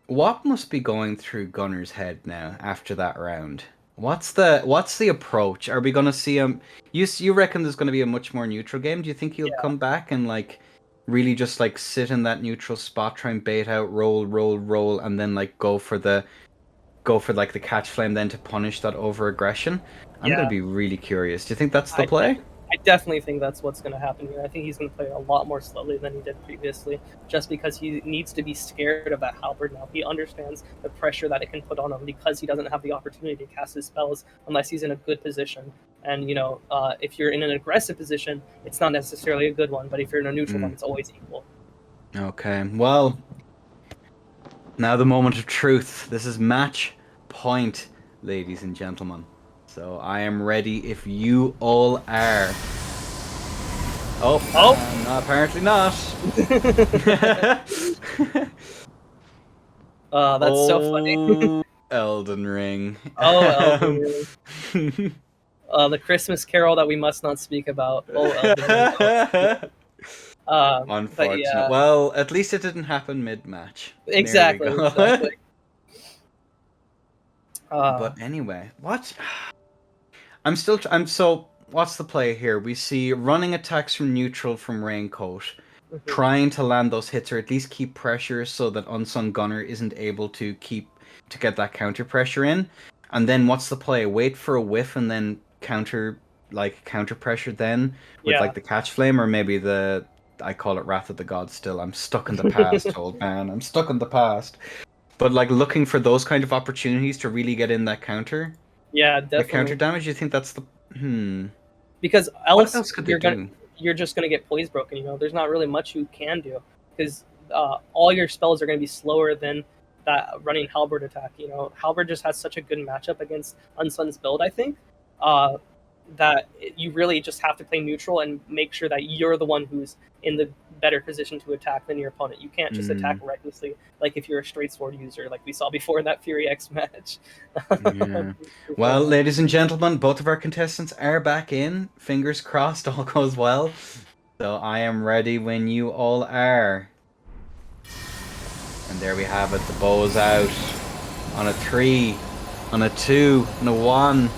what must be going through Gunner's head now after that round? What's the approach? Are we gonna see him? You reckon there's gonna be a much more neutral game? Do you think he'll come back and like really just like sit in that neutral spot, try and bait out, roll, and then like go for like the catch flame then to punish that over aggression? I'm gonna be really curious. Do you think that's the play? I definitely think that's what's going to happen here. I think he's going to play a lot more slowly than he did previously, just because he needs to be scared of that Halberd now. He understands the pressure that it can put on him because he doesn't have the opportunity to cast his spells unless he's in a good position. And, you know, if you're in an aggressive position, it's not necessarily a good one, but if you're in a neutral one, it's always equal. Okay, well, now the moment of truth. This is match point, ladies and gentlemen. So I am ready if you all are. Oh, no, apparently not. That's so funny. Elden Ring. Elden Ring. The Christmas Carol that we must not speak about. Elden Ring. Unfortunate. Yeah. Well, at least it didn't happen mid-match. Exactly. But anyway, what? What's the play here? We see running attacks from neutral from Raincoat, trying to land those hits or at least keep pressure so that Unsung Gunner isn't able to get that counter pressure in. And then what's the play? Wait for a whiff and then counter pressure then with like the catch flame, or maybe I call it Wrath of the Gods still. I'm stuck in the past, old man. I'm stuck in the past. But like looking for those kind of opportunities to really get in that counter. Yeah, definitely. The counter damage, you think that's the Because else could you're just gonna get poise broken, you know. There's not really much you can do. Because all your spells are gonna be slower than that running Halberd attack, you know. Halberd just has such a good matchup against Unsung's build, I think. That you really just have to play neutral and make sure that you're the one who's in the better position to attack than your opponent. You can't just attack recklessly, like if you're a straight sword user, like we saw before in that Fury X match. Yeah. Well, ladies and gentlemen, both of our contestants are back in. Fingers crossed, all goes well. So I am ready when you all are. And there we have it. The bow is out on a 3, on a 2, and a 1.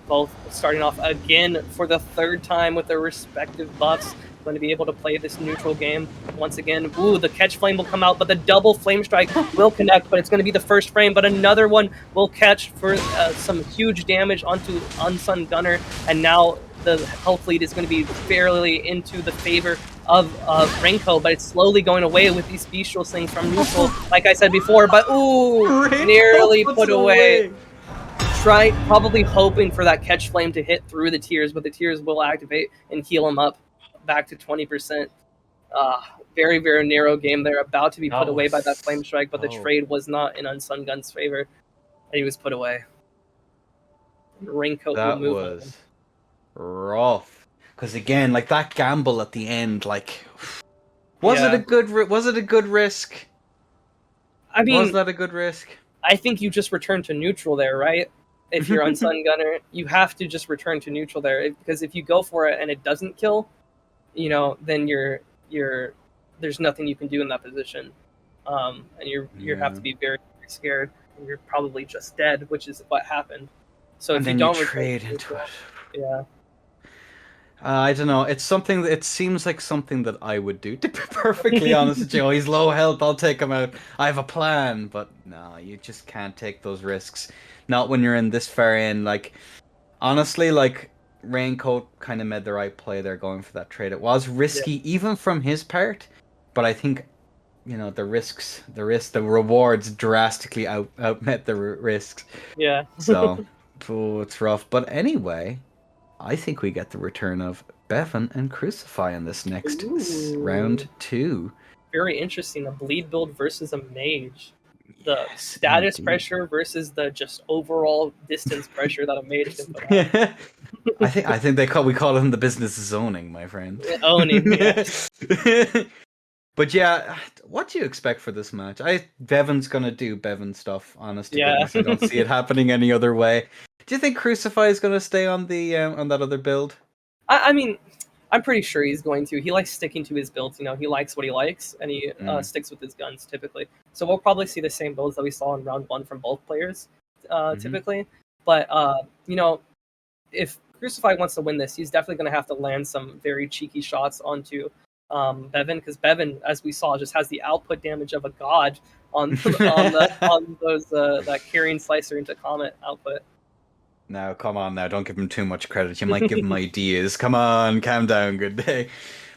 Both starting off again for the third time with their respective buffs. Going to be able to play this neutral game once again. Ooh, the catch flame will come out, but the double flame strike will connect, but it's going to be the first frame, but another one will catch for some huge damage onto Unsung Gunner, and now the health lead is going to be fairly into the favor Renko, but it's slowly going away with these bestial slings from neutral, like I said before. But ooh, nearly put away. Probably hoping for that catch flame to hit through the tears, but the tears will activate and heal him up back to 20%. Very, very narrow game there, about to be put away by that flame strike, but the trade was not in Unsung Gun's favor, and he was put away. Raincoat that was rough. Because again, like that gamble at the end, like, was it a good risk? I mean, was that a good risk? I think you just return to neutral there, right? If you're Unsung Gunner, you have to just return to neutral there, because if you go for it and it doesn't kill, you know, then there's nothing you can do in that position, and you have to be very, very scared. And you're probably just dead, which is what happened. So if you don't trade into it, yeah. I don't know. It's something that it seems like something that I would do. To be perfectly honest with you, he's low health. I'll take him out. I have a plan, but no, you just can't take those risks. Not when you're in this far in. Like, honestly, like Raincoat kind of made the right play there, going for that trade. It was risky, even from his part, but I think, you know, the rewards drastically outmet the risks. Yeah. So, it's rough. But anyway, I think we get the return of Bevan and Crucify in this next round 2. Very interesting. A bleed build versus a mage. The status pressure versus the just overall distance pressure that a mage can put on. I think we call him the business zoning, my friend. Owning, yes. But yeah, what do you expect for this match? Bevan's gonna do Bevan stuff, honest to goodness. I don't see it happening any other way. Do you think Crucify is gonna stay on the on that other build? I mean, I'm pretty sure he's going to. He likes sticking to his builds. You know, he likes what he likes, and he sticks with his guns typically. So we'll probably see the same builds that we saw in round 1 from both players, typically. But you know, if Crucify wants to win this, he's definitely going to have to land some very cheeky shots onto Bevan, because Bevan, as we saw, just has the output damage of a god on those that carrying slicer into Comet output. Now, come on now, don't give him too much credit. You might give him ideas. Come on, calm down, good day.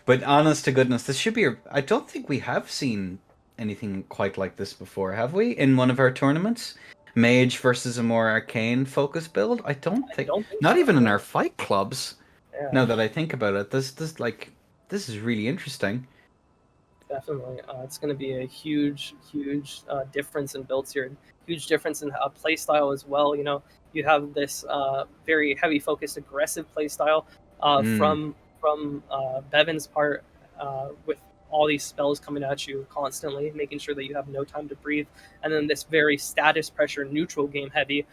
But honest to goodness, this should be I don't think we have seen anything quite like this before, have we? In one of our tournaments? Mage versus a more arcane focus build? I don't think not so. Even in our fight clubs. Yeah. Now that I think about it, this is really interesting. Definitely. It's going to be a huge difference in builds here. Huge difference in playstyle as well. You know, you have this very heavy focused aggressive playstyle from Bevan's part, with all these spells coming at you constantly, making sure that you have no time to breathe, and then this very status pressure neutral game heavy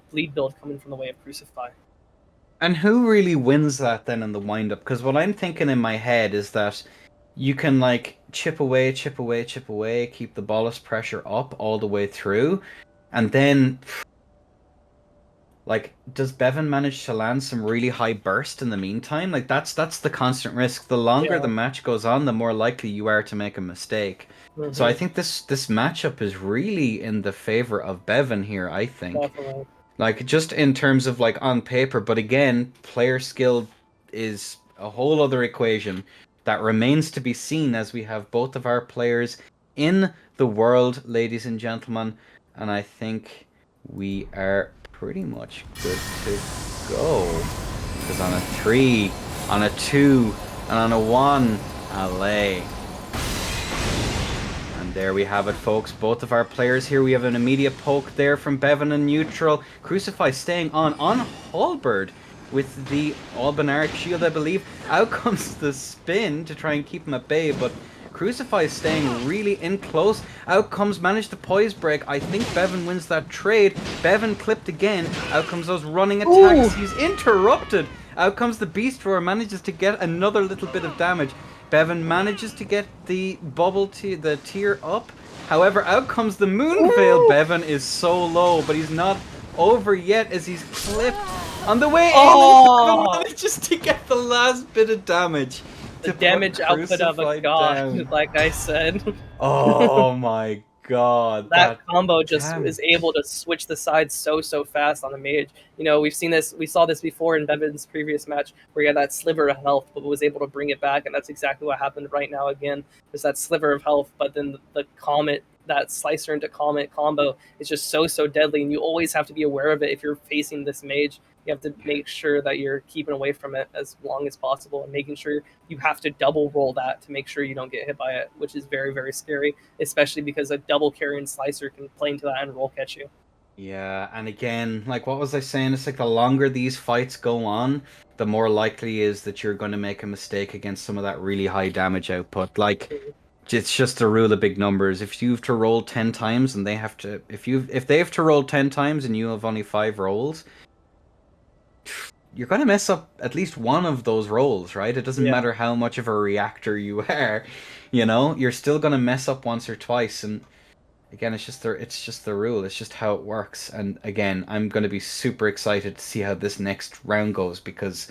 bleed build coming from the way of Crucify. And who really wins that then in the wind up? Because what I'm thinking in my head is that you can like chip away, keep the ballast pressure up all the way through, and then like, does Bevan manage to land some really high burst in the meantime? Like that's the constant risk. The longer the match goes on, the more likely you are to make a mistake. Mm-hmm. So I think this matchup is really in the favor of Bevan here, I think. Definitely. Like, just in terms of, like, on paper, but again, player skill is a whole other equation that remains to be seen as we have both of our players in the world, ladies and gentlemen, and I think we are pretty much good to go. Because on a 3, on a 2, and on a 1, allay. There we have it, folks. Both of our players here. We have an immediate poke there from Bevan in neutral. Crucify staying on Halberd with the Albinaric shield, I believe. Out comes the spin to try and keep him at bay, but Crucify is staying really in close. Out comes managed to poise break. I think Bevan wins that trade. Bevan clipped again. Out comes those running attacks. Ooh. He's interrupted. Out comes the Beast Roar, manages to get another little bit of damage. Bevan manages to get the the tier up. However, out comes the Moonveil. Bevan is so low, but he's not over yet as he's clipped on the way in. Bevan manages to get the last bit of damage. The damage output of a god, like I said. Oh my god, That that combo just is damage. able to switch the sides so fast on the mage. You know, we saw this before in Bevan's previous match where he had that sliver of health, but was able to bring it back, and that's exactly what happened right now again. There's that sliver of health, but then the comet, that slicer into comet combo is just so deadly, and you always have to be aware of it if you're facing this mage. You have to make sure that you're keeping away from it as long as possible, and making sure you have to double roll that to make sure you don't get hit by it, which is very scary, especially because a double carrying slicer can play into that and roll catch you. Yeah, and again, like what was I saying? It's like the longer these fights go on, the more likely is that you're going to make a mistake against some of that really high damage output. Like it's just the rule of big numbers. If you have to roll 10 times and they have to if they have to roll 10 times and you have only 5 rolls, you're going to mess up at least one of those rolls, right? It doesn't Yeah, matter how much of a reactor you are, you know? You're still going to mess up once or twice, and again, it's just the rule. It's just how it works. And again, I'm going to be super excited to see how this next round goes, because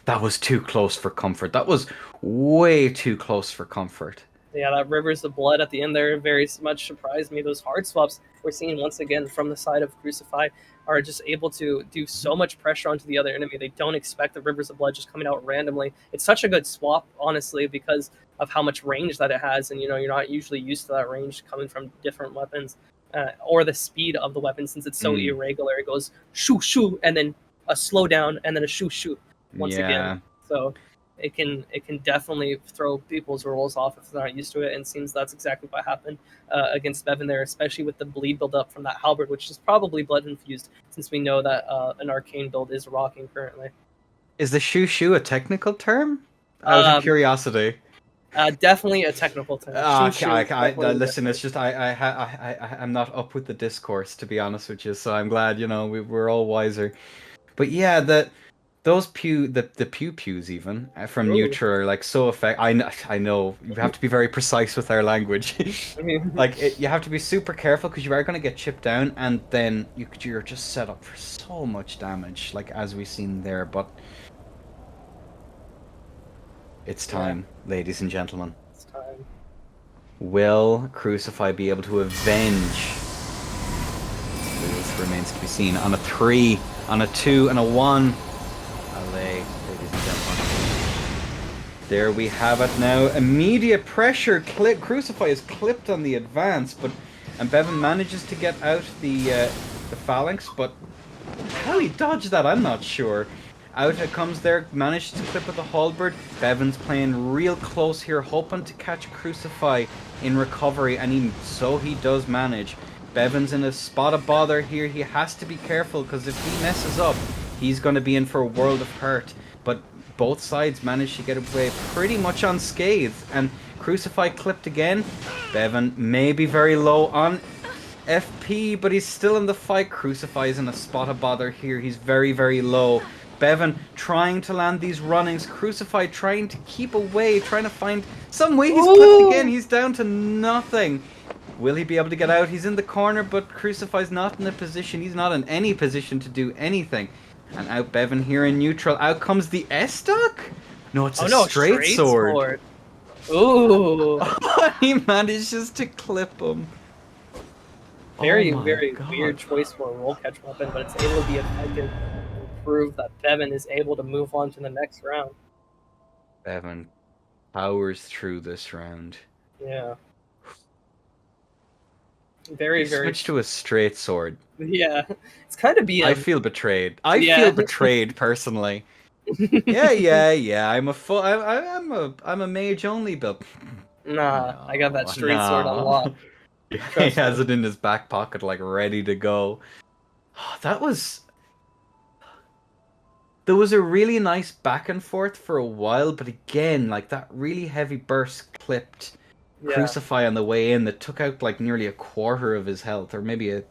that was too close for comfort. That was way too close for comfort. yeah, that Rivers of Blood at the end there very much surprised me. Those hard swaps we're seeing once again from the side of Crucify are just able to do so much pressure onto the other enemy. They don't expect the Rivers of Blood just coming out randomly. It's such a good swap, honestly, because of how much range that it has, and you know you're not usually used to that range coming from different weapons, or the speed of the weapon since it's so Mm, irregular. It goes shoo shoo and then a slowdown and then a shoo shoo once again. yeah. So it can definitely throw people's rolls off if they're not used to it, and seems that's exactly what happened against Bevan there, especially with the bleed build-up from that halberd, which is probably blood infused, since we know that an arcane build is rocking currently. Is the shoo shoo a technical term? Out of Um, curiosity. Definitely a technical term. Shoo shoo is definitely a Listen, it's different. just I'm not up with the discourse, to be honest with you. So I'm glad, you know, we're all wiser. But yeah, the pew pews even from Ooh. Neutra are like so effect. I know you have to be very precise with our language. I mean, Like you have to be super careful because you are going to get chipped down, and then you're just set up for so much damage, like as we've seen there. But it's yeah, time, ladies and gentlemen. it's time. Will Crucify be able to avenge? This remains to be seen. On a 3, on a 2, and a 1. Allez, ladies and gentlemen. There we have it now. Immediate pressure. Crucify is clipped on the advance, and Bevan manages to get out the phalanx, but how he dodged that, I'm not sure. Out it comes there, managed to clip with the halberd. Bevan's playing real close here, hoping to catch Crucify in recovery, and he does manage. Bevan's in a spot of bother here. He has to be careful, because if he messes up, he's going to be in for a world of hurt. But both sides managed to get away pretty much unscathed, and Crucify clipped again. Bevan may be very low on FP, but he's still in the fight. Crucify is in a spot of bother here. He's very low. Bevan trying to land these runnings. Crucify trying to keep away, trying to find some way. He's clipped again. Ooh! He's down to nothing. Will he be able to get out? He's in the corner, but Crucify's not in a position. He's not in any position to do anything. And out Bevan here in neutral. Out comes the S-Stock? No, it's Oh a no, straight straight sword. sword. Ooh, He manages to clip him. Oh my very god. weird choice for a roll catch weapon, but it's able to be effective and prove that Bevan is able to move on to the next round. Bevan powers through this round. Yeah, He very. switched to a straight sword. Yeah, it's kind of I BM. feel betrayed. I feel Yeah. betrayed personally. Yeah. I'm a mage only build. Nah, I got that No, straight sword no. unlocked. He Trust has me. it in his back pocket, like ready to go. That was. There was a really nice back and forth for a while, but again, like that really heavy burst clipped Yeah, Crucify on the way in that took out like nearly a quarter of his health, or maybe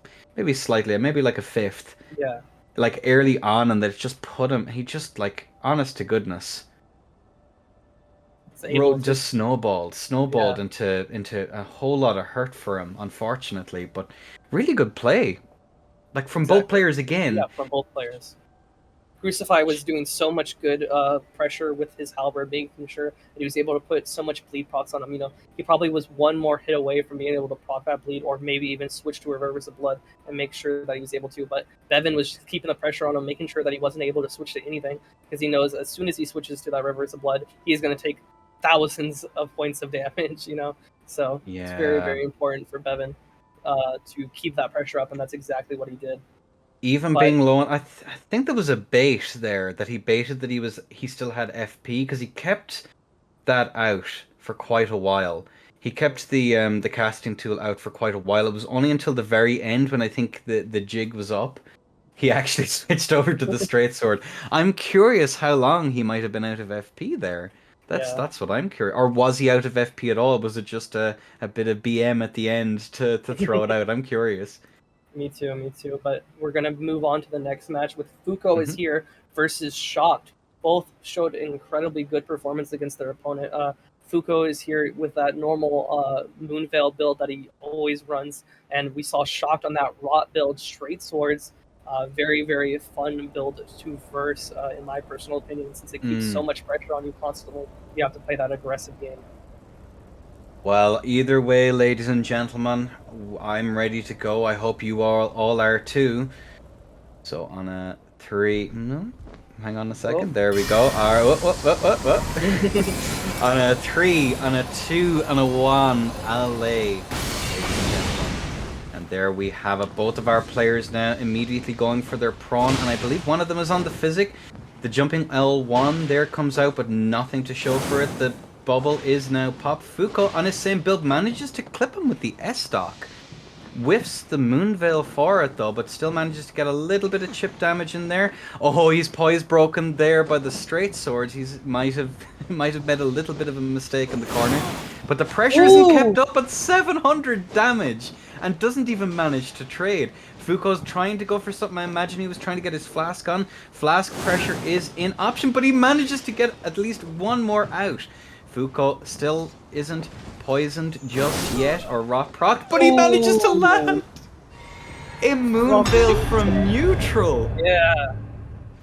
slightly, maybe like a fifth, yeah. like early on, and that just put him. He just like, honest to goodness, It's able to. just snowballed Yeah, into a whole lot of hurt for him, unfortunately. But really good play, like from both exactly. players Yeah, again. from both players. Crucify was doing so much good pressure with his halberd, making sure that he was able to put so much bleed procs on him. He probably was one more hit away from being able to proc that bleed, or maybe even switch to Reverberous of Blood and make sure that he was able to. But Bevan was just keeping the pressure on him, making sure that he wasn't able to switch to anything, because he knows as soon as he switches to that Reverberous of Blood, he is going to take thousands of points of damage. So it's very, Yeah. very important for Bevan to keep that pressure up, and that's exactly what he did. Even But being low on, I think there was a bait there that he baited that he still had FP because he kept that out for quite a while. He kept the casting tool out for quite a while. It was only until the very end when I think the jig was up, he actually switched over to the straight sword. I'm curious how long he might have been out of FP there. yeah. That's what I'm curious. Or was he out of FP at all? Was it just a bit of BM at the end to throw it out? I'm curious. Me too. But we're gonna move on to the next match with Fuko is Mhm. here versus Shocked. Both showed an incredibly good performance against their opponent. Fuko is here with that normal Moonveil build that he always runs, and we saw Shocked on that Rot build, straight swords. Very, very fun build to verse, in my personal opinion, since it keeps so much pressure on you constantly. You have to play that aggressive game. Well, either way, ladies and gentlemen, I'm ready to go. I hope you all are too. So on a 3, no, hang on a second. Oh. There we go. All right, whoop. On a 3, on a 2, and a 1, alley, ladies and gentlemen. And there we have it. Both of our players now immediately going for their prawn, and I believe one of them is on the physic. The jumping L1 there comes out, but nothing to show for it. The bubble is now popped. Fuko on his same build manages to clip him with the S-Stock. Whiffs the Moonveil for it though, but still manages to get a little bit of chip damage in there. Oh, he's poise broken there by the straight swords. He might have made a little bit of a mistake in the corner. But the pressure isn't kept up at 700 damage and doesn't even manage to trade. Fuko's trying to go for something. I imagine he was trying to get his flask on. Flask pressure is in option, but he manages to get at least one more out. Fuko still isn't poisoned just yet, or rock proc, but he manages to land a Moonveil from neutral. Yeah,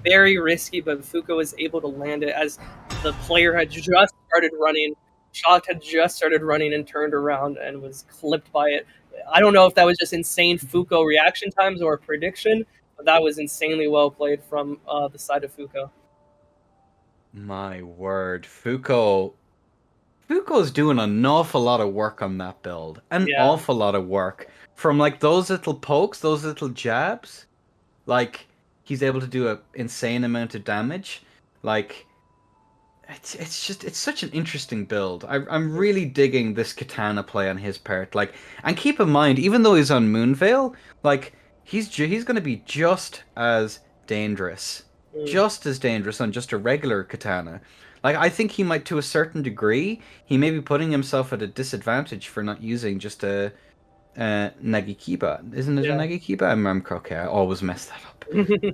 very risky, but Fuko is able to land it as the player had just started running. Shocked had just started running and turned around and was clipped by it. I don't know if that was just insane Fuko reaction times or a prediction, but that was insanely well played from the side of Fuko. My word, Fuko's doing an awful lot of work on that build. An awful lot of work. From like those little pokes, those little jabs, like he's able to do an insane amount of damage. Like it's such an interesting build. I'm really digging this katana play on his part. Like, and keep in mind, even though he's on Moonveil, like he's going to be just as dangerous, on just a regular katana. Like, I think he might, to a certain degree, he may be putting himself at a disadvantage for not using just a Nagikiba. Isn't it a Nagikiba? I'm okay. I always mess that up.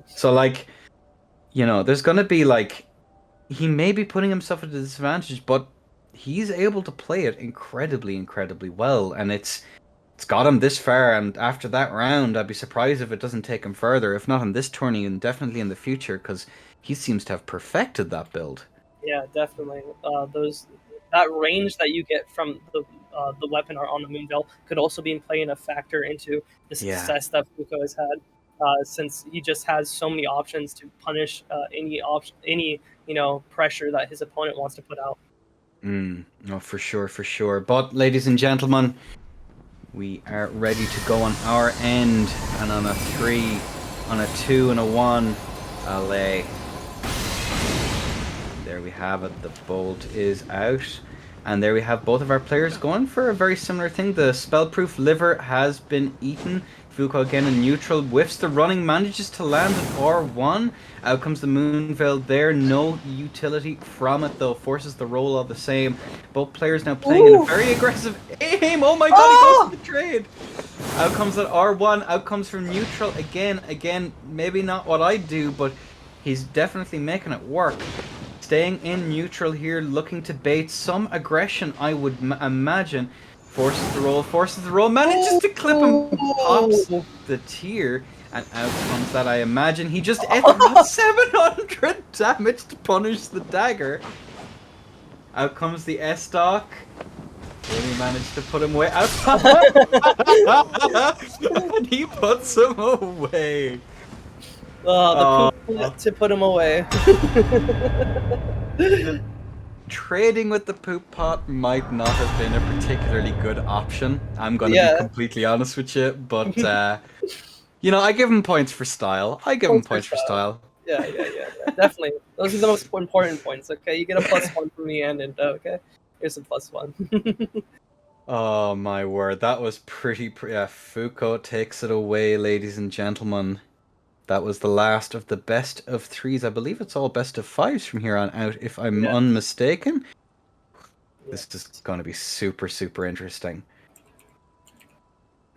So like, there's gonna be like, he may be putting himself at a disadvantage, but he's able to play it incredibly, incredibly well, and it's got him this far. And after that round, I'd be surprised if it doesn't take him further, if not in this tourney, and definitely in the future, because he seems to have perfected that build. Yeah, definitely. That range that you get from the weapon on the Moonveil could also be playing a factor into the success that Fuko has had, since he just has so many options to punish any pressure that his opponent wants to put out. No, for sure. But ladies and gentlemen, we are ready to go on our end, and on a 3, on a 2, and a 1, alley. There we have it. The bolt is out. And there we have both of our players going for a very similar thing. The spellproof liver has been eaten. Fuko again in neutral, whiffs the running, manages to land an R1. Out comes the Moonveil there. No utility from it though. Forces the roll all the same. Both players now playing in a very aggressive aim. Oh my god, he goes for the trade. Out comes that R1. Out comes from neutral again. Maybe not what I'd do, but he's definitely making it work. Staying in neutral here, looking to bait some aggression, I would imagine. Forces the roll, manages to clip him, pops the tier. And out comes that, I imagine he just it's not 700 damage to punish the dagger. Out comes the S-Dock. Really managed to put him away. Out and he puts him away. The poop to put him away. Trading with the poop pot might not have been a particularly good option. I'm gonna be completely honest with you, but you know, I give him points for style. Points for style. Yeah, definitely. Those are the most important points. Okay, you get a +1 from the end, and okay, here's a +1. Oh my word, that was pretty. Foucault takes it away, ladies and gentlemen. That was the last of the best of threes. I believe it's all best of fives from here on out, if I'm unmistaken. This is going to be super, super interesting.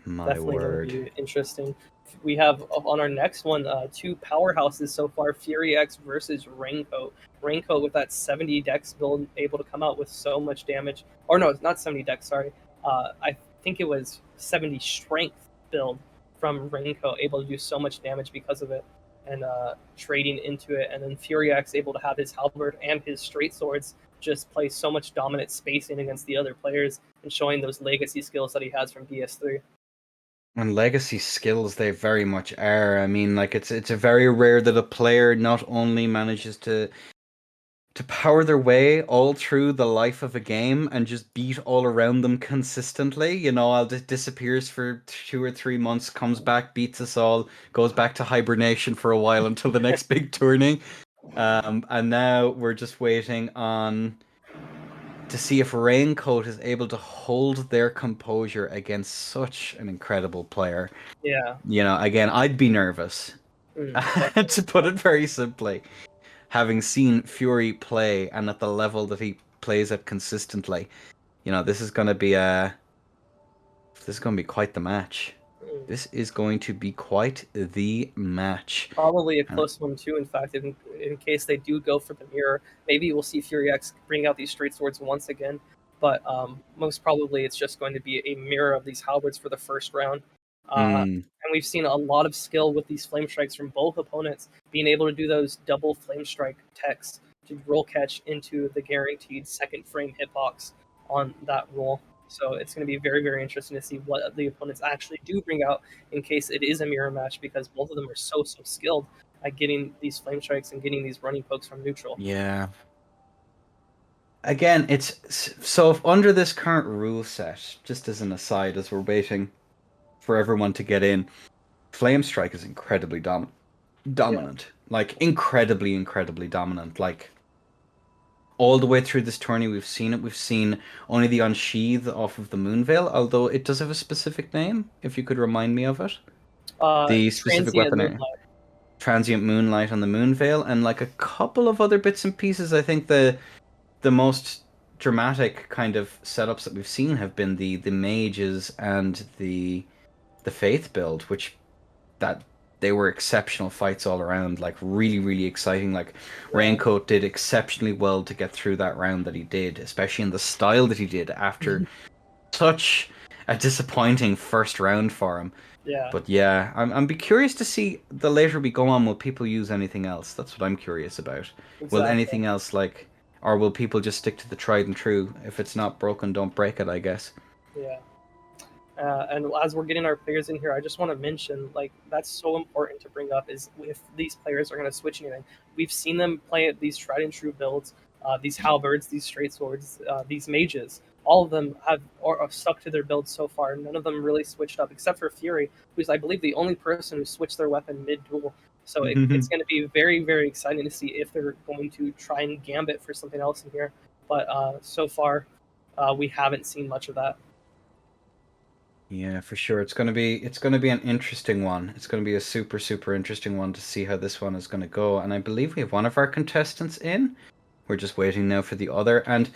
My Definitely word. Going to be interesting. We have on our next one 2 powerhouses so far: Fury X versus Raincoat. Raincoat with that 70 dex build, able to come out with so much damage. Or no, it's not 70 dex. Sorry, I think it was 70 strength build from Raincoat, able to do so much damage because of it, and trading into it. And then Fury X able to have his halberd and his straight swords just play so much dominant spacing against the other players, and showing those legacy skills that he has from DS3. And legacy skills, they very much are. I mean, like it's a very rare that a player not only manages to power their way all through the life of a game and just beat all around them consistently. You know, disappears for 2 or 3 months, comes back, beats us all, goes back to hibernation for a while until the next big tourney. And now we're just waiting on to see if Raincoat is able to hold their composure against such an incredible player. Yeah. You know, again, I'd be nervous, to put it very simply, having seen Fury play and at the level that he plays at consistently. You know, this is going to be quite the match. This is going to be quite the match. Probably a close one too. In fact, in case they do go for the mirror, maybe we'll see Fury X bring out these straight swords once again. But most probably, it's just going to be a mirror of these halberds for the first round. And we've seen a lot of skill with these flame strikes from both opponents, being able to do those double flame strike techs to roll catch into the guaranteed second frame hitbox on that roll. So it's going to be very, very interesting to see what the opponents actually do bring out in case it is a mirror match, because both of them are so skilled at getting these flame strikes and getting these running pokes from neutral. Yeah. Again, it's so under this current rule set, just as an aside, as we're waiting for everyone to get in, Flame Strike is incredibly dominant. Yeah. Like incredibly dominant. Like all the way through this tourney, we've seen it. We've seen only the Unsheath off of the Moonveil, although it does have a specific name. If you could remind me of it, the specific weapon, Transient Moonlight on the Moonveil, and like a couple of other bits and pieces. I think the most dramatic kind of setups that we've seen have been the mages and the Faith build, which that they were exceptional fights all around, like really exciting. Like Raincoat did exceptionally well to get through that round that he did, especially in the style that he did after such a disappointing first round for him. Yeah. But yeah, I'm be curious to see the later we go on, will people use anything else? That's what I'm curious about. Exactly. Will anything else or will people just stick to the tried and true? If it's not broken, don't break it, I guess. Yeah. And as we're getting our players in here, I just want to mention, like, that's so important to bring up, is if these players are going to switch anything. We've seen them play these tried and true builds, these halberds, these straight swords, these mages. All of them are stuck to their builds so far. None of them really switched up, except for Fury, who's, I believe, the only person who switched their weapon mid-duel. So it's going to be very, very exciting to see if they're going to try and gambit for something else in here. But so far, we haven't seen much of that. Yeah, for sure. It's gonna be an interesting one. It's gonna be a super interesting one to see how this one is gonna go. And I believe we have one of our contestants in. We're just waiting now for the other. And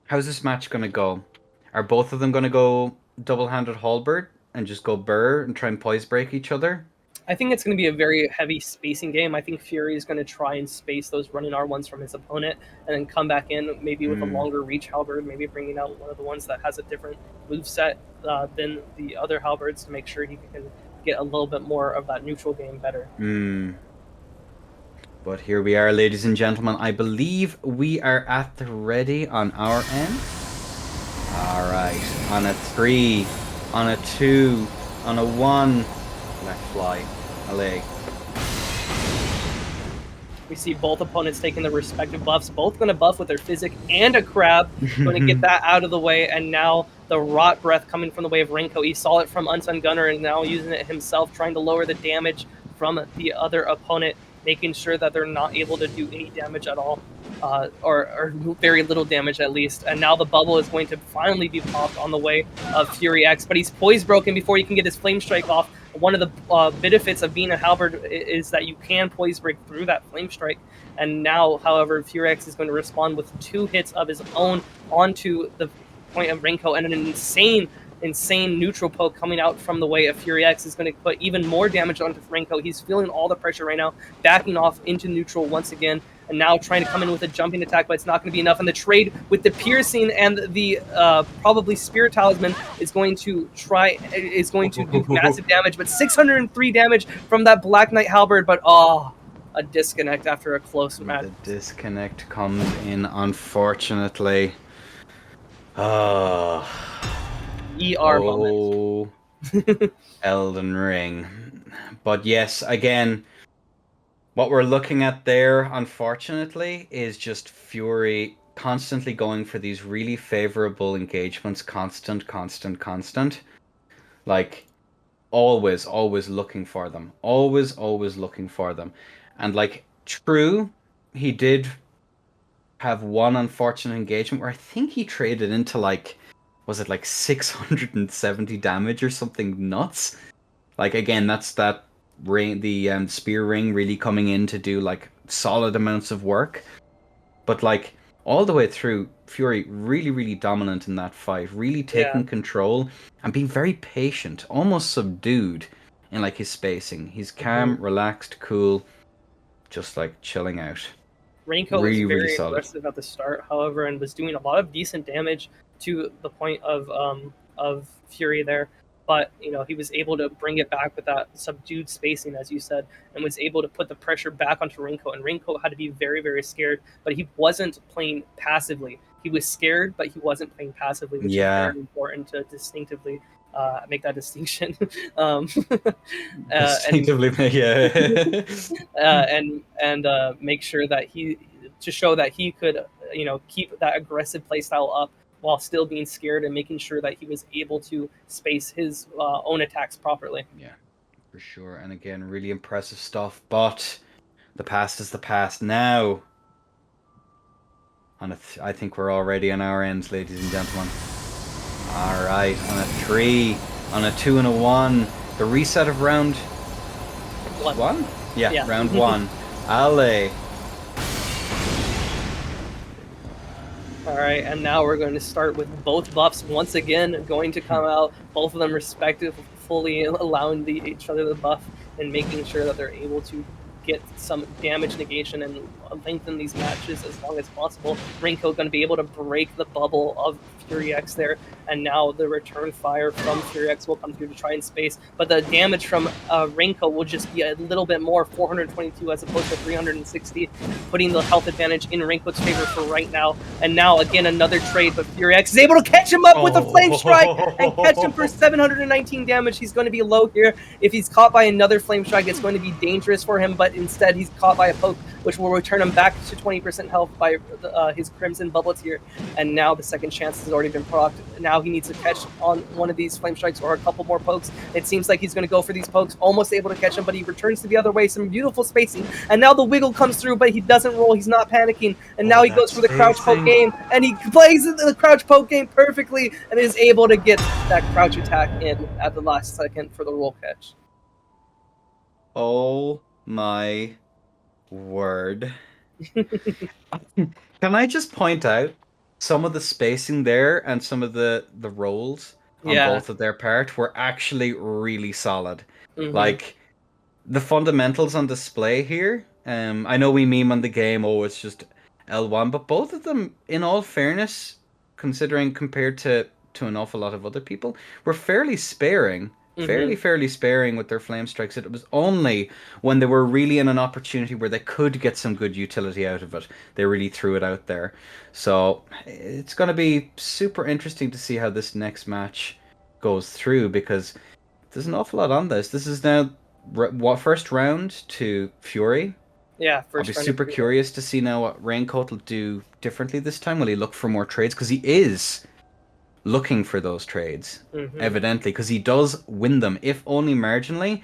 how's this match gonna go? Are both of them gonna go double-handed halberd and just go burr and try and poise break each other? I think it's going to be a very heavy spacing game. I think Fury is going to try and space those running R1s from his opponent and then come back in maybe with a longer reach halberd, maybe bringing out one of the ones that has a different moveset than the other halberds to make sure he can get a little bit more of that neutral game better. But here we are, ladies and gentlemen. I believe we are at the ready on our end. All right, on a 3, on a 2, on a 1. Let fly. Allez. We see both opponents taking their respective buffs, both going to buff with their Physic and a Crab, going to get that out of the way, and now the Rot Breath coming from the way of Renko. He saw it from Unsung Gunner and now using it himself, trying to lower the damage from the other opponent, making sure that they're not able to do any damage at all, or very little damage at least. And now the bubble is going to finally be popped on the way of Fury X, but he's poise broken before he can get his Flame Strike off. One of the benefits of being a halberd is that you can poise break through that Flame Strike. And now, however, Fury X is going to respond with 2 hits of his own onto the point of Renko, and an insane neutral poke coming out from the way of Fury X is going to put even more damage onto Renko. He's feeling all the pressure right now, backing off into neutral once again, and now trying to come in with a jumping attack, but it's not going to be enough. And the trade with the piercing and the probably Spirit Talisman is going to do massive damage, but 603 damage from that Black Knight Halberd, but a disconnect after a close match. The disconnect comes in, unfortunately. ER moment. Elden Ring. But yes, again, what we're looking at there, unfortunately, is just Fury constantly going for these really favorable engagements, constant. Like, always looking for them. Always looking for them. And, like, true, he did have one unfortunate engagement where I think he traded into, like, was it like 670 damage or something nuts? Like, again, that's that ring, the spear ring really coming in to do like solid amounts of work. But like all the way through, Fury really dominant in that fight, really taking control and being very patient, almost subdued in like his spacing. He's calm, relaxed, cool, just like chilling out. Renko was very aggressive at the start, however, and was doing a lot of decent damage to the point of Fury there. But, you know, he was able to bring it back with that subdued spacing, as you said, and was able to put the pressure back onto Renko. And Renko had to be very scared, but he wasn't playing passively. He was scared, but he wasn't playing passively, which is very important to distinctively make that distinction. Distinctively, and make sure that to show that he could, you know, keep that aggressive playstyle up while still being scared, and making sure that he was able to space his own attacks properly. Yeah, for sure. And again, really impressive stuff. But the past is the past now. I think we're already on our ends, ladies and gentlemen. All right, on a 3, on a 2, and a 1. The reset of round 1? Yeah, round 1. Allez. All right, and now we're going to start with both buffs once again going to come out, both of them respectively, fully allowing each other the buff and making sure that they're able to get some damage negation and lengthen these matches as long as possible. Renko going to be able to break the bubble of Fury X there, and now the return fire from Fury X will come through to try and space, but the damage from Renko will just be a little bit more, 422 as opposed to 360, putting the health advantage in Renko's favor for right now. And now again another trade, but Fury X is able to catch him up with a Flame Strike and catch him for 719 damage. He's going to be low here. If he's caught by another Flame Strike, it's going to be dangerous for him, but instead he's caught by a poke, which will return him back to 20% health by his Crimson Bubble Tier. And now the second chance has already been procced. Now he needs to catch on one of these Flame Strikes or a couple more pokes. It seems like he's going to go for these pokes, almost able to catch him, but he returns to the other way. Some beautiful spacing, and now the wiggle comes through, but he doesn't roll. He's not panicking, and now he goes for the crouch poke game, and he plays the crouch poke game perfectly and is able to get that crouch attack in at the last second for the roll catch. Oh my word. Can I just point out some of the spacing there and some of the rolls on both of their part were actually really solid. Like, the fundamentals on display here, I know we meme on the game, it's just L1, but both of them, in all fairness, considering compared to an awful lot of other people, were fairly sparing fairly sparing with their flame strikes. It was only when they were really in an opportunity where they could get some good utility out of it, they really threw it out there. So it's going to be super interesting to see how this next match goes through, because there's an awful lot on this. This is now what, first round to Fury. Yeah, I'll be first round of super curious to see now what Raincoat will do differently this time. Will he look for more trades? Because he is looking for those trades, evidently, because he does win them, if only marginally.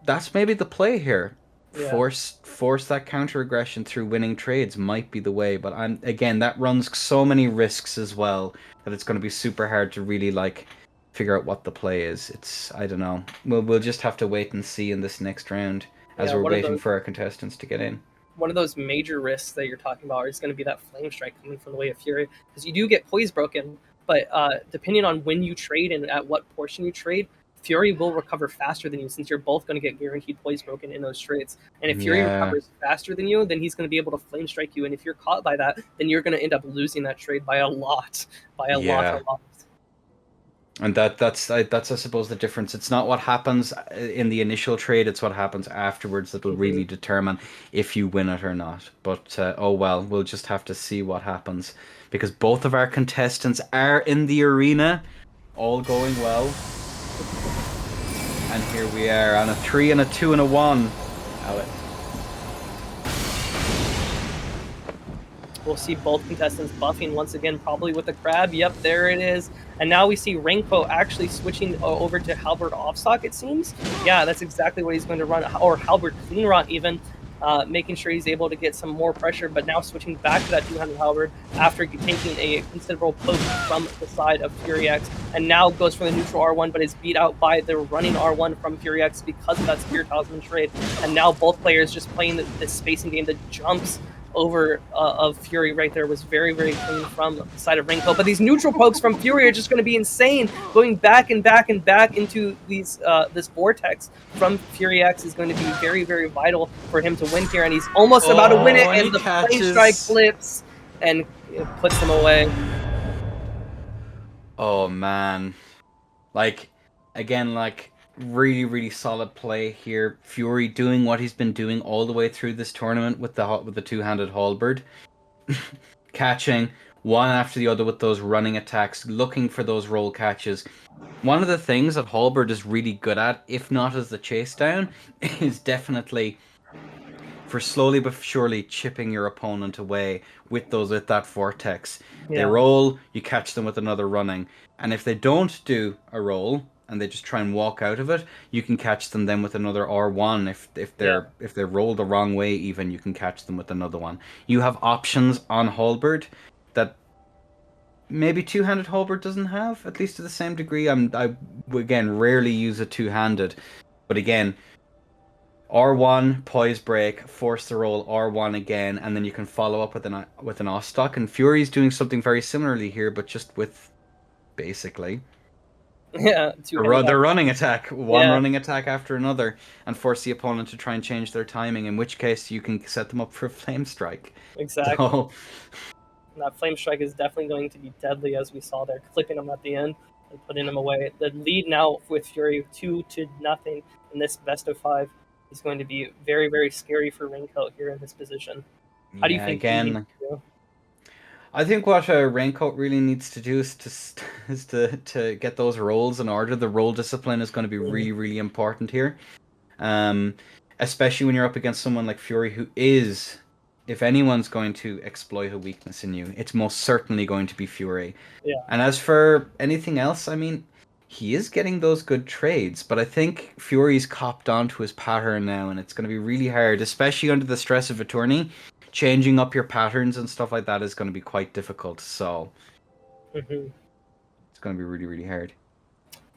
That's maybe the play here. Yeah. Force that counter aggression through winning trades might be the way, but again, that runs so many risks as well that it's going to be super hard to really like figure out what the play is. It's, I don't know. We'll just have to wait and see in this next round as Yeah, we're waiting for our contestants to get in. One of those major risks that you're talking about is going to be that flame strike coming from the way of Fury, because you do get poise broken, but depending on when you trade and at what portion you trade, Fury will recover faster than you, since you're both going to get guaranteed poise broken in those trades. And if Fury recovers faster than you, then he's going to be able to flame strike you. And if you're caught by that, then you're going to end up losing that trade by a lot, a lot. And that's I suppose the difference. It's not what happens in the initial trade; it's what happens afterwards that will really determine if you win it or not. But oh well, we'll just have to see what happens, because both of our contestants are in the arena, all going well. And here we are on a 3 and a 2 and a 1. Alex. We'll see both contestants buffing once again, probably with the crab. Yep, there it is. And now we see Raincoat actually switching over to Halberd Offstock, it seems. Yeah, that's exactly what he's going to run, or Halberd Clean Rot even, making sure he's able to get some more pressure, but now switching back to that two-handed Halberd after taking a considerable poke from the side of Fury X, and now goes for the neutral R1, but is beat out by the running R1 from Fury X because of that Spear Talisman trade. And now both players just playing this spacing game. The jumps over of Fury right there was very, very clean from the side of Raincoat. But these neutral pokes from Fury are just going to be insane. Going back and back and back into these this vortex from Fury X is going to be very, very vital for him to win here. And he's almost about to win it, and the flame strike flips and puts him away. Oh man, like again, like really, really solid play here. Fury doing what he's been doing all the way through this tournament with the two-handed halberd, catching one after the other with those running attacks, looking for those roll catches. One of the things that halberd is really good at, if not as the chase down, is definitely for slowly but surely chipping your opponent away with that vortex. Yeah. They roll, you catch them with another running, and if they don't do a roll and they just try and walk out of it, you can catch them then with another R1. If they roll the wrong way, even, you can catch them with another one. You have options on halberd that maybe two-handed halberd doesn't have, at least to the same degree. I again rarely use a two-handed, but again, R1, poise break, force the roll, R1 again, and then you can follow up with an Ostock. And Fury's doing something very similarly here, but just with basically their running attack, running attack after another, and force the opponent to try and change their timing, in which case you can set them up for a flame strike. Exactly. So, that flame strike is definitely going to be deadly, as we saw there, clipping them at the end and putting them away. The lead now with Fury 2-0 in this best of 5 is going to be very, very scary for Raincoat here in this position. How do you think again? I think what Raincoat really needs to do is to get those rolls in order. The roll discipline is going to be really, really important here, especially when you're up against someone like Fury, who is, if anyone's going to exploit a weakness in you, it's most certainly going to be Fury. Yeah. And as for anything else, I mean, he is getting those good trades, but I think Fury's copped onto his pattern now, and it's going to be really hard, especially under the stress of a tourney. Changing up your patterns and stuff like that is going to be quite difficult, so it's going to be really, really hard.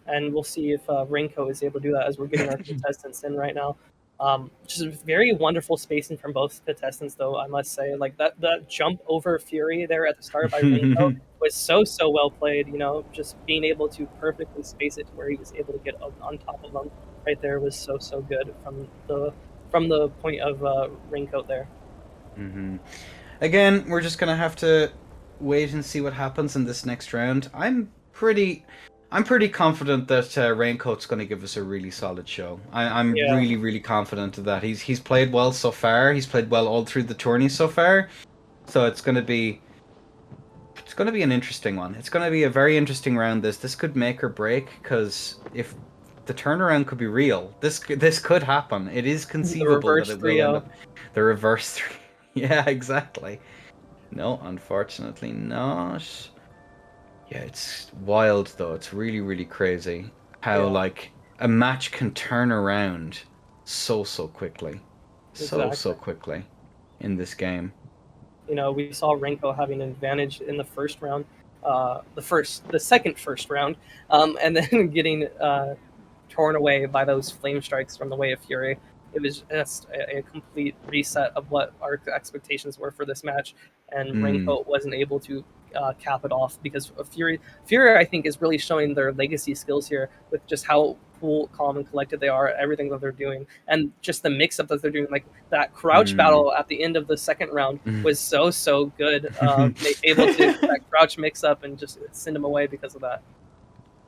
And we'll see if Raincoat is able to do that as we're getting our contestants in right now. Just very wonderful spacing from both contestants, though, I must say. Like that jump over Fury there at the start by Raincoat was so well played. You know, just being able to perfectly space it to where he was able to get on top of them right there was so good from the point of Raincoat there. Again, we're just gonna have to wait and see what happens in this next round. I'm pretty I'm pretty confident that Raincoat's going to give us a really solid show. I'm Yeah, really, really confident of that. He's played well so far. He's played well all through the tourney so far. So it's going to be an interesting one. It's going to be a very interesting round. This could make or break because if the turnaround could be real, this could happen. It is the conceivable that reverse it will end 3-0. up the reverse three. Yeah, exactly. No, unfortunately not. Yeah, it's wild though. It's really, really crazy how Yeah, like a match can turn around so quickly. So exactly. quickly in this game. We saw Renko having an advantage in the first round, the second first round, and then getting torn away by those flame strikes from the Way of Fury. It was just a complete reset of what our expectations were for this match, and Hmm. Renko wasn't able to cap it off because of Fury. Fury, I think, is really showing their legacy skills here with just how cool, calm, and collected they are, everything that they're doing, and just the mix-up that they're doing. Like that crouch Hmm. battle at the end of the second round was so good. Able to get that crouch mix-up and just send them away because of that.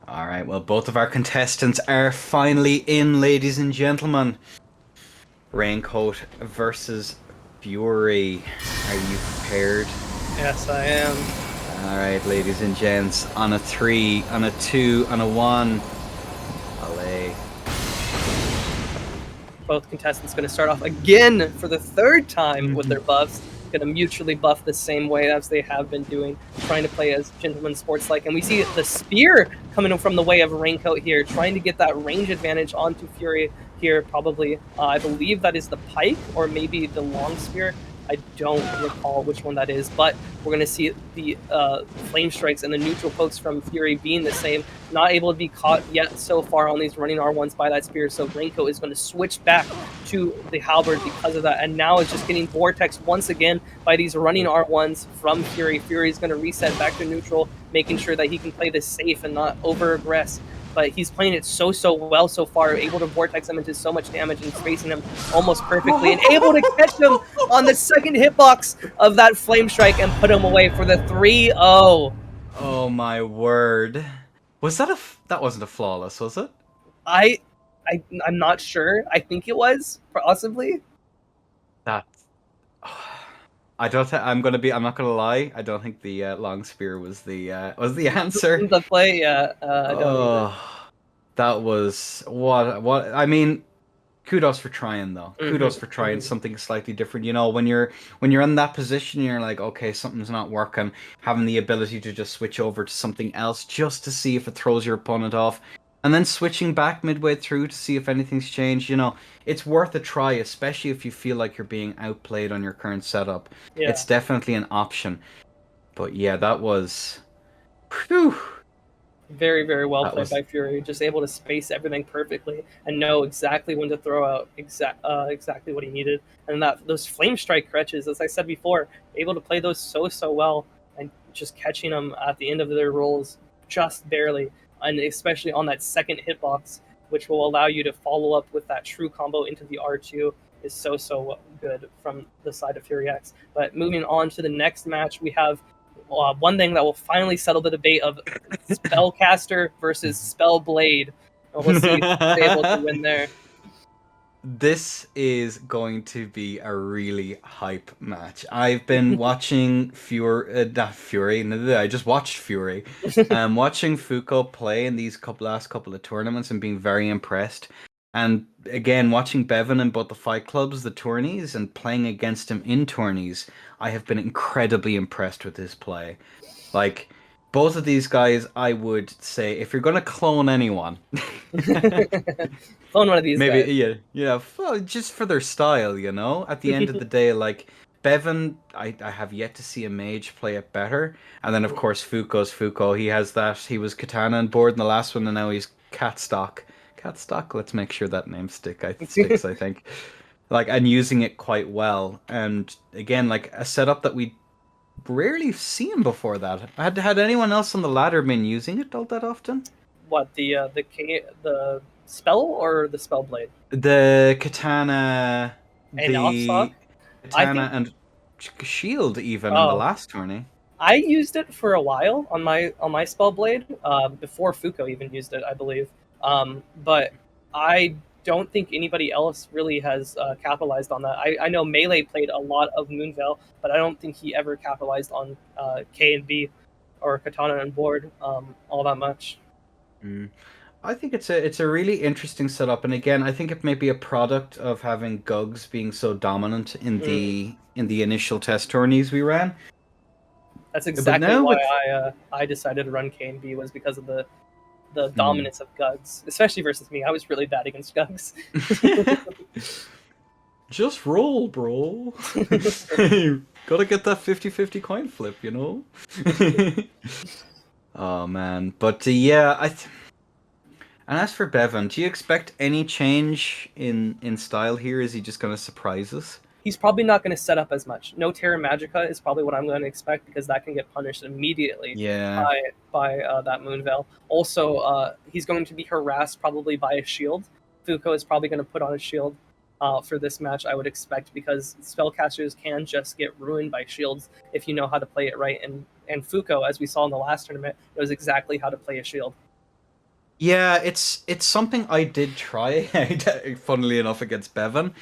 All right, well, both of our contestants are finally in, ladies and gentlemen. Raincoat versus Fury. Are you prepared? Yes, I am. All right, ladies and gents, on a three, on a two, on a one. Allez. Both contestants going to start off again for the third time with their buffs. Going to mutually buff the same way as they have been doing, trying to play as gentleman sports like. And we see the spear coming from the Way of Raincoat here, trying to get that range advantage onto Fury here. Probably, I believe that is the pike or maybe the long spear. I don't recall which one that is, but we're going to see the flame strikes and the neutral pokes from Fury being the same. Not able to be caught yet so far on these running R1s by that spear, so Renko is going to switch back to the halberd because of that, and now is just getting vortex once again by these running R1s from Fury. Fury is going to reset back to neutral, making sure that he can play this safe and not over aggress. But he's playing it so well so far, able to vortex him into so much damage and spacing him almost perfectly, and able to catch him on the second hitbox of that flame strike and put him away for the 3-0. Oh my word. Was that that wasn't a flawless, was it? I, I'm not sure. I think it was possibly. That I don't I'm not gonna lie. I don't think the long spear was the answer. The play, yeah, I don't either. Oh, that was what I mean, kudos for trying though. Hmm. Kudos for trying Hmm. something slightly different. You know, when you're in that position, you're like, okay, something's not working. Having the ability to just switch over to something else just to see if it throws your opponent off, and then switching back midway through to see if anything's changed. You know, it's worth a try, especially if you feel like you're being outplayed on your current setup. Yeah, It's definitely an option. But yeah, that was, whew, very well that played was by Fury. Just able to space everything perfectly and know exactly when to throw out exactly what he needed. And that those flame strike crutches, as I said before, able to play those so well and just catching them at the end of their rolls just barely, and especially on that second hitbox, which will allow you to follow up with that true combo into the R2 is so good from the side of Fury X. But moving on to the next match, we have one thing that will finally settle the debate of Spellcaster versus Spellblade. We'll see who's able to win there. This is going to be a really hype match. I've been watching not Fury. No, I just watched Fury. Watching Fuko play in these last couple of tournaments and being very impressed. And again, watching Bevan in both the fight clubs, the tourneys, and playing against him in tourneys, I have been incredibly impressed with his play. Like both of these guys, I would say, if you're gonna clone anyone. Clone one of these Maybe, guys. yeah, yeah, well, just for their style, you know? At the end of the day, like, Bevan, I have yet to see a mage play it better. And then, of course, Fuko's Fuko. He has that. He was Katana on board in the last one, and now he's Catstock. Catstock, let's make sure that name sticks, I think. Like, and using it quite well. And again, like, a setup that we rarely seen before that. Had anyone else on the ladder been using it all that often? What the spell or the Spellblade The katana, and Offstock? the I katana think. and shield even in the Oh, last tourney. I used it for a while on my spell blade, before Fuko even used it, I believe. But I don't think anybody else really has capitalized on that. I know Melee played a lot of Moonveil, but I don't think he ever capitalized on K and B or Katana and Board all that much. Mm. I think it's a really interesting setup, and again, I think it may be a product of having Gugs being so dominant in Mm. the initial test tourneys we ran. That's But exactly now why with I decided to run K and B, was because of the hmm. dominance of Gugs, especially versus me. I was really bad against Gugs. Just roll, bro. Gotta get that 50-50 coin flip, you know? Oh man, but yeah, and as for Bevan, do you expect any change in style here? Is he just gonna surprise us? He's probably not going to set up as much. No Terra Magica is probably what I'm going to expect, because that can get punished immediately Yeah. by that Moonveil. Also, he's going to be harassed probably by a shield. Fuko is probably going to put on a shield for this match, I would expect, because spellcasters can just get ruined by shields if you know how to play it right. And Fuko, as we saw in the last tournament, knows exactly how to play a shield. Yeah, it's something I did try, funnily enough, against Bevan.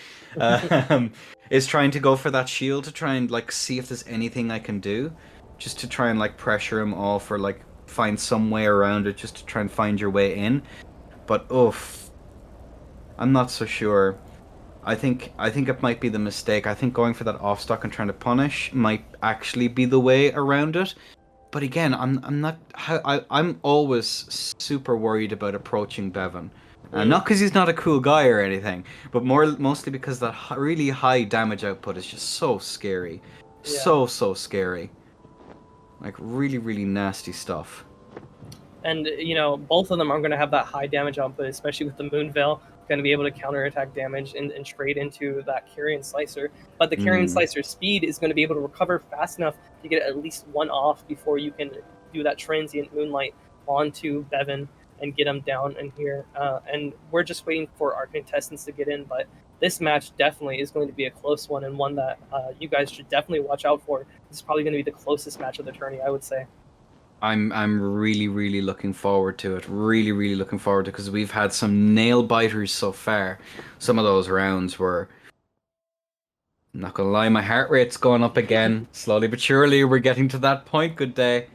Is trying to go for that shield to try and like see if there's anything I can do, just to try and like pressure him off or like find some way around it, just to try and find your way in. But oof, I'm not so sure. I think it might be the mistake. I think going for that off stock and trying to punish might actually be the way around it. But again, I'm not. I'm always super worried about approaching Bevan, Mm, not because he's not a cool guy or anything, but mostly because that really high damage output is just so scary, yeah. so scary. Like really really nasty stuff. And both of them are going to have that high damage output, especially with the Moonveil. Going to be able to counterattack damage and trade into that Carrion Slicer. But the Carrion Mm. Slicer speed is going to be able to recover fast enough to get at least one off before you can do that transient Moonlight onto Bevan and get him down in here. And we're just waiting for our contestants to get in. But this match definitely is going to be a close one, and one that you guys should definitely watch out for. This is probably going to be the closest match of the tourney, I would say. I'm really really looking forward to it. Really really looking forward to it because we've had some nail biters so far. Some of those rounds were. I'm not gonna lie, my heart rate's going up again. Slowly but surely, we're getting to that point. Good day.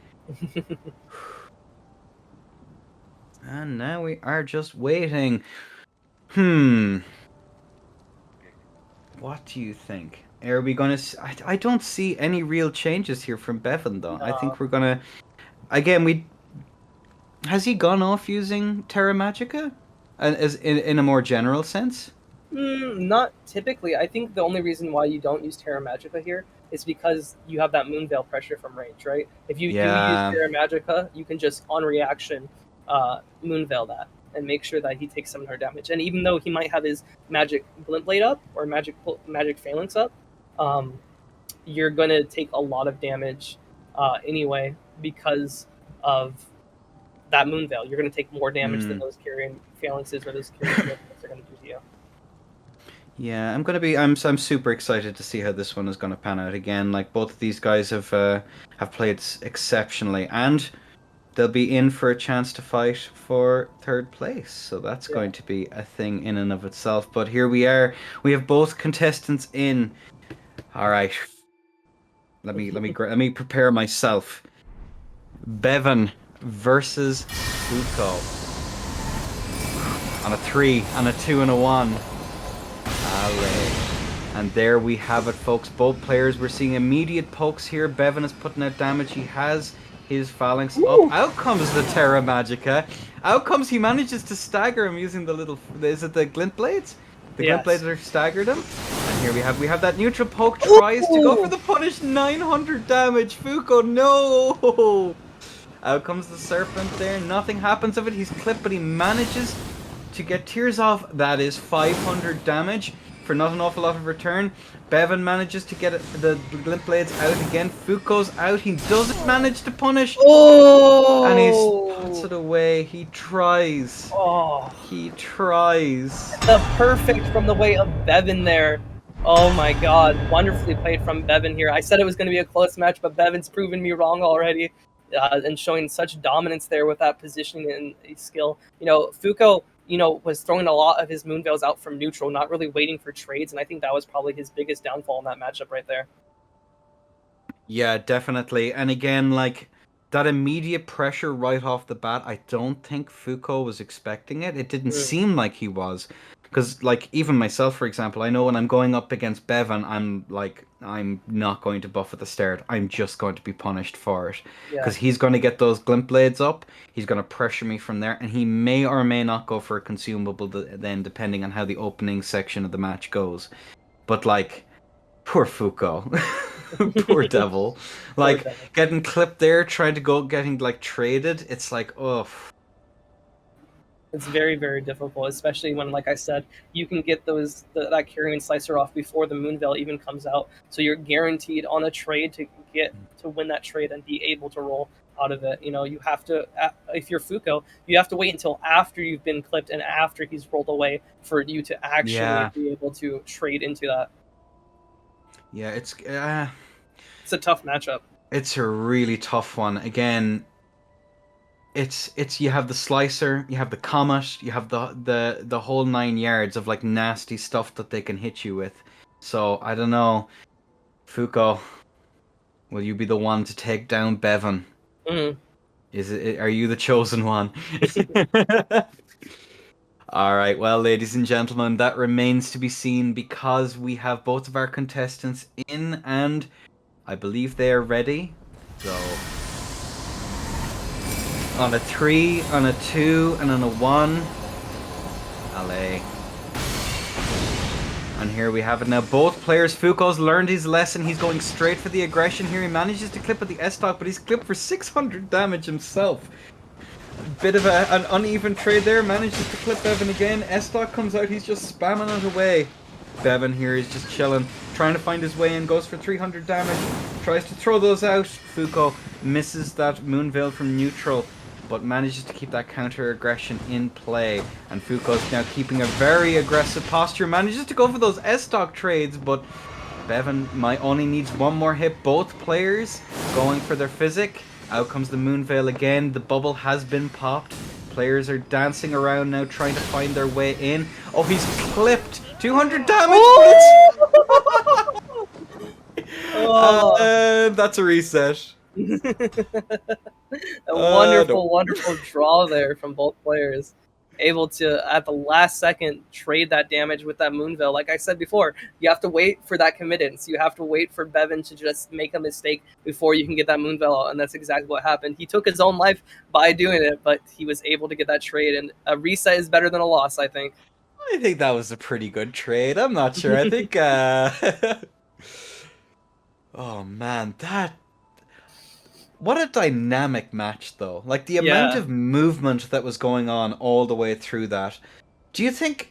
And now we are just waiting. Hmm. What do you think? Are we gonna? I don't see any real changes here from Bevan though. I Uh, think we're gonna. Again, we. Has he gone off using Terra Magica? As in a more general sense? Not typically. I think the only reason why you don't use Terra Magica here is because you have that Moonveil pressure from range, right? If you do use Yeah. Terra Magica, you can just on reaction Moonveil that and make sure that he takes 700 damage. And even though he might have his Magic Glint Blade up or Magic Phalanx up, um, you're gonna take a lot of damage anyway because of that Moonveil. You're gonna take more damage than Hmm. those Carrion Phalanxes or those Carrion Glint are gonna do to you. Yeah, I'm super excited to see how this one is going to pan out again. Like both of these guys have played exceptionally, and they'll be in for a chance to fight for third place. So that's Yeah. going to be a thing in and of itself. But here we are. We have both contestants in. All right. Let me prepare myself. Bevan versus Fuko on a 3, on a 2, and a 1. Alley. And there we have it, folks. Both players, we're seeing immediate pokes here. Bevan is putting out damage. He has his phalanx up. Woo! Out comes the Terra Magica. Out comes, he manages to stagger him using the little. Is it the glint blades? The glint blades Yes. are staggered him. And here we have that neutral poke. Tries to go for the punish. 900 damage. Fuko, no! Out comes the serpent there. Nothing happens of it. He's clipped, but he manages to get Tears off. That is 500 damage for not an awful lot of return. Bevan manages to get the glint blades out again. Fuko's out. He doesn't manage to punish. And he puts it Oh! away. He tries. Oh! He tries. The perfect from the way of Bevan there. Oh my god, wonderfully played from Bevan here. I said it was going to be a close match, but Bevan's proven me wrong already, and showing such dominance there with that positioning and skill. Fuko, was throwing a lot of his Moonveils out from neutral, not really waiting for trades, and I think that was probably his biggest downfall in that matchup right there. Yeah, definitely. And again, like that immediate pressure right off the bat, I don't think Foucault was expecting it. It didn't Mm, seem like he was. Because, like, even myself, for example, I know when I'm going up against Bevan, I'm like, I'm not going to buff at the start. I'm just going to be punished for it. yeah. Because he's going to get those glint blades up, he's going to pressure me from there, and he may or may not go for a consumable then, depending on how the opening section of the match goes. But, like, poor Foucault. Poor devil. Poor Like Devin. getting clipped there, trying to go getting like traded. It's like, oh, It's very, very difficult, especially when, like I said, you can get that carrying slicer off before the Moonveil even comes out. So you're guaranteed on a trade to win that trade and be able to roll out of it. You have to, if you're Fuko, you have to wait until after you've been clipped and after he's rolled away for you to actually yeah, be able to trade into that. yeah. It's a tough matchup. It's a really tough one. Again, it's you have the slicer, you have the comet, you have the whole 9 yards of like nasty stuff that they can hit you with. So I don't know, Foucault, will you be the one to take down Bevan? Mm. Are you the chosen one? All right, well, ladies and gentlemen, that remains to be seen because we have both of our contestants in, and I believe they are ready. So, on a 3, on a 2, and on a 1. Allez. And here we have it now. Both players, Foucault's learned his lesson. He's going straight for the aggression here. He manages to clip at the S-Stock, but he's clipped for 600 damage himself. Bit of an uneven trade there. Manages to clip Bevan again. S-Stock comes out. He's just spamming it away. Bevan here is just chilling, trying to find his way in. Goes for 300 damage. Tries to throw those out. Foucault misses that Moonveil from neutral, but manages to keep that counter aggression in play. And Foucault's now keeping a very aggressive posture. Manages to go for those S-Stock trades, but Bevan might only needs one more hit. Both players going for their physic. Out comes the Moonveil again. The bubble has been popped. Players are dancing around now, trying to find their way in. Oh, he's clipped. 200 damage, Oh! but Oh. that's a reset. A No. wonderful, wonderful draw there from both players. Able to, at the last second, trade that damage with that Moonveil. Like I said before, you have to wait for that committance. You have to wait for Bevan to just make a mistake before you can get that Moonveil out, and that's exactly what happened. He took his own life by doing it, but he was able to get that trade, and a reset is better than a loss, I think. I think that was a pretty good trade. I'm not sure. I think, oh man, that what a dynamic match, though. Like the amount Yeah, of movement that was going on all the way through that. Do you think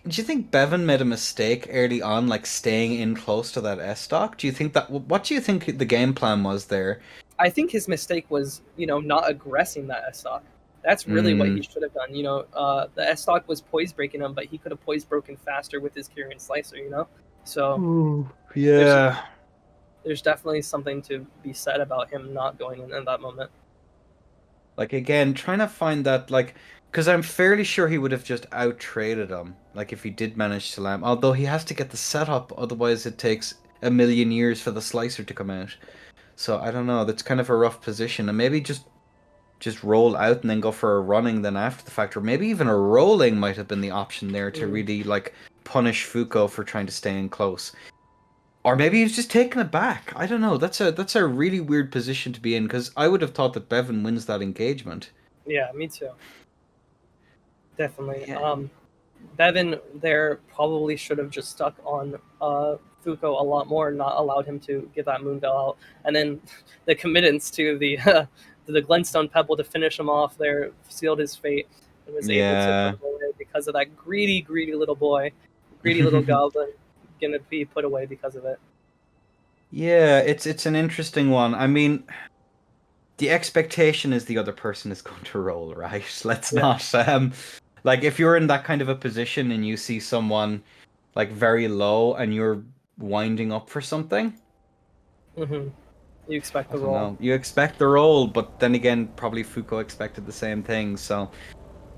Bevan made a mistake early on, like staying in close to that S stock? Do you think that? What do you think the game plan was there? I think his mistake was, not aggressing that S stock. That's really what he Mm, should have done. The S stock was poise breaking him, but he could have poise broken faster with his Kyrian slicer. So ooh, there's yeah. there's definitely something to be said about him not going in that moment. Like again, trying to find that like, because I'm fairly sure he would have just out traded him. Like if he did manage to land, although he has to get the setup, otherwise it takes a million years for the slicer to come out. So I don't know. That's kind of a rough position, and maybe just roll out and then go for a running then after the fact, or maybe even a rolling might have been the option there to Mm, really like punish Foucault for trying to stay in close. Or maybe he's just taking it back. I don't know. That's a really weird position to be in because I would have thought that Bevan wins that engagement. yeah, me too. Definitely. Yeah. Bevan there probably should have just stuck on Fuko a lot more and not allowed him to get that Moonveil out. And then the committance to the to the Glenstone Pebble to finish him off there sealed his fate and was able to put Yeah. him away because of that greedy, greedy little boy, greedy little goblin, gonna be put away because of it. Yeah, it's an interesting one. I mean, the expectation is the other person is going to roll, right? Let's Yeah. not like if you're in that kind of a position and you see someone like very low and you're winding up for something. You expect I the don't roll. know. You expect the roll, but then again, probably Fuko expected the same thing. So,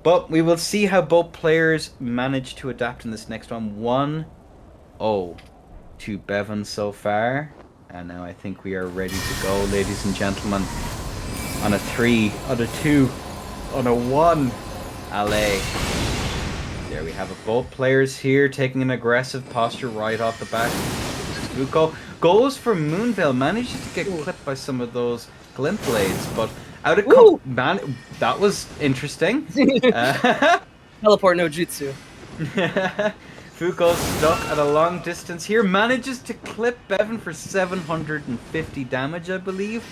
but we will see how both players manage to adapt in this next one. 1-0 to Bevan so far, and now I think we are ready to go, ladies and gentlemen. On a 3, on a 2, on a 1. Allez. There we have it. Both players here taking an aggressive posture right off the bat. Fuko goes for Moonveil, manages to get clipped by some of those glint blades, but out of man, that was interesting. Teleport no jutsu. Fuko's stuck at a long distance here, manages to clip Bevan for 750 damage, I believe,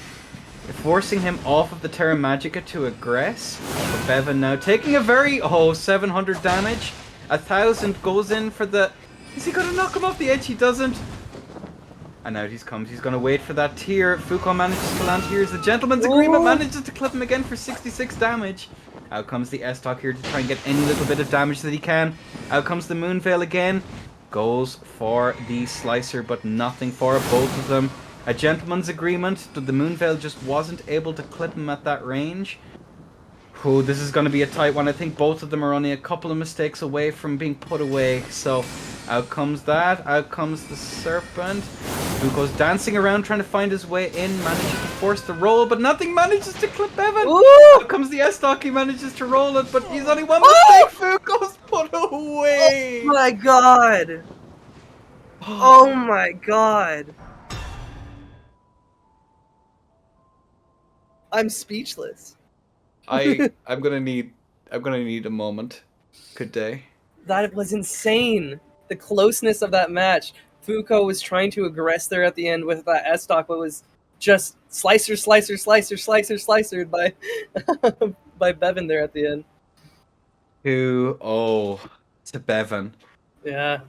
forcing him off of the Terra Magica to aggress. But Bevan now taking a very 700 damage. 1,000 goes in for the. Is he gonna knock him off the edge? He doesn't. And out he comes. He's gonna wait for that tier. Fuko manages to land here. The Gentleman's Agreement manages to clip him again for 66 damage. Out comes the S-Talk here to try and get any little bit of damage that he can. Out comes the Moonveil again. Goes for the Slicer, but nothing for it. Both of them. A Gentleman's Agreement. The Moonveil just wasn't able to clip him at that range. Oh, this is going to be a tight one. I think both of them are only a couple of mistakes away from being put away. So, out comes that. Out comes the Serpent. Fuko's dancing around trying to find his way in. Manages to force the roll, but nothing manages to clip Bevan. Out comes the S-Stock. He manages to roll it, but he's only one mistake. Fuko's put away. Oh my god. Oh my god. I'm speechless. I'm gonna need a moment. Good day. That was insane. The closeness of that match. Fuko was trying to aggress there at the end with that S-Stock, but was just slicered by by Bevan there at the end. To Bevan. Yeah.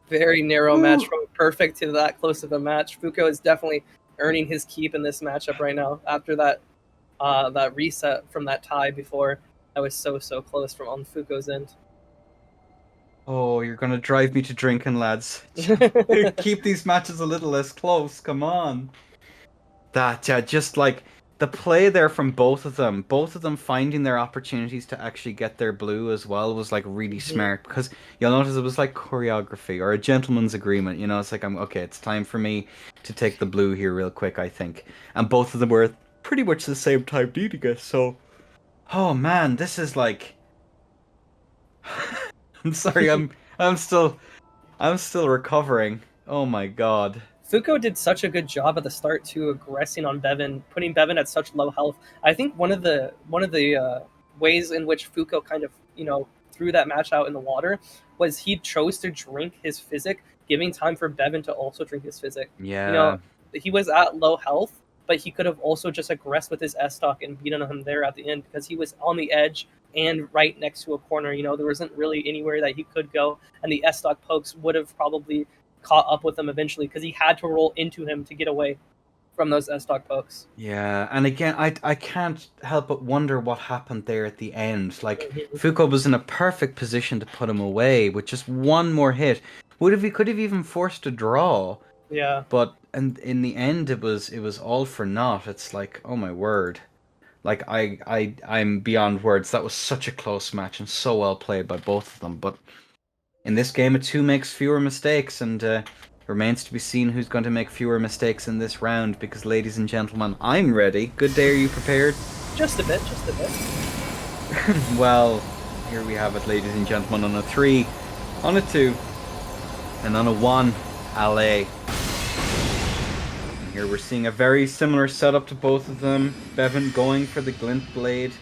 Very narrow match from perfect to that close of a match. Fuko is definitely earning his keep in this matchup right now after that that reset from that tie before. That was so close from on Fuko's end. Oh, you're gonna drive me to drinking, lads. Keep these matches a little less close, come on. Just like the play there from both of them finding their opportunities to actually get their blue as well was like really smart, because you'll notice it was like choreography or a Gentleman's Agreement, you know. It's like, okay, it's time for me to take the blue here real quick, I think. And both of them were pretty much the same time needing it, so oh man, this is like I'm sorry, I'm still recovering. Oh my god. Fuko did such a good job at the start too, aggressing on Bevan, putting Bevan at such low health. I think one of the ways in which Fuko kind of, you know, threw that match out in the water was he chose to drink his physic, giving time for Bevan to also drink his physic. Yeah. You know, he was at low health, but he could have also just aggressed with his S-Stock and beaten him there at the end because he was on the edge and right next to a corner. You know, there wasn't really anywhere that he could go, and the S-Stock pokes would have probably caught up with him eventually because he had to roll into him to get away from those S-Stock pokes. Yeah, and again, I can't help but wonder what happened there at the end. Like, Fuko was in a perfect position to put him away with just one more hit. He could have even forced a draw. Yeah. But and in the end, it was all for naught. It's like, oh my word. Like, I'm beyond words. That was such a close match and so well played by both of them. But in this game, a 2 makes fewer mistakes, and remains to be seen who's going to make fewer mistakes in this round. Because, ladies and gentlemen, I'm ready. Good day, are you prepared? Just a bit. Well, here we have it, ladies and gentlemen, on a 3, on a 2, and on a 1. Allez. And here we're seeing a very similar setup to both of them. Bevan going for the glint blade,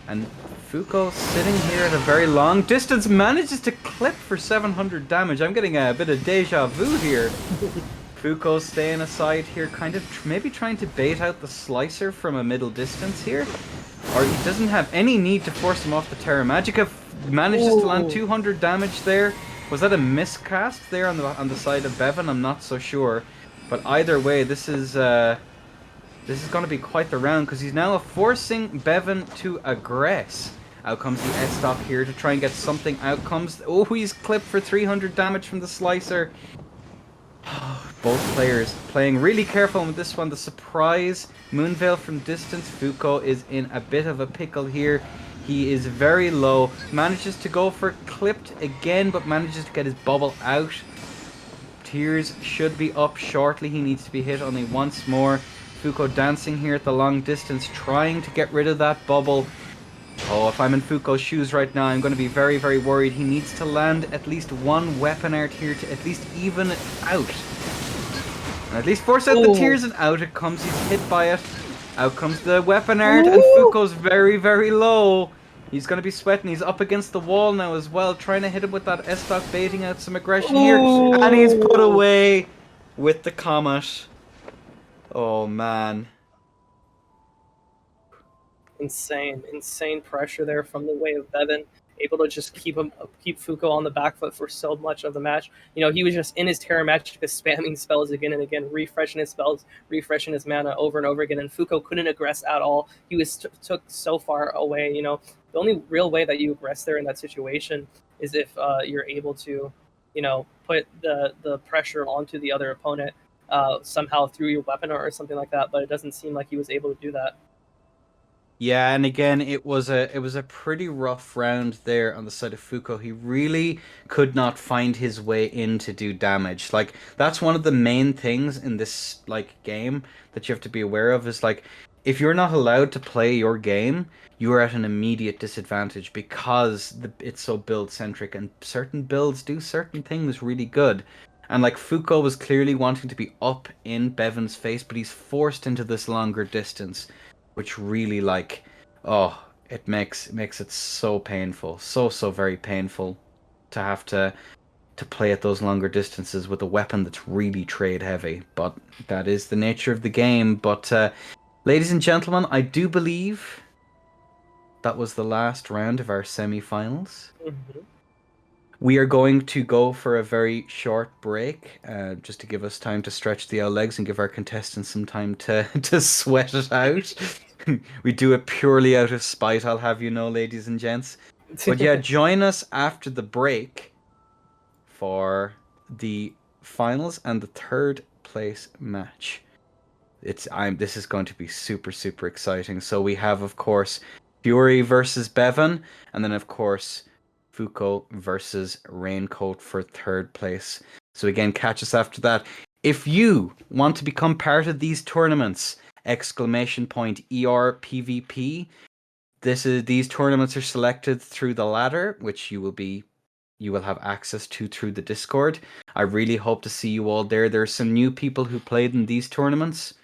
and Fuko sitting here at a very long distance manages to clip for 700 damage. I'm getting a bit of deja vu here. Fuko staying aside here, kind of maybe trying to bait out the Slicer from a middle distance here. Or he doesn't have any need to force him off the Terra Magica. Manages to land 200 damage there. Was that a miscast there on the side of Bevan? I'm not so sure. But either way, this is going to be quite the round, because he's now forcing Bevan to aggress. Out comes the S-Stock here to try and get something. Out comes... Oh, he's clipped for 300 damage from the Slicer. both players playing really careful with this one. The surprise Moonveil from distance. Fuko is in a bit of a pickle here. He is very low. Manages to go for clipped again, but manages to get his bubble out. Tears should be up shortly. He needs to be hit only once more. Fuko dancing here at the long distance, trying to get rid of that bubble. Oh, if I'm in Fuko's shoes right now, I'm going to be very, very worried. He needs to land at least one weapon art here to at least even it out. And at least force out the tears, and out it comes. He's hit by it. Out comes the weapon art, and Fuko's very, very low. He's going to be sweating. He's up against the wall now as well, trying to hit him with that S-Stock, baiting out some aggression here. And he's put away with the Comet. Oh, man. Insane pressure there from the way of Bevan, able to just keep Fuko on the back foot for so much of the match. You know, he was just in his Terra Magica spamming spells again and again, refreshing his spells, refreshing his mana over and over again, and Fuko couldn't aggress at all. He was took so far away. You know, the only real way that you aggress there in that situation is if you're able to, you know, put the pressure onto the other opponent somehow through your weapon or something like that, but it doesn't seem like he was able to do that. Yeah, and again, it was a pretty rough round there on the side of Fuko. He really could not find his way in to do damage. Like, that's one of the main things in this like game that you have to be aware of, is like, if you're not allowed to play your game, you are at an immediate disadvantage because it's so build centric, and certain builds do certain things really good. And like, Fuko was clearly wanting to be up in Bevan's face, but he's forced into this longer distance, which really, like, oh, it makes it so painful, so very painful to have to play at those longer distances with a weapon that's really trade heavy. But that is the nature of the game. But ladies and gentlemen, I do believe that was the last round of our semi-finals. Mm-hmm. We are going to go for a very short break, just to give us time to stretch the legs and give our contestants some time to sweat it out. We do it purely out of spite, I'll have you know, ladies and gents. But yeah, join us after the break for the finals and the third place match. This is going to be super exciting. So we have, of course, Fury versus Bevan, and then of course Fuko versus Raincoat for third place. So again, catch us after that. If you want to become part of these tournaments, !ERPVP. These tournaments are selected through the ladder, which you will have access to through the Discord. I really hope to see you all there. There are some new people who played in these tournaments,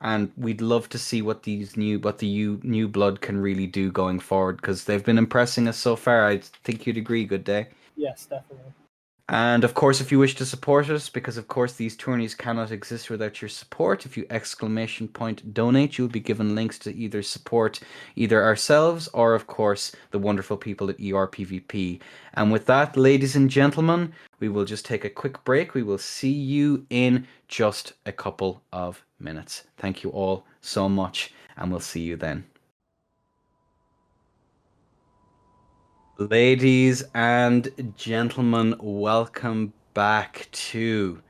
and we'd love to see what the new blood can really do going forward, because they've been impressing us so far. I think you'd agree, Good Day. Yes, definitely. And of course, if you wish to support us, because of course these tourneys cannot exist without your support, if you !donate, you'll be given links to either support either ourselves or, of course, the wonderful people at ERPVP. And with that, ladies and gentlemen, we will just take a quick break. We will see you in just a couple of minutes. Thank you all so much, and we'll see you then. Ladies and gentlemen, welcome back to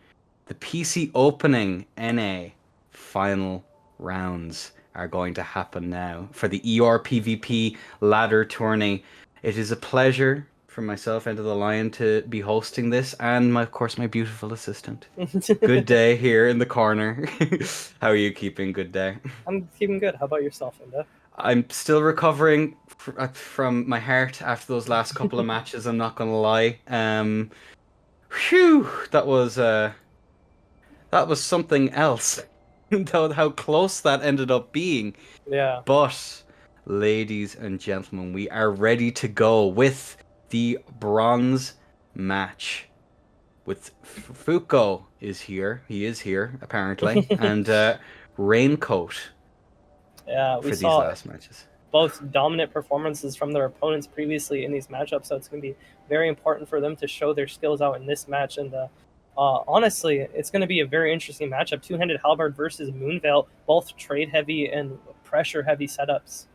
the PC Opening NA final rounds are going to happen now for the ERPVP ladder tourney. It is a pleasure for myself, Enter the Lion, to be hosting this, and of course my beautiful assistant. Good Day here in the corner. How are you keeping, Good Day? I'm keeping good. How about yourself, Inda? I'm still recovering from my heart after those last couple of matches, I'm not gonna lie. Phew, that was something else. How close that ended up being. Yeah. But, ladies and gentlemen, we are ready to go with the bronze match. With Fuko is here. He is here, apparently. And Raincoat. Yeah, we for these saw last matches. both dominant performances from their opponents previously in these matchups, so it's going to be very important for them to show their skills out in this match. And honestly, it's going to be a very interesting matchup. Two-handed Halberd versus Moonveil, both trade-heavy and pressure-heavy setups.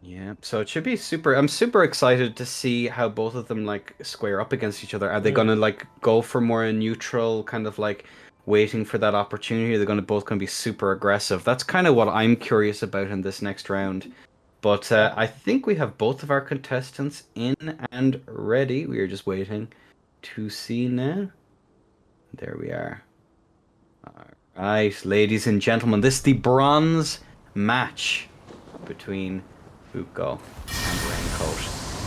Yeah, so it should be I'm super excited to see how both of them like square up against each other. Are they gonna like go for more a neutral kind of like waiting for that opportunity. They're both going to be super aggressive. That's kind of what I'm curious about in this next round. But I think we have both of our contestants in and ready. We are just waiting to see now. There we are. All right, ladies and gentlemen, this is the bronze match between Fuko and Raincoat.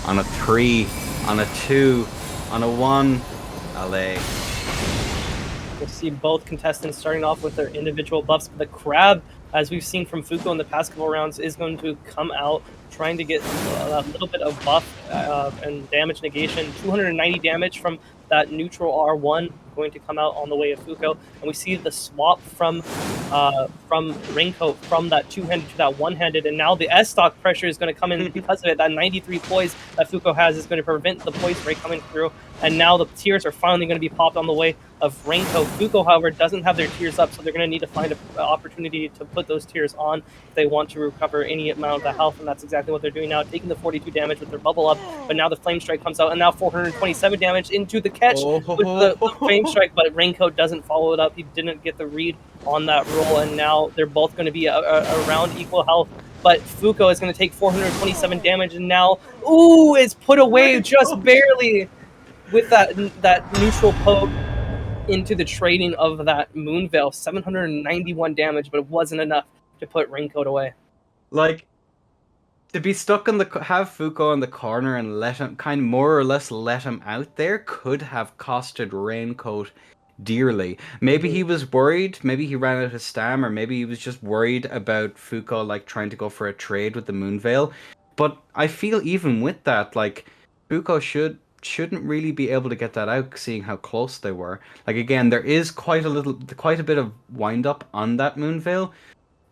On a 3, on a 2, on a 1, LA. We'll see both contestants starting off with their individual buffs. But the Crab, as we've seen from Fuko in the past couple rounds, is going to come out trying to get a little bit of buff and damage negation. 290 damage from that neutral R1 going to come out on the way of Fuko. And we see the swap from Raincoat from that two-handed to that one-handed. And now the S-stock pressure is going to come in because of it. That 93 poise that Fuko has is going to prevent the poise break coming through. And now the tiers are finally going to be popped on the way of Raincoat. Fuko, however, doesn't have their tiers up, so they're going to need to find an opportunity to put those tiers on if they want to recover any amount of the health, and that's exactly what they're doing now, taking the 42 damage with their bubble up. But now the Flame Strike comes out, and now 427 damage into the catch with the Flame Strike, but Raincoat doesn't follow it up. He didn't get the read on that roll, and now they're both going to be around equal health. But Fuko is going to take 427 damage, and now, ooh, it's put away just barely with that neutral poke into the trading of that Moonveil. 791 damage, but it wasn't enough to put Raincoat away. Like, to be stuck have Fuko in the corner and let him, kind of more or less let him out there, could have costed Raincoat dearly. Maybe he was worried, maybe he ran out of stam, or maybe he was just worried about Fuko, like, trying to go for a trade with the Moonveil. But I feel even with that, like, Fuko shouldn't really be able to get that out, seeing how close they were. Like, again, there is quite a bit of wind up on that Moonveil,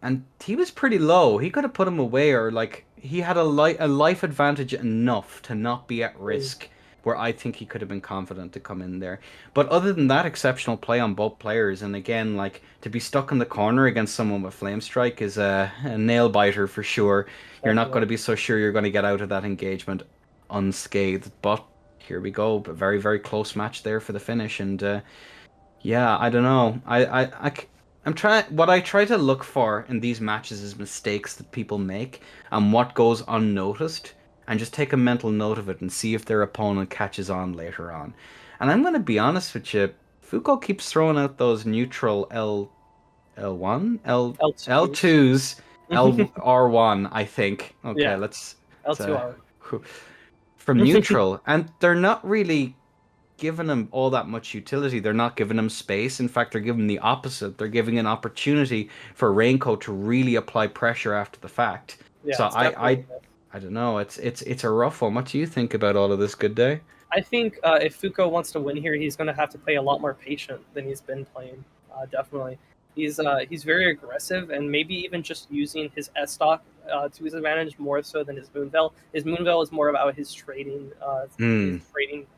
and he was pretty low. He could have put him away, or like he had a life advantage enough to not be at risk, where I think he could have been confident to come in there. But other than that, exceptional play on both players, and again, like, to be stuck in the corner against someone with Flame Strike is a nail biter for sure. You're not going to be so sure you're going to get out of that engagement unscathed, but here we go. A very, very close match there for the finish. And yeah, I don't know. What I try to look for in these matches is mistakes that people make and what goes unnoticed, and just take a mental note of it and see if their opponent catches on later on. And I'm going to be honest with you, Fuko keeps throwing out those neutral L2s, R1, I think. Okay, Yeah. let's L2R. from neutral, and they're not really giving him all that much utility. They're not giving him space. In fact, they're giving the opposite. They're giving an opportunity for Raincoat to really apply pressure after the fact. Yeah, So I don't know. It's a rough one. What do you think about all of this, Good Day? I think if Fuko wants to win here, he's going to have to play a lot more patient than he's been playing. Definitely, he's very aggressive, and maybe even just using his S stock to his advantage more so than his Moonveil. His Moonveil is more about his trading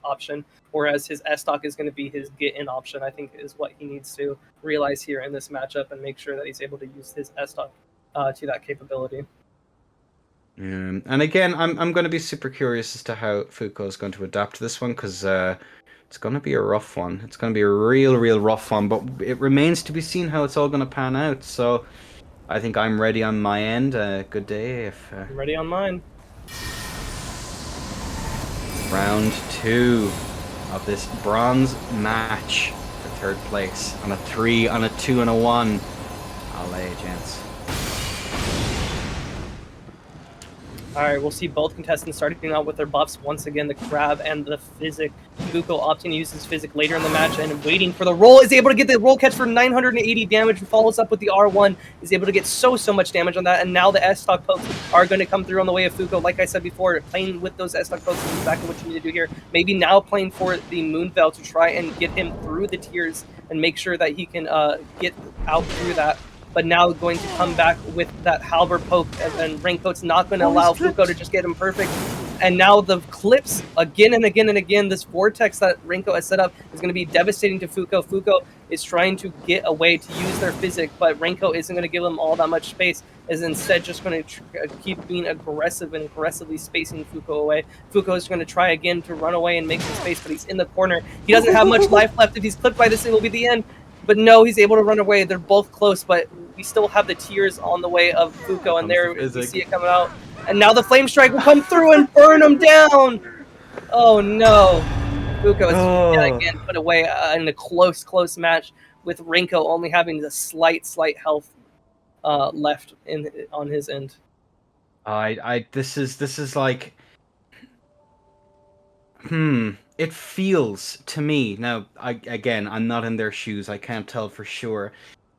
option, whereas his S stock is going to be his get in option. I think is what he needs to realize here in this matchup, and make sure that he's able to use his S stock to that capability. And again, I'm going to be super curious as to how Fuko is going to adapt to this one, because it's going to be a rough one. It's going to be a real rough one, but it remains to be seen how it's all going to pan out. So I think I'm ready on my end. Good Day. I'm ready on mine. Round 2 of this bronze match for third place. On a 3, on a 2, and a 1. Allez, gents. Alright, we'll see both contestants starting out with their buffs. Once again, the Crab and the Physic. Fuko opting to use his Physic later in the match and waiting for the roll. Is able to get the roll catch for 980 damage and follows up with the R1. Is able to get so much damage on that. And now the S-Stock pokes are going to come through on the way of Fuko. Like I said before, playing with those S-Stock pokes is exactly what you need to do here. Maybe now playing for the Moonveil to try and get him through the tiers and make sure that he can get out through that. But now going to come back with that Halberd poke, and Raincoat's not going to allow Fuko to just get him perfect. And now the clips, again and again and again, this vortex that Raincoat has set up is going to be devastating to Fuko. Fuko is trying to get away to use their Physic, but Raincoat isn't going to give them all that much space, is instead just going to keep being aggressive and aggressively spacing Fuko away. Fuko is going to try again to run away and make some space, but he's in the corner. He doesn't have much life left. If he's clipped by this, it will be the end. But no, he's able to run away. They're both close, but we still have the tears on the way of Fuko, and there we see it coming out. And now the Flame Strike will come through and burn him down! Oh no. Fuko is yet again put away in a close match, with Renko only having the slight health left on his end. This is like, it feels to me now. I'm not in their shoes. I can't tell for sure,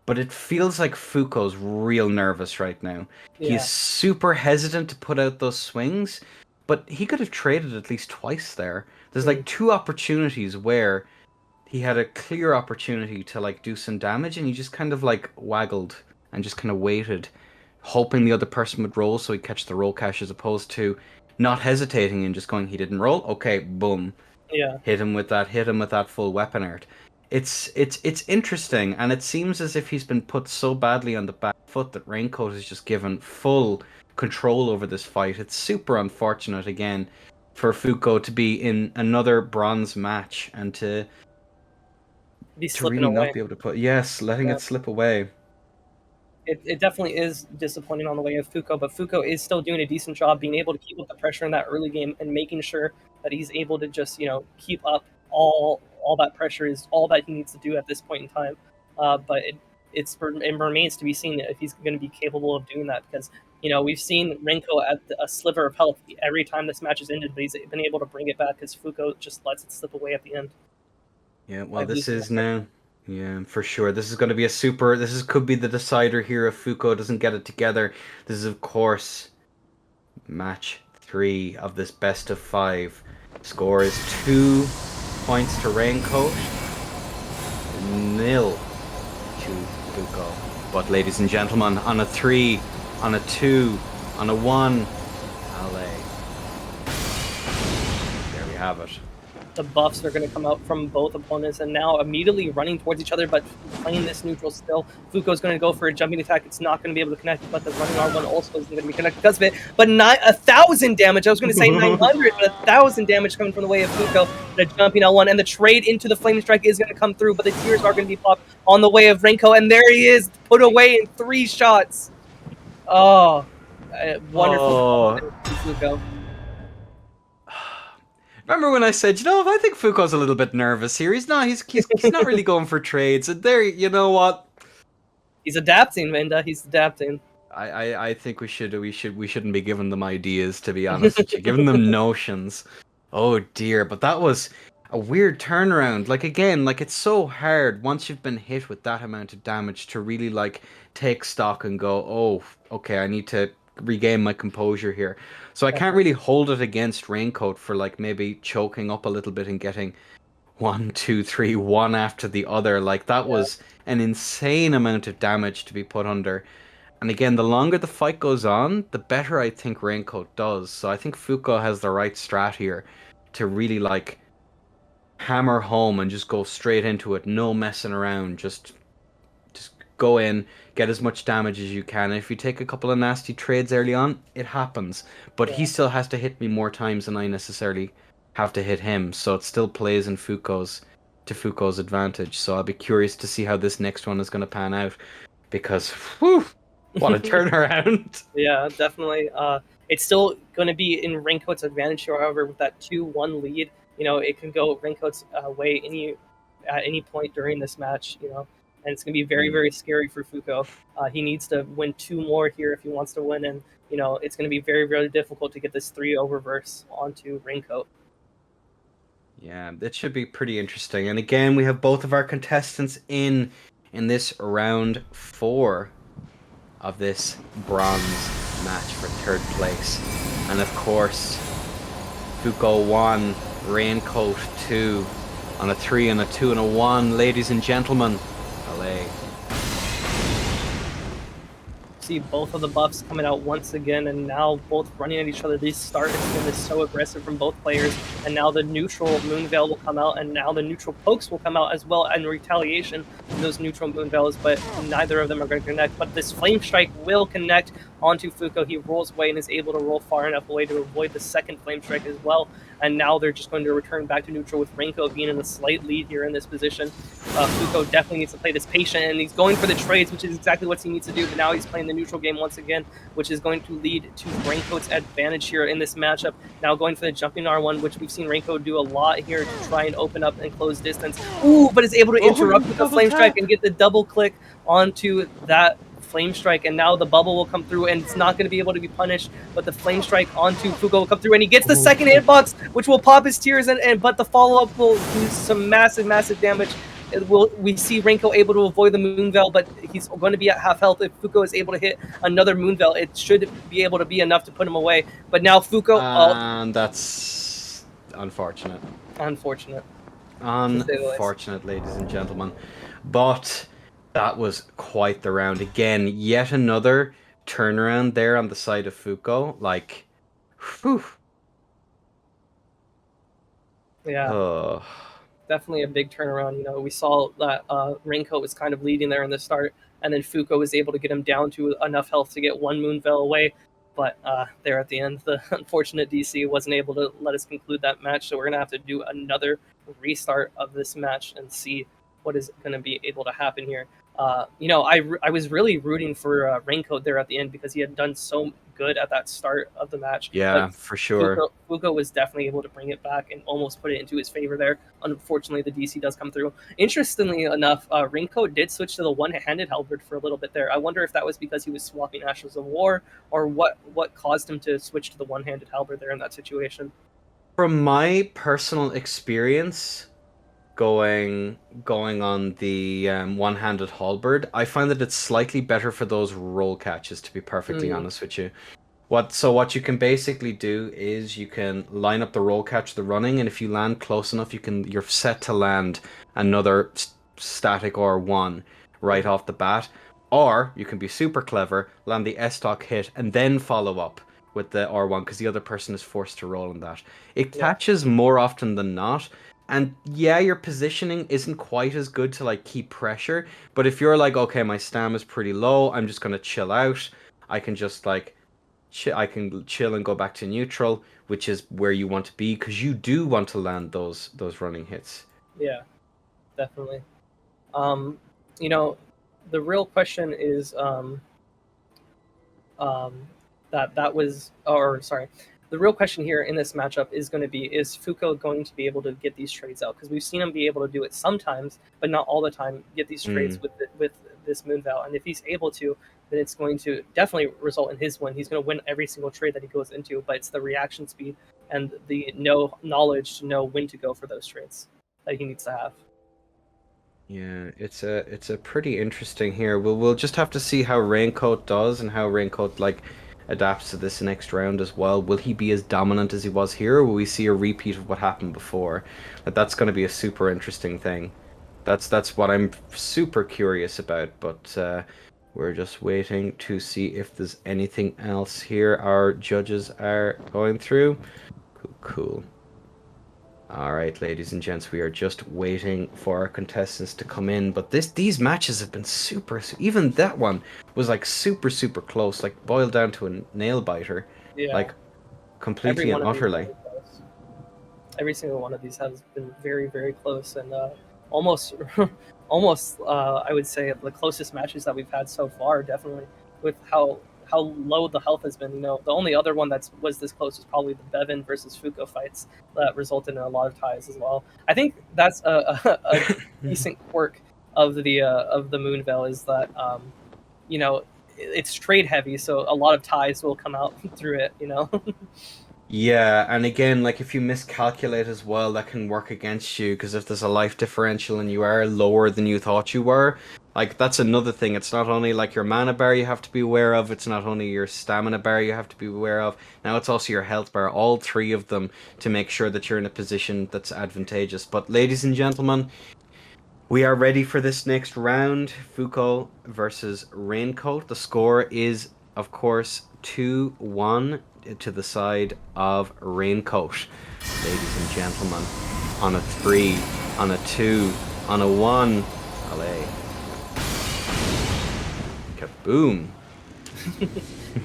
but it feels like Fuko's real nervous right now. Yeah. He's super hesitant to put out those swings, but he could have traded at least twice there. There's like 2 opportunities where he had a clear opportunity to like do some damage, and he just kind of like waggled and just kind of waited, hoping the other person would roll so he'd catch the roll cash, as opposed to not hesitating and just going, he didn't roll, okay, boom. Yeah. Hit him with that full weapon art. It's interesting, and it seems as if he's been put so badly on the back foot that Raincoat is just given full control over this fight. It's super unfortunate again for Fuko to be in another bronze match and to really away. not be able to letting it slip away. It definitely is disappointing on the way of Fuko, but Fuko is still doing a decent job being able to keep up the pressure in that early game and making sure that he's able to just, keep up all that pressure is all that he needs to do at this point in time. But it remains to be seen if he's going to be capable of doing that, because we've seen Renko at a sliver of health every time this match has ended, but he's been able to bring it back because Fuko just lets it slip away at the end. Yeah, well, this is now. Yeah, for sure. This is going to be could be the decider here if Fuko doesn't get it together. This is, of course, match 3 of this best of 5. Score is 2 points to Raincoat, 0 to Fuko. But, ladies and gentlemen, on a 3, on a 2, on a 1, LA. There we have it. The buffs are going to come out from both opponents, and now immediately running towards each other, but playing this neutral still. Fuko's going to go for a jumping attack. It's not going to be able to connect, but the running R1 also isn't going to be connected because of it. But 1,000 damage. I was going to say 900, but 1,000 damage coming from the way of Fuko. The jumping L1, and the trade into the Flame Strike is going to come through, but the tears are going to be popped on the way of Renko, and there he is, put away in 3 shots. Oh, wonderful Fuko. Remember when I said, I think Fuko's a little bit nervous here. He's not really going for trades. And there, you know what? He's adapting, Vinda. He's adapting. I think we shouldn't be giving them ideas, to be honest with you. Giving them notions. Oh dear, but that was a weird turnaround. Like, again, it's so hard once you've been hit with that amount of damage to really take stock and go, oh, okay, I need to regain my composure here. So I can't really hold it against Raincoat for maybe choking up a little bit and getting 1, 2, 3, one after the other. That was an insane amount of damage to be put under. And again, the longer the fight goes on, the better I think Raincoat does. So I think Fuko has the right strat here to really hammer home and just go straight into it. No messing around. Just go in, get as much damage as you can. And if you take a couple of nasty trades early on, it happens. But he still has to hit me more times than I necessarily have to hit him. So it still plays in Fuko's advantage. So I'll be curious to see how this next one is going to pan out. Because, whew, what a turnaround. Yeah, definitely. It's still going to be in Raincoat's advantage, however, with that 2-1 lead. It can go Raincoat's way at any point during this match, and it's going to be very, very scary for Fuko. He needs to win 2 more here if he wants to win, and it's going to be very, very difficult to get this 3-0 reverse onto Raincoat. Yeah, that should be pretty interesting. And again, we have both of our contestants in this round 4 of this bronze match for 3rd place. And of course, Fuko 1, Raincoat 2, on a 3 and a 2 and a 1, ladies and gentlemen. LA. see both of the buffs coming out once again, and now both running at each other. This start has been so aggressive from both players, and now the neutral Moonveil will come out, and now the neutral pokes will come out as well in retaliation to those neutral Moonveils, but neither of them are going to connect. But this Flame Strike will connect onto Fuko. He rolls away and is able to roll far enough away to avoid the second Flame Strike as well. And now they're just going to return back to neutral with Renko being in a slight lead here in this position. Fuko definitely needs to play this patient, and he's going for the trades, which is exactly what he needs to do. But now he's playing the neutral game once again, which is going to lead to Renko's advantage here in this matchup. Now going for the jumping R1, which we've seen Renko do a lot here to try and open up and close distance. Ooh, but is able to interrupt with the Flame Strike and get the double click onto that Flame Strike, and now the bubble will come through, and it's not going to be able to be punished, but the Flame Strike onto Fuko will come through, and he gets the second hitbox, which will pop his tears, but the follow-up will do some massive damage. We see Renko able to avoid the Moonveil, but he's going to be at half health. If Fuko is able to hit another Moonveil, it should be able to be enough to put him away. But now Fuko... And that's unfortunate. Unfortunate, ladies and gentlemen. But that was quite the round. Again, yet another turnaround there on the side of Fuko. Like, whew. Yeah. Definitely a big turnaround. You know, we saw that Renko was kind of leading there in the start, and then Fuko was able to get him down to enough health to get one Moonveil away. But there at the end, the unfortunate DC wasn't able to let us conclude that match, so we're going to have to do another restart of this match and see what is going to be able to happen here. You know, I was really rooting for Renko there at the end because he had done so good at that start of the match. Yeah, but for sure. Fuko was definitely able to bring it back and almost put it into his favor there. Unfortunately, the DC does come through. Interestingly enough, Renko did switch to the one-handed halberd for a little bit there. I wonder if that was because he was swapping Ashes of War, or what caused him to switch to the one-handed halberd there in that situation. From my personal experience, going on the one-handed halberd, I find that it's slightly better for those roll catches, to be perfectly honest with you. What you can basically do is you can line up the roll catch, the running, and if you land close enough, you're set to land another static R1 right off the bat. Or you can be super clever, land the S-stock hit, and then follow up with the R1, because the other person is forced to roll on that. It catches more often than not. And yeah, your positioning isn't quite as good to like keep pressure, but if you're like, okay, my stam is pretty low, I'm just gonna chill out, I can just like, I can chill and go back to neutral, which is where you want to be, because you do want to land those running hits. Yeah, definitely. You know, the real question is the real question here in this matchup is going to be, is Fuko going to be able to get these trades out? Because we've seen him be able to do it sometimes, but not all the time, get these trades with this Moonveil. And if he's able to, then it's going to definitely result in his win. He's going to win every single trade that he goes into, but it's the reaction speed and the knowledge to know when to go for those trades that he needs to have. Yeah, it's a pretty interesting here. We'll just have to see how Raincoat does and how Raincoat like adapts to this next round as well. Will he be as dominant as he was here, or will we see a repeat of what happened before? That's going to be a super interesting thing. That's what I'm super curious about, but we're just waiting to see if there's anything else here our judges are going through. Cool. Alright, ladies and gents, we are just waiting for our contestants to come in, but these matches have been super, even that one was like super close, like boiled down to a nail biter. Yeah. Like completely and utterly. Every single one of these has been very close, and almost I would say the closest matches that we've had so far, definitely, with how low the health has been. You know, the only other one that was this close was probably the Bevan versus Fuko fights that resulted in a lot of ties as well. I think that's a decent quirk of the Moonveil, is that you know, it's trade heavy, so a lot of ties will come out through it, you know. Yeah, and again, like if you miscalculate as well, that can work against you, because if there's a life differential and you are lower than you thought you were, like that's another thing. It's not only like your mana bar you have to be aware of, it's not only your stamina bar you have to be aware of, now it's also your health bar, all three of them, to make sure that you're in a position that's advantageous. But ladies and gentlemen, We are ready for this next round. Foucault versus Raincoat. The score is, of course, 2-1 to the side of Raincoat. Ladies and gentlemen, on a 3, on a 2, on a 1. Allez. Kaboom.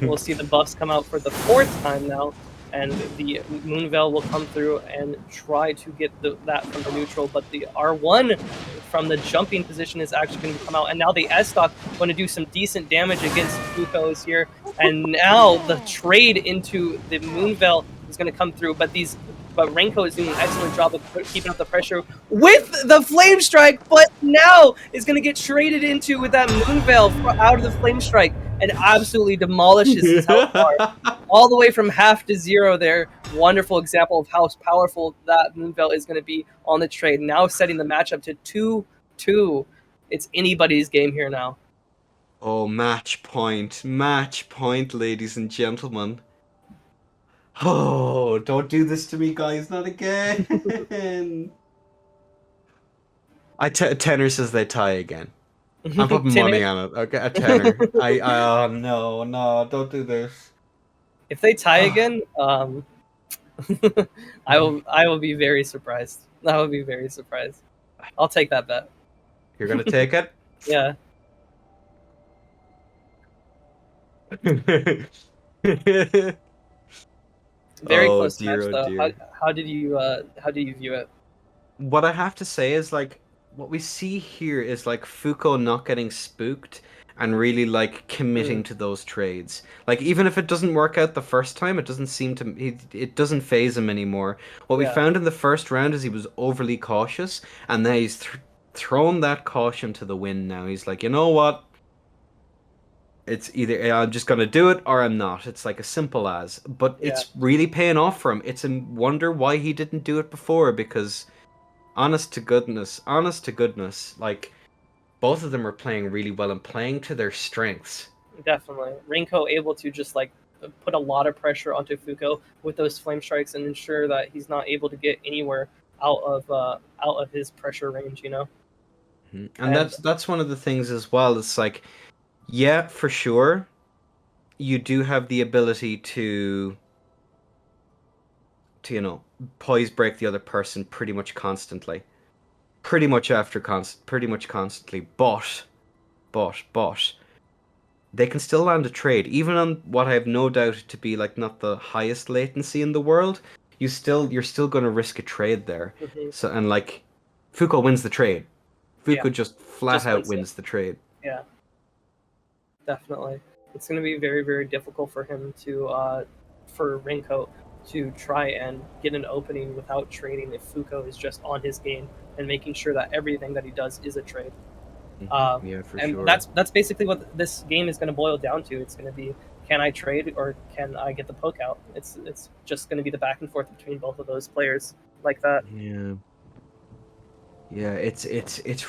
We'll see the buffs come out for the 4th time now, and the Moonveil will come through and try to get that from the neutral, but the R1 from the jumping position is actually going to come out, and now the S-Stock going to do some decent damage against Foucault here, and now the trade into the Moonveil is going to come through, but Renko is doing an excellent job of keeping up the pressure with the Flame Strike, but now is going to get traded into with that Moonveil out of the Flame Strike and absolutely demolishes his health bar all the way from half to 0 there. Wonderful example of how powerful that Moonveil is going to be on the trade. Now setting the matchup to 2-2. It's anybody's game here now. Oh, match point, ladies and gentlemen. Oh, don't do this to me, guys, not again. Tenor says they tie again. I'm putting money on it. Okay, a tenor. Oh no, don't do this. If they tie again, I will be very surprised. I will be very surprised. I'll take that bet. You're gonna take it? Yeah. Very close match though. Dear. How did you view it? What I have to say is like what we see here is like Foucault not getting spooked and really like committing to those trades. Like even if it doesn't work out the first time, it doesn't seem to it doesn't phase him anymore. What we found in the first round is he was overly cautious, and now he's thrown that caution to the wind. Now he's like, you know what? It's either I'm just gonna do it or I'm not. It's like as simple as. But it's really paying off for him. It's a wonder why he didn't do it before, because honest to goodness, like both of them are playing really well and playing to their strengths. Definitely. Renko able to just like put a lot of pressure onto Foucault with those flame strikes and ensure that he's not able to get anywhere out of his pressure range, you know? And that's one of the things as well. It's like, yeah, for sure, you do have the ability to you know, poise break the other person pretty much constantly. Pretty much constantly, but they can still land a trade, even on what I have no doubt to be like not the highest latency in the world. You're still going to risk a trade there. Mm-hmm. So and like Foucault wins the trade. Foucault just flat out wins the trade. Yeah, definitely. It's going to be very, very difficult for him to for Renko to try and get an opening without trading if Foucault is just on his game and making sure that everything that he does is a trade. Yeah, for and sure. That's basically what this game is going to boil down to. It's going to be, can I trade or can I get the poke out? It's just going to be the back and forth between both of those players like that. Yeah, it's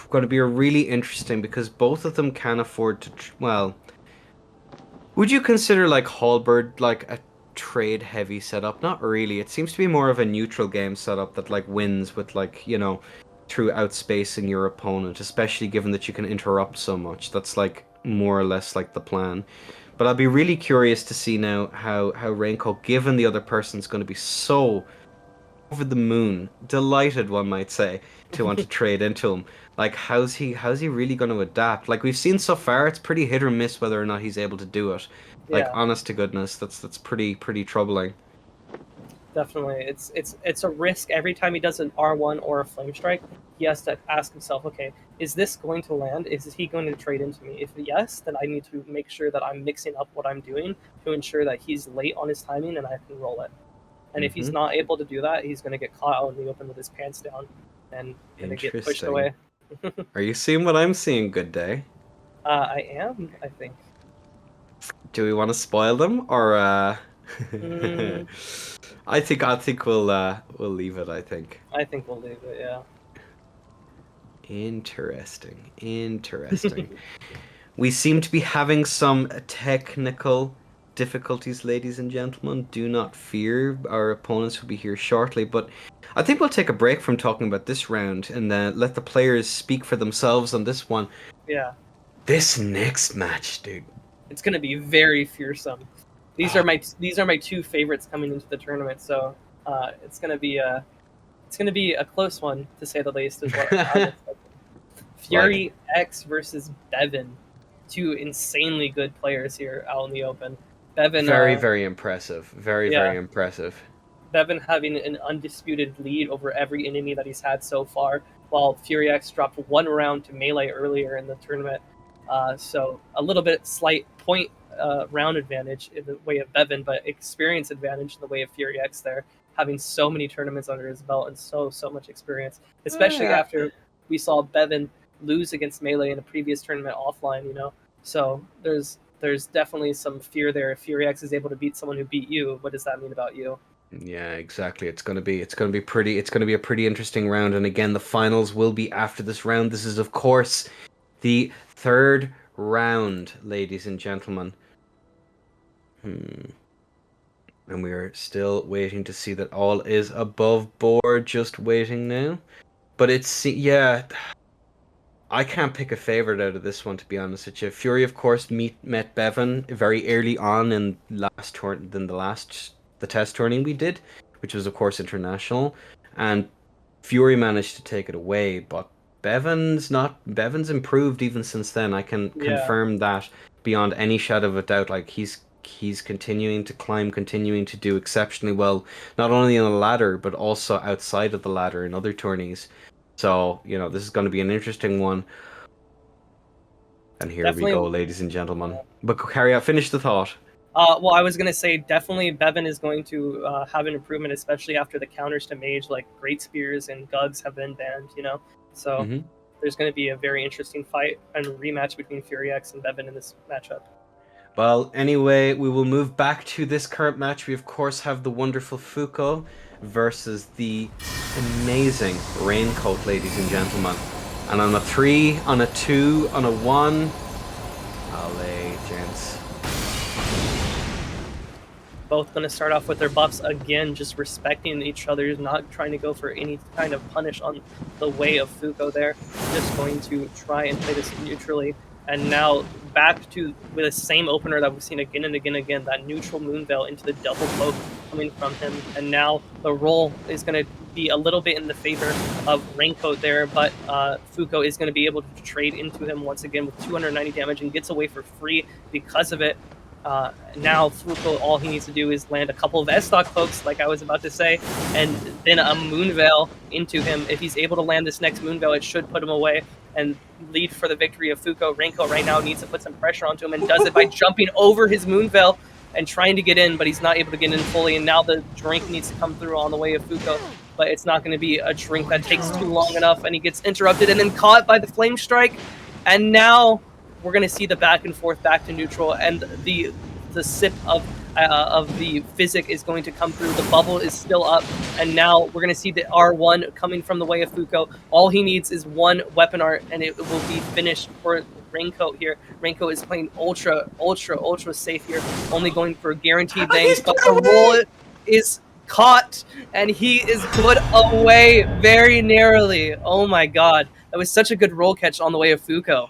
going to be a really interesting, because both of them can afford to. Well, would you consider like Halberd like a trade heavy setup? Not really. It seems to be more of a neutral game setup that like wins with like, you know, through outspacing your opponent, especially given that you can interrupt so much. That's like more or less like the plan. But I'll be really curious to see now how Renko, given the other person's going to be so over the moon, delighted one might say, to want to trade into him. Like how's he really going to adapt? Like we've seen so far, it's pretty hit or miss whether or not he's able to do it. Like honest to goodness, that's pretty troubling. Definitely, it's a risk every time he does an R1 or a flame strike. He has to ask himself, okay, is this going to land? Is he going to trade into me? If yes, then I need to make sure that I'm mixing up what I'm doing to ensure that he's late on his timing and I can roll it. And if he's not able to do that, he's going to get caught out in the open with his pants down and going to get pushed away. Are you seeing what I'm seeing, Good Day? I am, I think. Do we want to spoil them, or I think we'll leave it. I think we'll leave it. Yeah. Interesting. We seem to be having some technical difficulties, ladies and gentlemen. Do not fear. Our opponents will be here shortly, but I think we'll take a break from talking about this round and let the players speak for themselves on this one. Yeah, This next match, dude. it's going to be very fearsome. These are my two favorites coming into the tournament, so it's going to be a close one to say the least. Is what I'm expecting. Fury X versus Bevan, two insanely good players here out in the open. Bevan, Very impressive. Very impressive. Bevan having an undisputed lead over every enemy that he's had so far, while Fury X dropped one round to Melee earlier in the tournament. So a little bit slight point round advantage in the way of Bevan, but experience advantage in the way of Fury X there, having so many tournaments under his belt and so much experience, especially after we saw Bevan lose against Melee in a previous tournament offline, So there's definitely some fear there. If Fury X is able to beat someone who beat you, what does that mean about you? Yeah, exactly. It's gonna be a pretty interesting round. And again, the finals will be after this round. This is, of course, the third round, ladies and gentlemen. And we are still waiting to see that all is above board. Just waiting now. But I can't pick a favorite out of this one, to be honest with you. Fury, of course, met Bevan very early on in the test tourney we did, which was, of course, international, and Fury managed to take it away. But Bevan's improved even since then. I can confirm that beyond any shadow of a doubt. Like he's continuing to climb, continuing to do exceptionally well, not only on the ladder but also outside of the ladder in other tourneys. So, this is going to be an interesting one. And here we go, ladies and gentlemen. But finish the thought. Well, I was going to say definitely Bevan is going to have an improvement, especially after the counters to Mage, like Great Spears and Gugs have been banned, So there's going to be a very interesting fight and rematch between Fury X and Bevan in this matchup. Well, anyway, we will move back to this current match. We, of course, have the wonderful Fuko versus the amazing Raincoat, ladies and gentlemen. And on a 3, on a 2, on a 1. Allez, gents. Both going to start off with their buffs again, just respecting each other, not trying to go for any kind of punish on the way of Fuko there. Just going to try and play this neutrally. And now back with the same opener that we've seen again and again, that neutral Moonveil into the double poke coming from him. And now the roll is going to be a little bit in the favor of Raincoat there, but Fuko is going to be able to trade into him once again with 290 damage and gets away for free because of it. Now Fuko, all he needs to do is land a couple of S-Stock pokes, like I was about to say, and then a Moonveil into him. If he's able to land this next Moonveil, it should put him away and lead for the victory of Fuko. Raincoat right now needs to put some pressure onto him and does it by jumping over his Moonveil and trying to get in, but he's not able to get in fully, and now the drink needs to come through on the way of Fuko, but it's not going to be a drink that takes too long enough, and he gets interrupted and then caught by the Flame Strike, and now we're going to see the back and forth back to neutral, and the sip of the physic is going to come through. The bubble is still up, and now we're going to see the R1 coming from the way of Fuko. All he needs is one weapon art, and it will be finished for Raincoat here. Raincoat is playing ultra safe here, only going for guaranteed bangs, but the roll is caught, and he is put away very narrowly. Oh my god. That was such a good roll catch on the way of Fuko.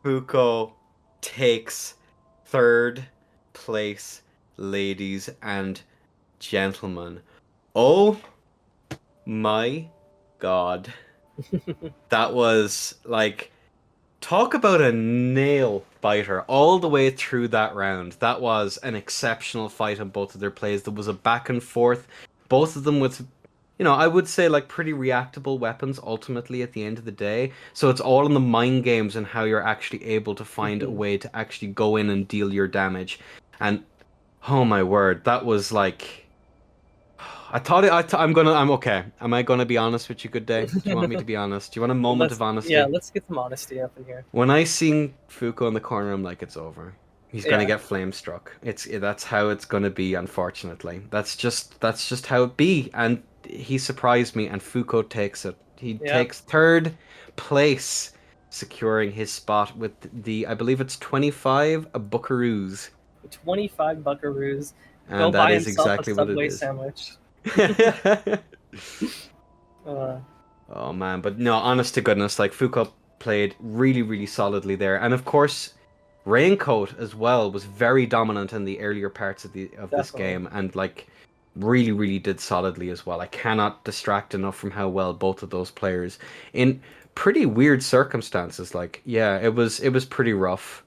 Fuko takes third place, ladies and gentlemen. Oh my god. That was like, talk about a nail biter all the way through that round. That was an exceptional fight on both of their plays. There was a back and forth, both of them with, I would say like pretty reactable weapons ultimately at the end of the day. So it's all in the mind games and how you're actually able to find a way to actually go in and deal your damage. And oh my word, that was like, I'm okay. Am I gonna be honest with you, Good Day? Do you want me to be honest? Do you want a moment of honesty? Yeah, let's get some honesty up in here. When I seen Fuko in the corner, I'm like, it's over. He's gonna get flame struck. That's how it's gonna be, unfortunately. That's just how it be. And he surprised me, and Fuko takes it. He takes third place, securing his spot with I believe it's 25 buckaroos. 25 buckaroos. Go And that buy is himself a exactly what it Subway is. sandwich. Uh, Oh man, but no, honest to goodness, like Foucault played really, really solidly there, and of course, Raincoat as well was very dominant in the earlier parts of this Definitely. game, and like really, really did solidly as well. I cannot distract enough from how well both of those players in pretty weird circumstances. Like, yeah, it was pretty rough,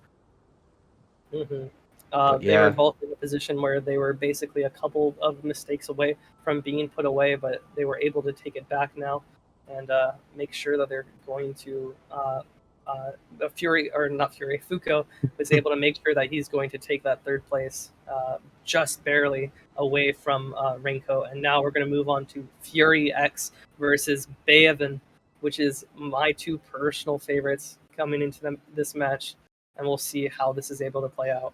hmm but they were yeah, both in a position where they were basically a couple of mistakes away from being put away, but they were able to take it back now and make sure that they're going to. The Fury, or not Fury, Fuko was able to make sure that he's going to take that third place just barely away from Renko. And now we're going to move on to Fury X versus Baevin, which is my two personal favorites coming into this match. And we'll see how this is able to play out.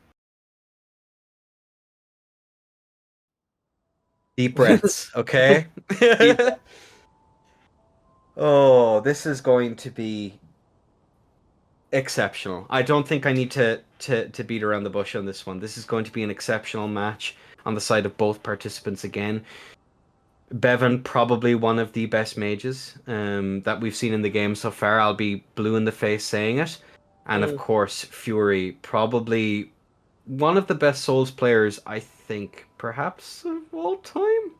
deep breaths, okay. Deep Oh, this is going to be exceptional. I don't think I need to beat around the bush on this one. This is going to be an exceptional match on the side of both participants again. Bevan, probably one of the best mages that we've seen in the game so far. I'll be blue in the face saying it. And of Mm. course, Fury, probably one of the best Souls players, I think, perhaps of all time.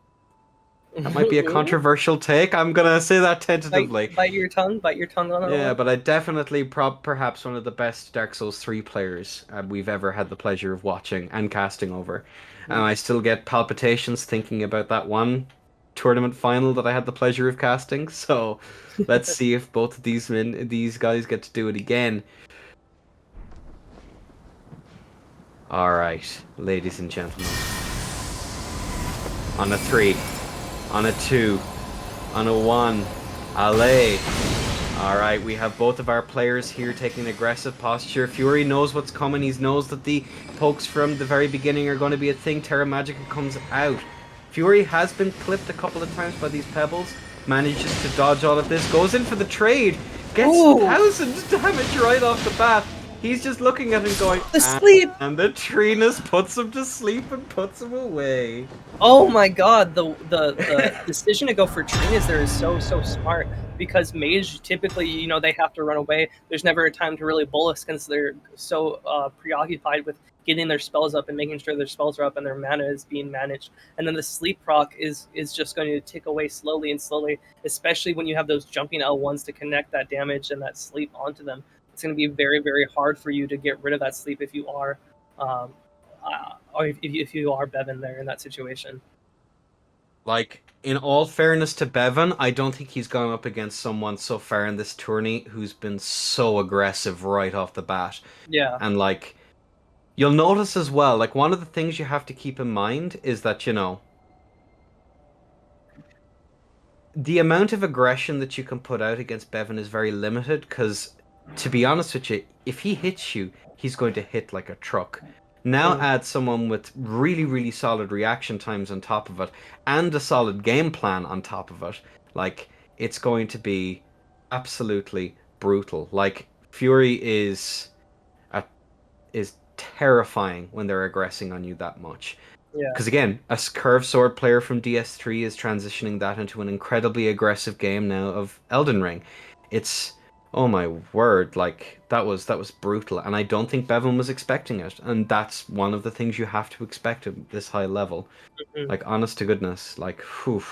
That might be a controversial take. I'm gonna say that tentatively. Bite your tongue. Bite your tongue on that Yeah, one. but I definitely perhaps one of the best Dark Souls 3 players we've ever had the pleasure of watching and casting over. And I still get palpitations thinking about that one tournament final that I had the pleasure of casting. So let's see if both of these guys get to do it again. All right, ladies and gentlemen. On a 3, on a 2, on a 1, allez. All right, we have both of our players here taking aggressive posture. Fury knows what's coming. He knows that the pokes from the very beginning are going to be a thing. Terra Magica comes out. Fury has been clipped a couple of times by these pebbles. Manages to dodge all of this. Goes in for the trade. Gets Ooh. 1,000 damage right off the bat. He's just looking at him going, The sleep. and the Trinus puts him to sleep and puts him away. Oh my god, the decision to go for Trinas there is so smart because mage typically, they have to run away. There's never a time to really bolus because they're so preoccupied with getting their spells up and making sure their spells are up and their mana is being managed. And then the sleep proc is just going to tick away slowly and slowly, especially when you have those jumping L1s to connect that damage and that sleep onto them. It's going to be very, very hard for you to get rid of that sleep if you are or if you are Bevan there in that situation. Like, in all fairness to Bevan, I don't think he's gone up against someone so far in this tourney who's been so aggressive right off the bat. Yeah. And, like, you'll notice as well, like, one of the things you have to keep in mind is that, the amount of aggression that you can put out against Bevan is very limited because, to be honest with you, if he hits you, he's going to hit like a truck. Now add someone with really, really solid reaction times on top of it and a solid game plan on top of it. Like, it's going to be absolutely brutal. Like, Fury is terrifying when they're aggressing on you that much. Yeah. Because again, a curved sword player from DS3 is transitioning that into an incredibly aggressive game now of Elden Ring. It's, oh my word, like that was brutal, and I don't think Bevan was expecting it, and that's one of the things you have to expect at this high level. Mhm. Like, honest to goodness, like, whew,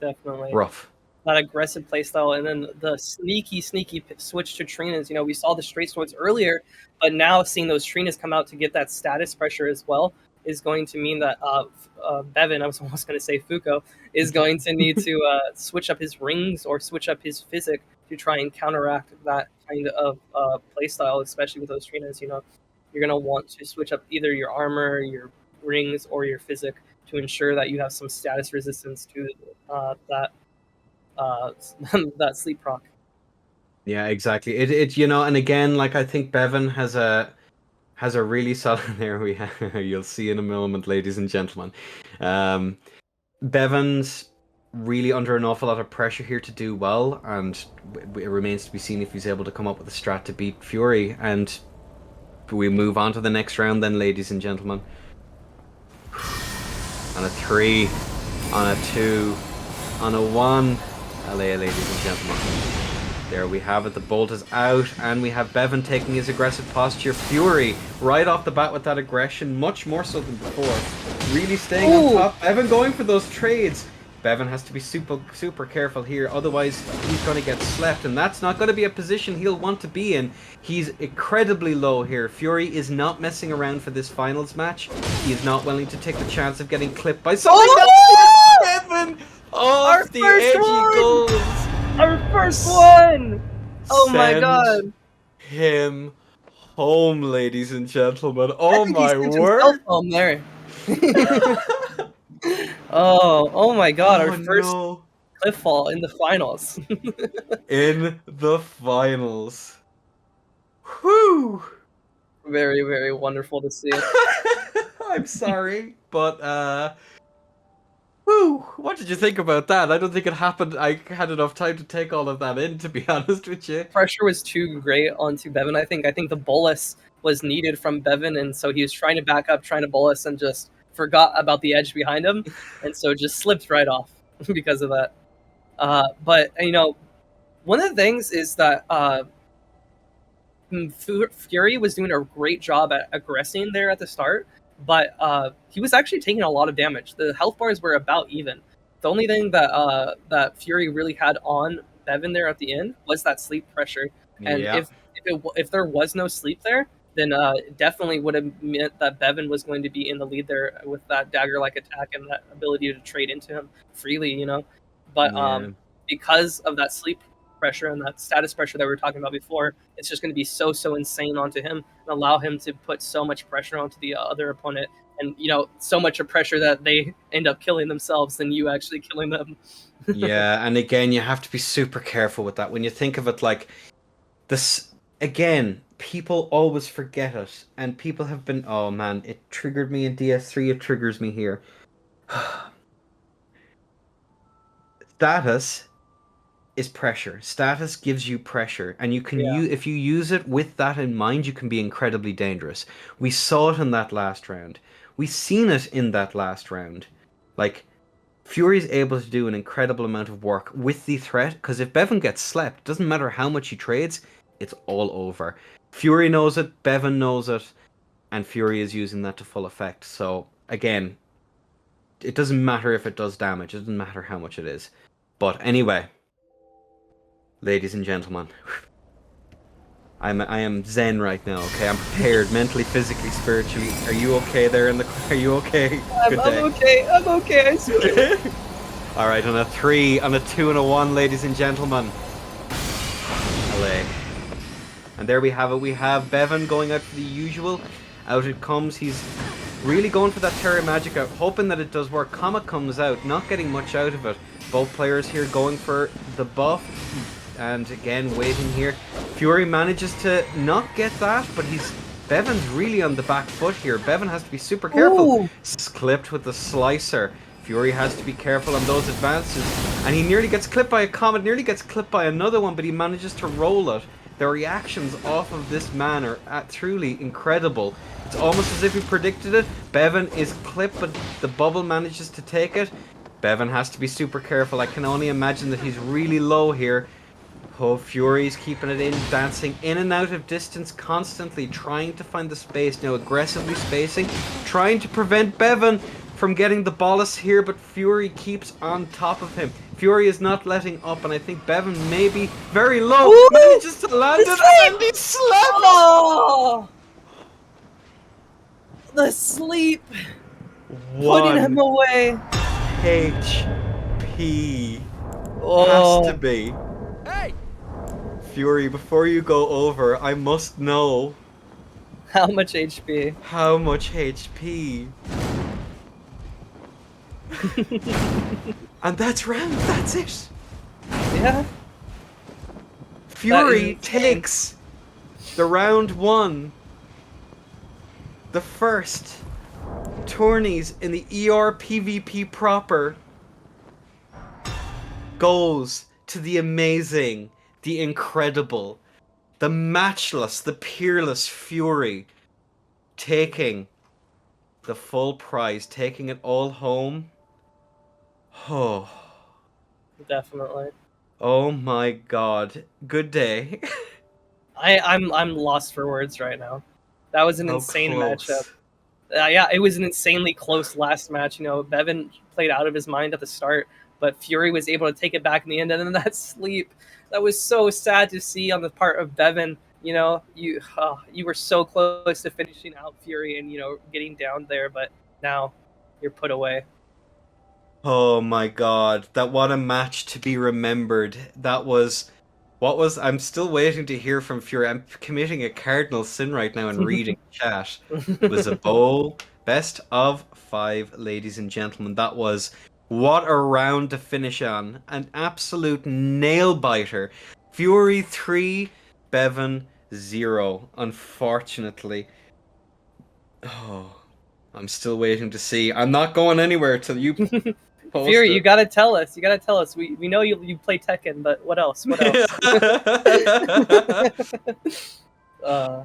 Definitely. rough. That aggressive playstyle, and then the sneaky switch to Trinas. We saw the straight swords earlier, but now seeing those Trinas come out to get that status pressure as well is going to mean that Bevan, I was almost going to say Fuko, is going to need to switch up his rings or switch up his physic to try and counteract that kind of playstyle, especially with those Trinas. You're going to want to switch up either your armor, your rings, or your physic to ensure that you have some status resistance to that that sleep proc. Yeah, exactly. And again, like I think Bevan has a really solid. There we have. You'll see in a moment, ladies and gentlemen. Bevan's really under an awful lot of pressure here to do well, and it remains to be seen if he's able to come up with a strat to beat Fury. And We move on to the next round then, ladies and gentlemen. On a 3, on a 2, on a 1. LA, ladies and gentlemen. There we have it. The bolt is out, and we have Bevan taking his aggressive posture. Fury right off the bat with that aggression, much more so than before. Really staying on top. Bevan going for those trades. Bevan has to be super careful here, otherwise he's going to get slept, and that's not going to be a position he'll want to be in. He's incredibly low here. Fury is not messing around for this finals match. He is not willing to take the chance of getting clipped by something else. Bevan off the edgy goals. Our first one! Oh my Send god. him home, ladies and gentlemen. Oh my He's word. home there. Oh my god, our first No. cliff fall in the finals. In the finals. Whew. Very, very wonderful to see. I'm sorry, but whew, what did you think about that? I don't think it happened. I had enough time to take all of that in, to be honest with you. Pressure was too great onto Bevan. I think the bolus was needed from Bevan, and so he was trying to back up, trying to bolus, and just forgot about the edge behind him, and so just slipped right off because of that. But one of the things is that Fury was doing a great job at aggressing there at the start, but he was actually taking a lot of damage. The health bars were about even. The only thing that Fury really had on Bevan there at the end was that sleep pressure, and Yeah. if there was no sleep there, then it definitely would have meant that Bevan was going to be in the lead there with that dagger-like attack and that ability to trade into him freely, But Yeah. because of that sleep pressure and that status pressure that we were talking about before, it's just going to be so insane onto him and allow him to put so much pressure onto the other opponent, and so much of pressure that they end up killing themselves than you actually killing them. Yeah, and again, you have to be super careful with that. When you think of it like this, again, people always forget it, and people have been, oh man, it triggered me in DS3, it triggers me here. Status is pressure. Status gives you pressure, and you can if you use it with that in mind, you can be incredibly dangerous. We saw it in that last round. We seen it in that last round. Like, Fury's able to do an incredible amount of work with the threat, because if Bevan gets slept, it doesn't matter how much he trades, it's all over. Fury knows it, Bevan knows it, and Fury is using that to full effect. So, again, it doesn't matter if it does damage, it doesn't matter how much it is. But anyway, ladies and gentlemen, I am zen right now, okay? I'm prepared mentally, physically, spiritually. Are you okay there are you okay? I'm okay, I swear. Alright, on a 3, on a 2, and a 1, ladies and gentlemen. LA. And there we have it. We have Bevan going out for the usual. Out it comes. He's really going for that Terra Magica, hoping that it does work. Comet comes out, not getting much out of it. Both players here going for the buff. And again, waiting here. Fury manages to not get that, but Bevan's really on the back foot here. Bevan has to be super careful. Clipped with the slicer. Fury has to be careful on those advances. And he nearly gets clipped by a Comet, nearly gets clipped by another one, but he manages to roll it. The reactions off of this man are truly incredible. It's almost as if he predicted it. Bevan is clipped, but the bubble manages to take it. Bevan has to be super careful. I can only imagine that he's really low here. Oh, Fury's keeping it in, dancing in and out of distance constantly, trying to find the space, now aggressively spacing, trying to prevent Bevan from getting the bolus here, but Fury keeps on top of him. Fury is not letting up, and I think Bevan may be very low. Ooh! Manages to land it, and he slapped. Oh, the sleep, putting him away. HP Oh, has to be. Fury, before you go over, I must know how much HP? how much HP. And that's round. That's it. Yeah. Fury insane. takes the round 1. The first tourneys in the ER PvP proper goes to the amazing, the incredible, the matchless, the peerless Fury. taking the full prize, taking it all home. Oh, Definitely. oh my God! Good day. I'm lost for words right now. That was an How insane close. matchup. Yeah, it was an insanely close last match. You know, Bevan played out of his mind at the start, but Fury was able to take it back in the end. And then that sleep, that was so sad to see on the part of Bevan. You know, you were so close to finishing out Fury and getting down there, but now you're put away. Oh my God! What a match to be remembered. That was. What was? I'm still waiting to hear from Fury. I'm committing a cardinal sin right now and reading chat. It was a bowl best of 5, ladies and gentlemen. That was what a round to finish on. An absolute nail biter. Fury 3, Bevan 0. Unfortunately. Oh, I'm still waiting to see. I'm not going anywhere till you post Fury, it. you gotta tell us. You gotta tell us. We know you play Tekken, but what else? What else? uh,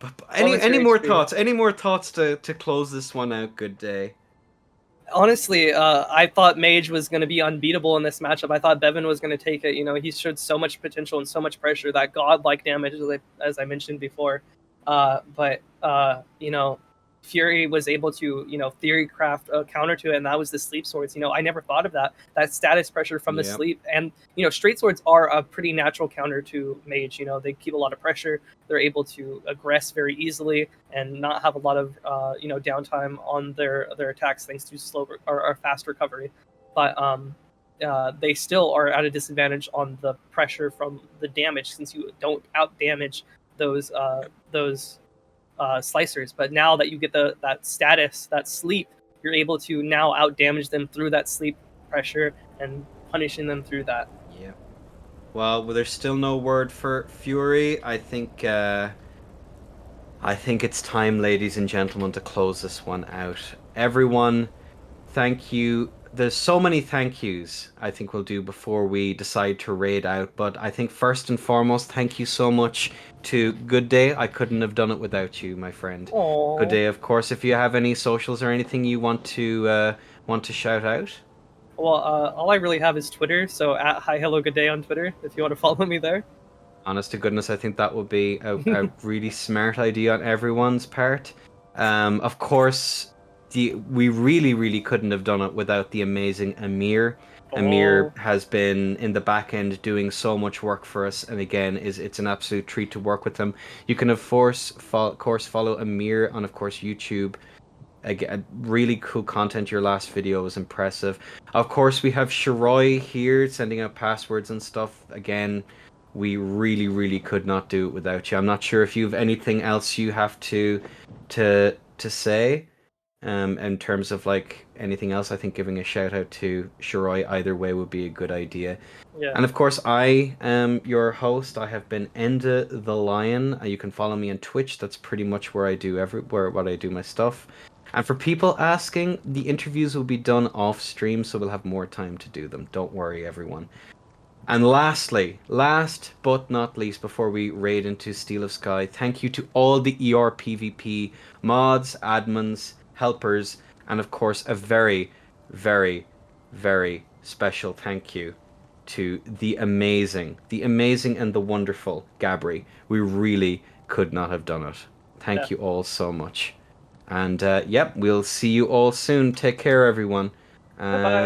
But what was any your more experience? thoughts? Any more thoughts to close this one out? Good day. Honestly, I thought Mage was going to be unbeatable in this matchup. I thought Bevan was going to take it. You know, he showed so much potential and so much pressure, that godlike damage, as I mentioned before. But Fury was able to, theory craft a counter to it, and that was the sleep swords. You know, I never thought of that. That status pressure from the Yep. sleep. And, straight swords are a pretty natural counter to Mage. You know, they keep a lot of pressure. They're able to aggress very easily and not have a lot of downtime on their attacks thanks to slow or fast recovery. But they still are at a disadvantage on the pressure from the damage, since you don't out damage those slicers. But now that you get that status, that sleep, you're able to now out damage them through that sleep pressure and punishing them through that. Yeah. Well, there's still no word for Fury. I think it's time, ladies and gentlemen, to close this one out. Everyone, thank you. There's so many thank yous I think we'll do before we decide to raid out. But I think first and foremost, thank you so much to Good Day. I couldn't have done it without you, my friend. Aww. Good Day, of course. If you have any socials or anything you want to shout out. Well, all I really have is Twitter, so at Hi Hello Good Day on Twitter, if you want to follow me there. Honest to goodness, I think that would be a really smart idea on everyone's part. Of course, we really, really couldn't have done it without the amazing Amir. Amir has been in the back end doing so much work for us, and again, it's an absolute treat to work with him. You can of course follow Amir on, of course, YouTube. Again, really cool content. Your last video was impressive. Of course, we have Shiroi here sending out passwords and stuff. Again, we really, really could not do it without you. I'm not sure if you have anything else you have to say, in terms of like anything else. I think giving a shout out to Shiroi either way would be a good idea. Yeah. And of course, I am your host. I have been Enda the Lion. You can follow me on Twitch. That's pretty much where I do what I do my stuff. And for people asking, the interviews will be done off stream, so we'll have more time to do them. Don't worry, everyone. And lastly, last but not least, before we raid into Steel of Sky, thank you to all the ERPVP mods, admins, helpers, and of course a very, very, very special thank you to the amazing and the wonderful Gabri. We really could not have done it. Thank you all so much. And yep, we'll see you all soon. Take care, everyone. Bye-bye.